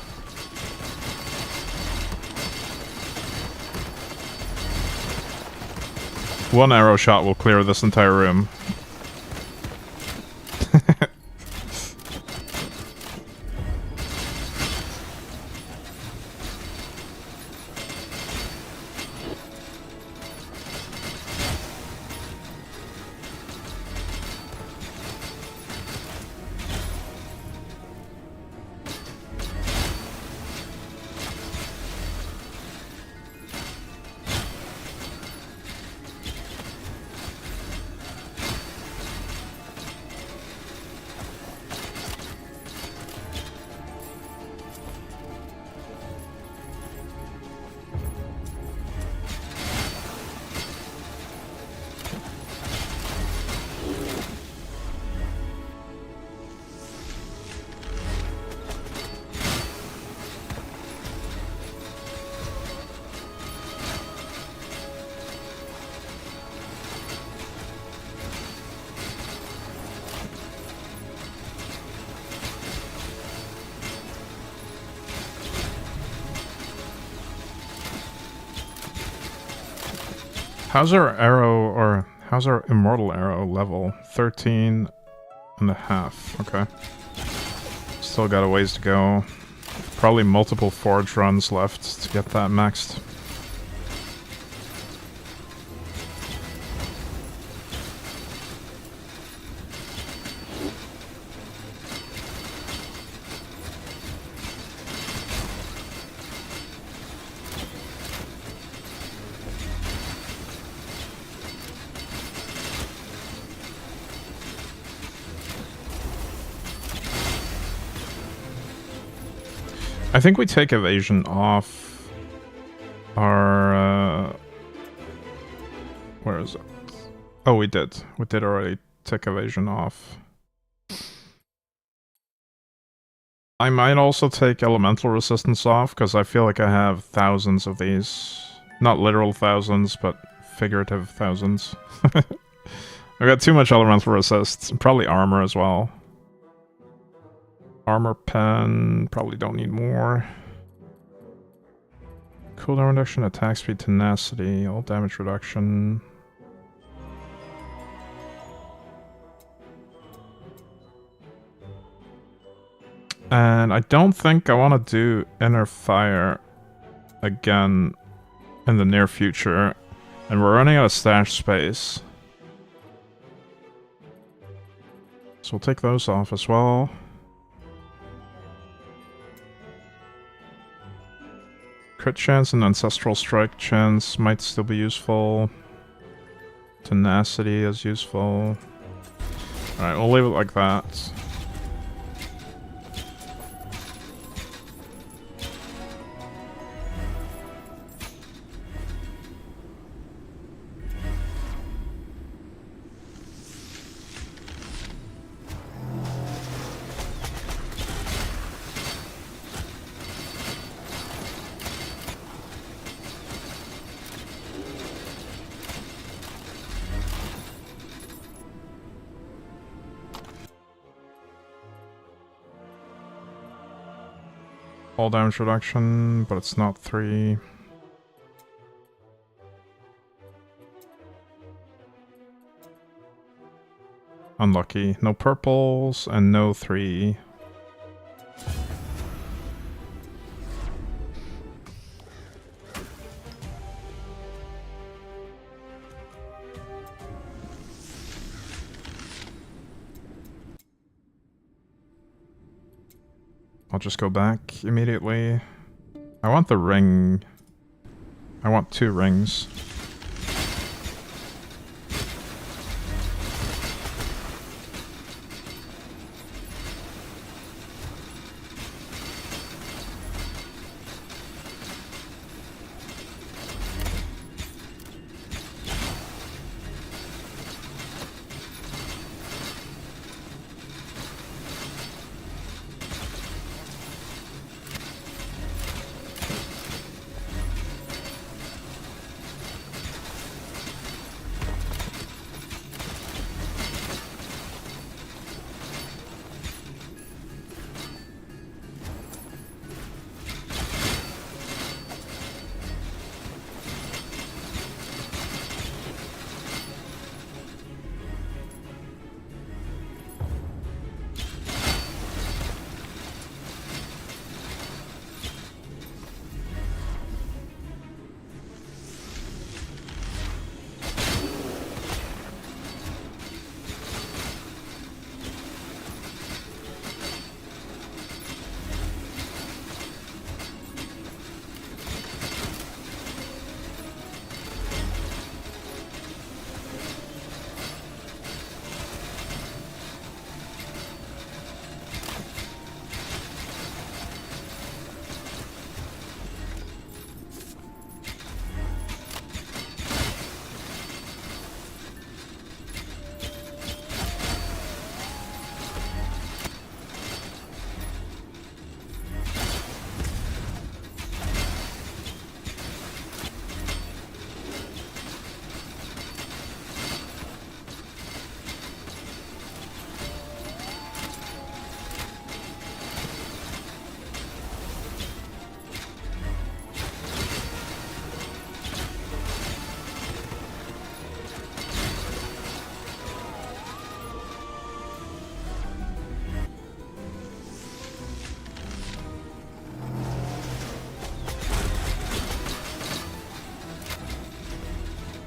One arrow shot will clear this entire room. How's our arrow, or how's our immortal arrow level? 13 and a half. Okay. Still got a ways to go. Probably multiple forge runs left to get that maxed. I think we take evasion off our, where is it? Oh, we did. We did already take evasion off. I might also take elemental resistance off, because I feel like I have thousands of these. Not literal thousands, but figurative thousands. I've got too much elemental resist. Probably armor as well. Armor pen, probably don't need more. Cooldown reduction, attack speed, tenacity, all damage reduction. And I don't think I want to do inner fire again in the near future. And we're running out of stash space. So we'll take those off as well. Crit chance and ancestral strike chance might still be useful. Tenacity is useful. Alright, we'll leave it like that. All damage reduction, but it's not 3. Unlucky. No purples and no 3. I'll just go back immediately. I want the ring. I want 2 rings.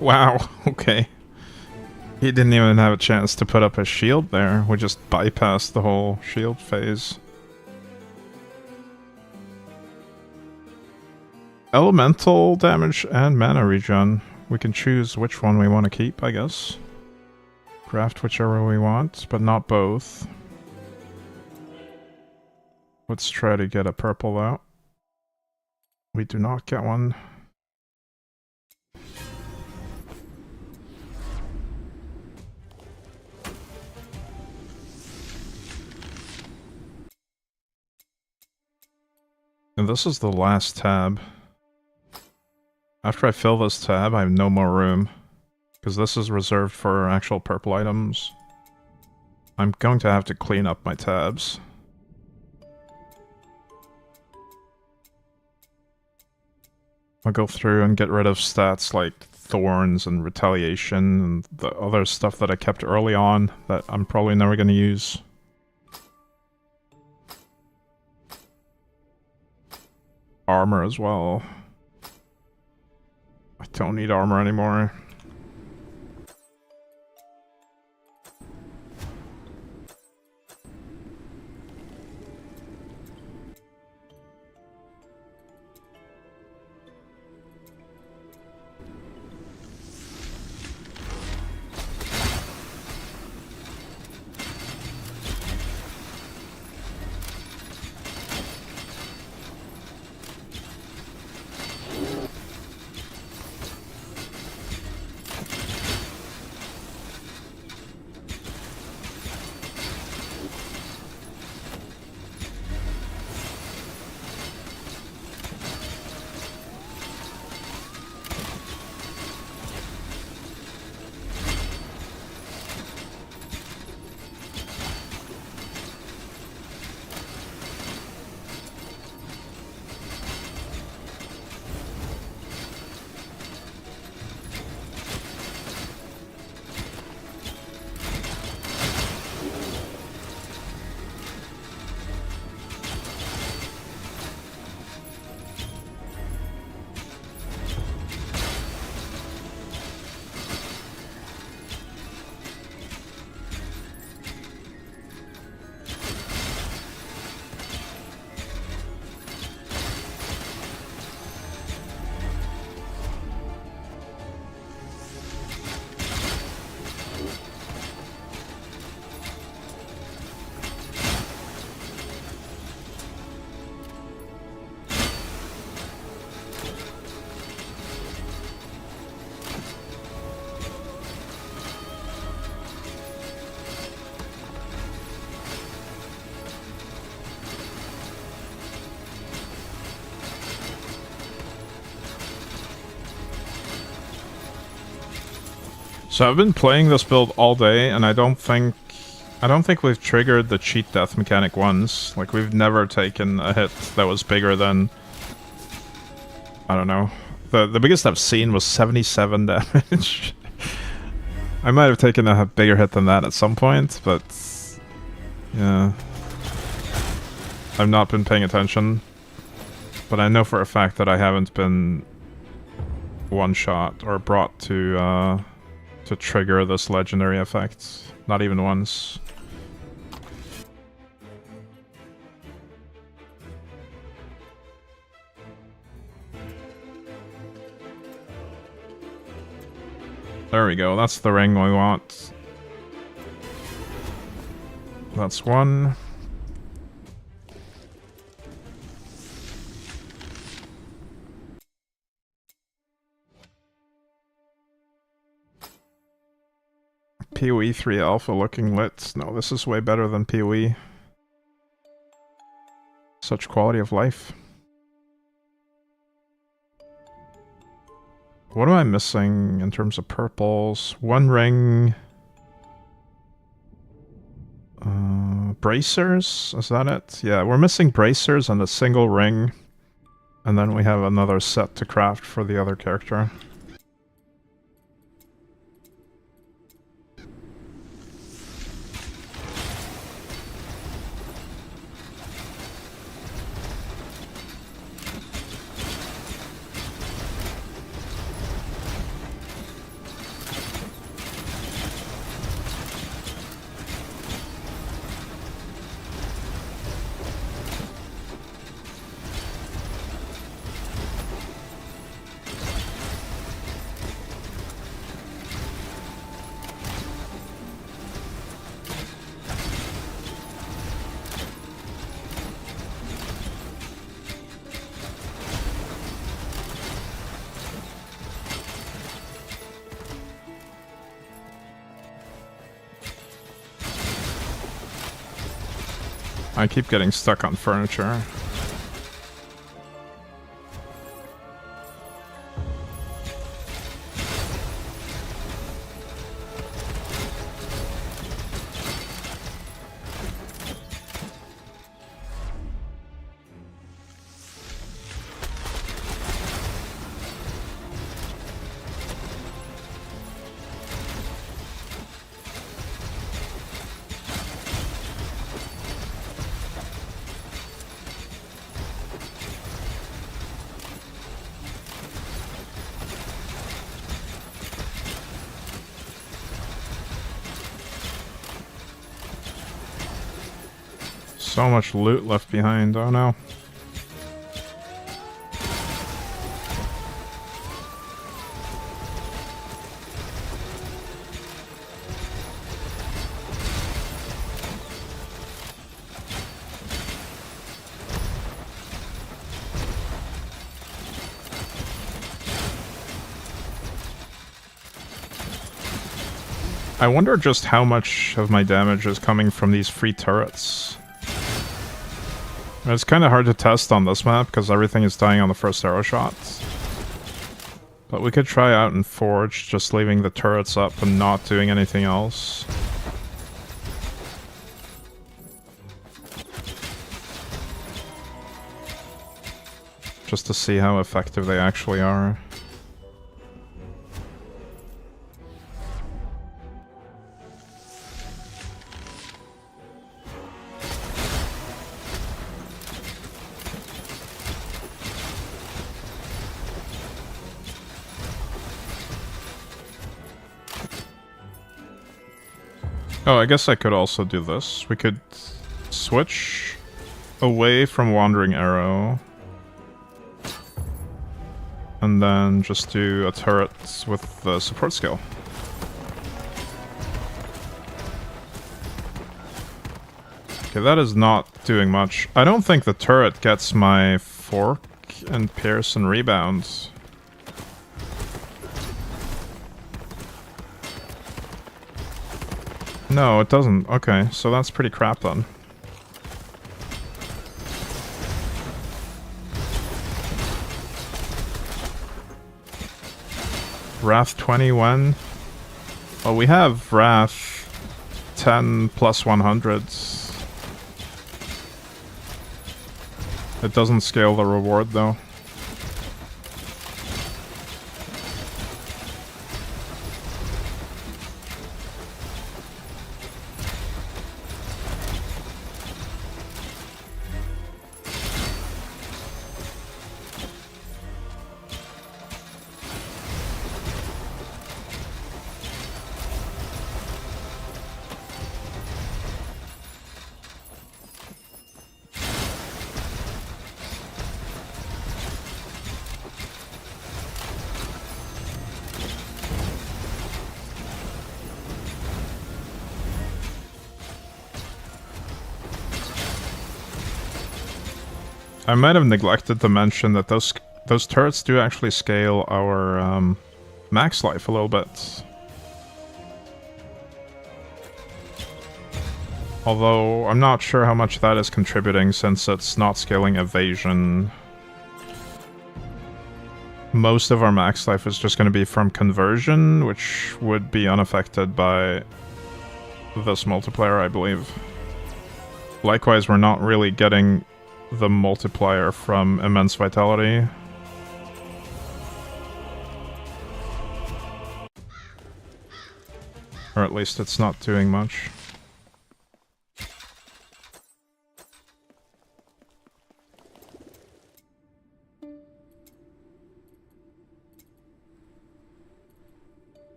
Wow, okay. He didn't even have a chance to put up a shield there. We just bypassed the whole shield phase. Elemental damage and mana regen. We can choose which one we want to keep, I guess. Craft whichever we want, but not both. Let's try to get a purple out. We do not get one. And this is the last tab. After I fill this tab, I have no more room. Because this is reserved for actual purple items. I'm going to have to clean up my tabs. I'll go through and get rid of stats like Thorns and Retaliation and the other stuff that I kept early on that I'm probably never going to use. Armor as well. I don't need armor anymore. So I've been playing this build all day, and I don't think we've triggered the cheat death mechanic once. Like, we've never taken a hit that was bigger than, I don't know. The biggest I've seen was 77 damage. I might have taken a bigger hit than that at some point, but yeah. I've not been paying attention. But I know for a fact that I haven't been one-shot or brought to trigger this legendary effect. Not even once. There we go, that's the ring we want. That's one. PoE 3 Alpha looking lit. No, this is way better than PoE. Such quality of life. What am I missing in terms of purples? One ring. Bracers? Is that it? Yeah, we're missing bracers and a single ring. And then we have another set to craft for the other character. I keep getting stuck on furniture. So much loot left behind, oh no. I wonder just how much of my damage is coming from these free turrets. It's kind of hard to test on this map because everything is dying on the first arrow shot. But we could try out in Forge, just leaving the turrets up and not doing anything else. Just to see how effective they actually are. Oh, I guess I could also do this. We could switch away from Wandering Arrow. And then just do a turret with the support skill. Okay, that is not doing much. I don't think the turret gets my fork and pierce and rebound. No, it doesn't. Okay, so that's pretty crap then. Wrath 20 when? Oh, we have Wrath 10 plus 100s. It doesn't scale the reward though. I might have neglected to mention that those turrets do actually scale our max life a little bit. Although I'm not sure how much that is contributing since it's not scaling evasion. Most of our max life is just going to be from conversion, which would be unaffected by this multiplier, I believe. Likewise, we're not really getting the multiplier from immense vitality. Or at least it's not doing much.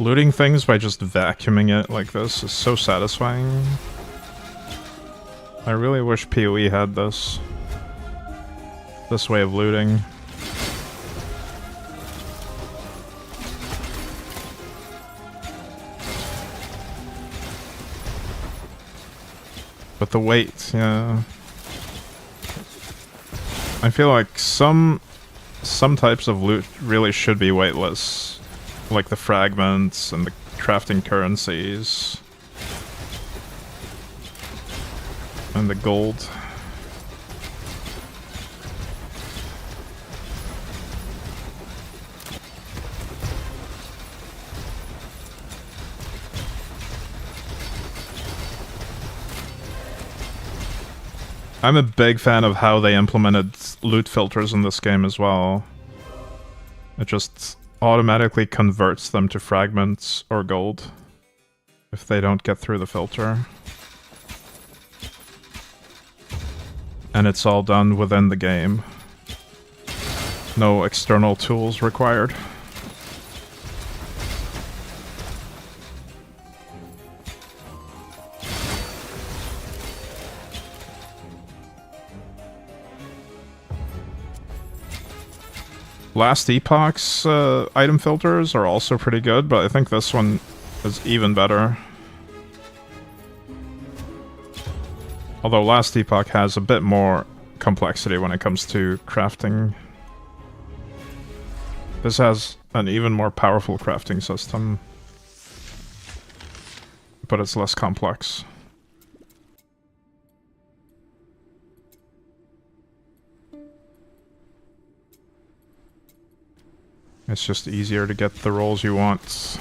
Looting things by just vacuuming it like this is so satisfying. I really wish PoE had this. This way of looting. But the weight, yeah. I feel like some types of loot really should be weightless. Like the fragments and the crafting currencies. And the gold. I'm a big fan of how they implemented loot filters in this game as well. It just automatically converts them to fragments or gold if they don't get through the filter. And it's all done within the game. No external tools required. Last Epoch's item filters are also pretty good, but I think this one is even better. Although Last Epoch has a bit more complexity when it comes to crafting. This has an even more powerful crafting system, but it's less complex. It's just easier to get the rolls you want.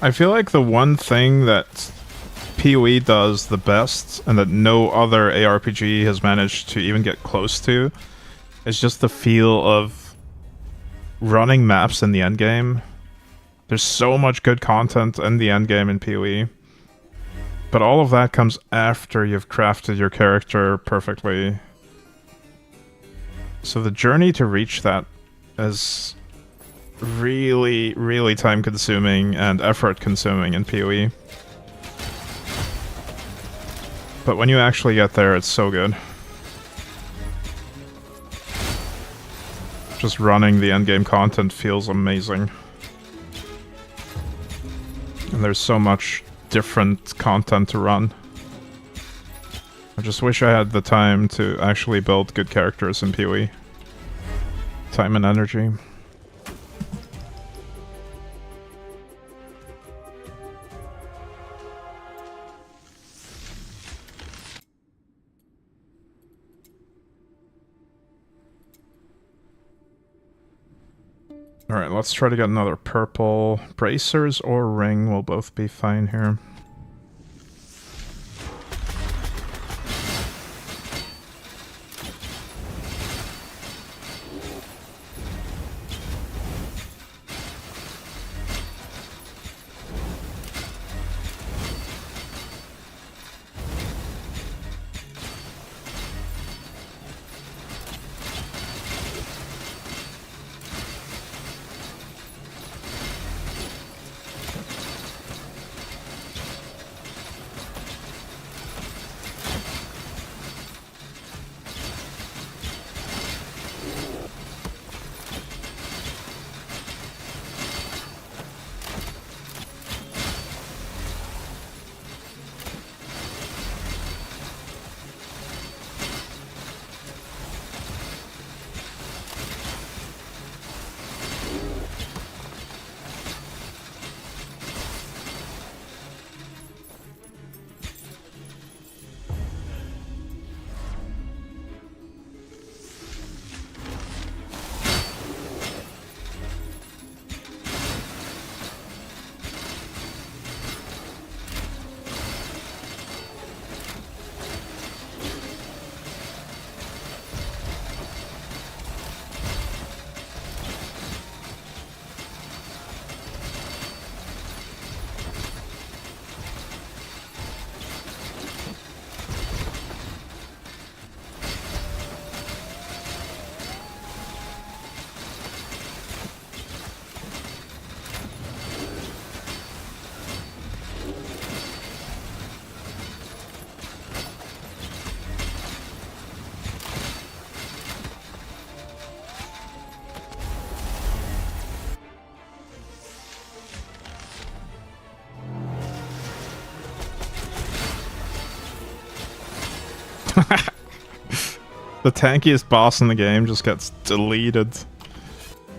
I feel like the one thing that PoE does the best, and that no other ARPG has managed to even get close to, is just the feel of running maps in the endgame. There's so much good content in the endgame in PoE, but all of that comes after you've crafted your character perfectly. So the journey to reach that is really, really time-consuming and effort-consuming in PoE. But when you actually get there, it's so good. Just running the endgame content feels amazing. And there's so much different content to run. I just wish I had the time to actually build good characters in PoE. Time and energy. Alright, let's try to get another purple. Bracers or ring will both be fine here. The tankiest boss in the game just gets deleted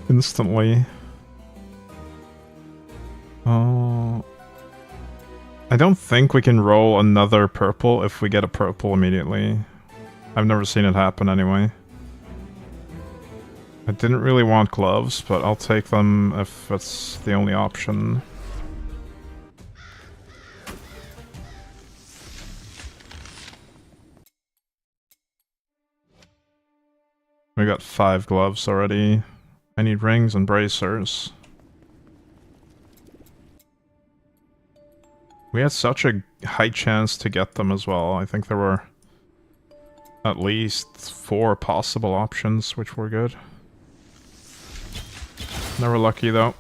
instantly. Oh, I don't think we can roll another purple if we get a purple immediately. I've never seen it happen anyway. I didn't really want gloves, but I'll take them if it's the only option. We got 5 gloves already. I need rings and bracers. We had such a high chance to get them as well. I think there were at least 4 possible options, which were good. Never lucky though.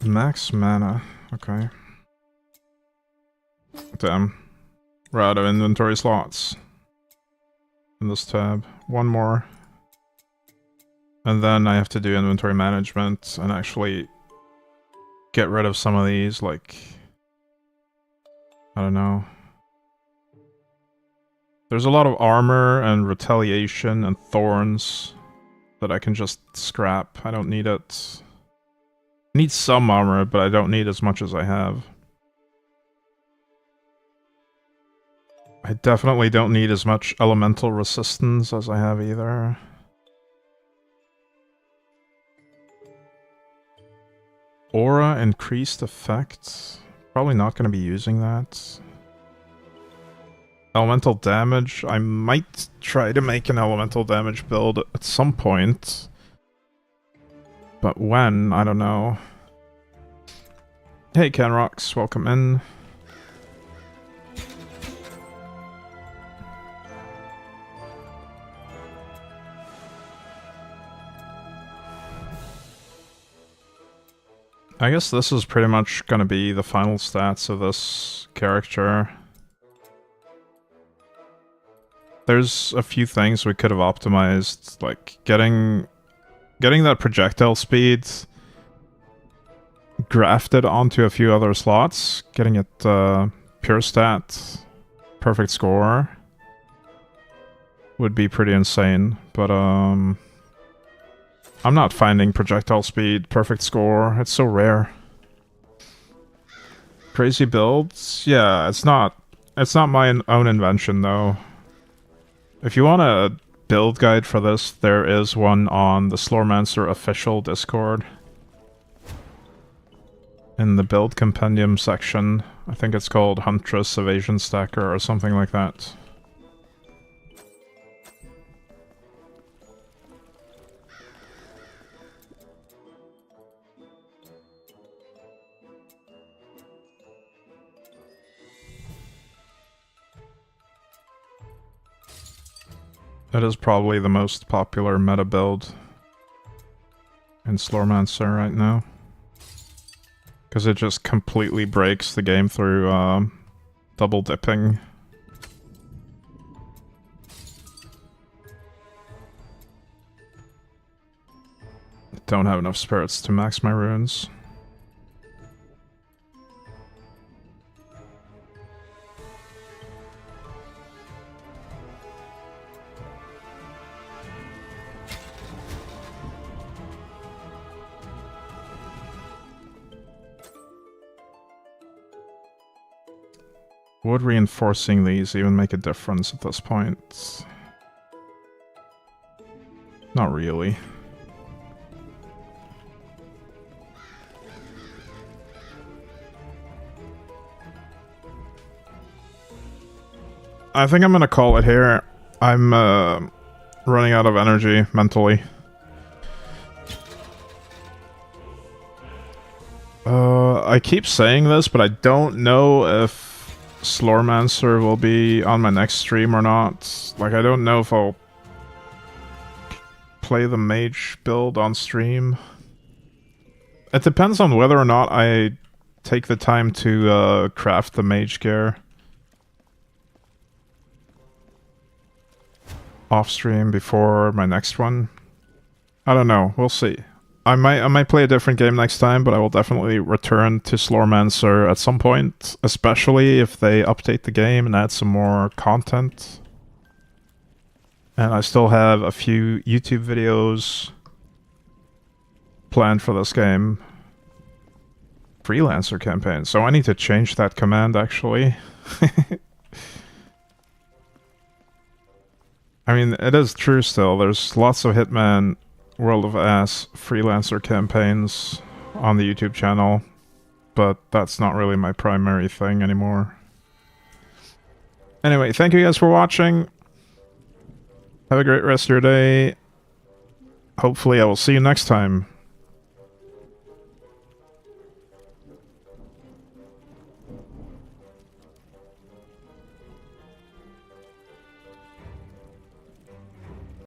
Max mana. Okay. Damn. We're out of inventory slots. In this tab. One more. And then I have to do inventory management and actually get rid of some of these, like... I don't know. There's a lot of armor and retaliation and thorns that I can just scrap. I don't need it. I need some armor, but I don't need as much as I have. I definitely don't need as much elemental resistance as I have either. Aura increased effect. Probably not going to be using that. Elemental damage. I might try to make an elemental damage build at some point. But when? I don't know. Hey Canrox, welcome in. I guess this is pretty much gonna be the final stats of this character. There's a few things we could have optimized, like getting that projectile speed grafted onto a few other slots, getting it pure stat, perfect score would be pretty insane, but I'm not finding projectile speed, perfect score. It's so rare. Crazy builds? Yeah, it's not my own invention though. If you want a build guide for this, there is one on the Slormancer official Discord. In the build compendium section. I think it's called Huntress Evasion Stacker or something like that. It is probably the most popular meta build in Slormancer right now. Because it just completely breaks the game through double dipping. Don't have enough spirits to max my runes. Would reinforcing these even make a difference at this point? Not really. I think I'm gonna call it here. I'm running out of energy mentally. I keep saying this, but I don't know if Slormancer will be on my next stream or not. Like, I don't know if I'll play the mage build on stream. It depends on whether or not I take the time to craft the mage gear off stream before my next one. I don't know, we'll see. I might play a different game next time, but I will definitely return to Slormancer at some point, especially if they update the game and add some more content. And I still have a few YouTube videos planned for this game. Freelancer campaign, so I need to change that command actually. I mean, it is true still, there's lots of Hitman World of Ass freelancer campaigns on the YouTube channel, but that's not really my primary thing anymore. Anyway, thank you guys for watching. Have a great rest of your day. Hopefully I will see you next time.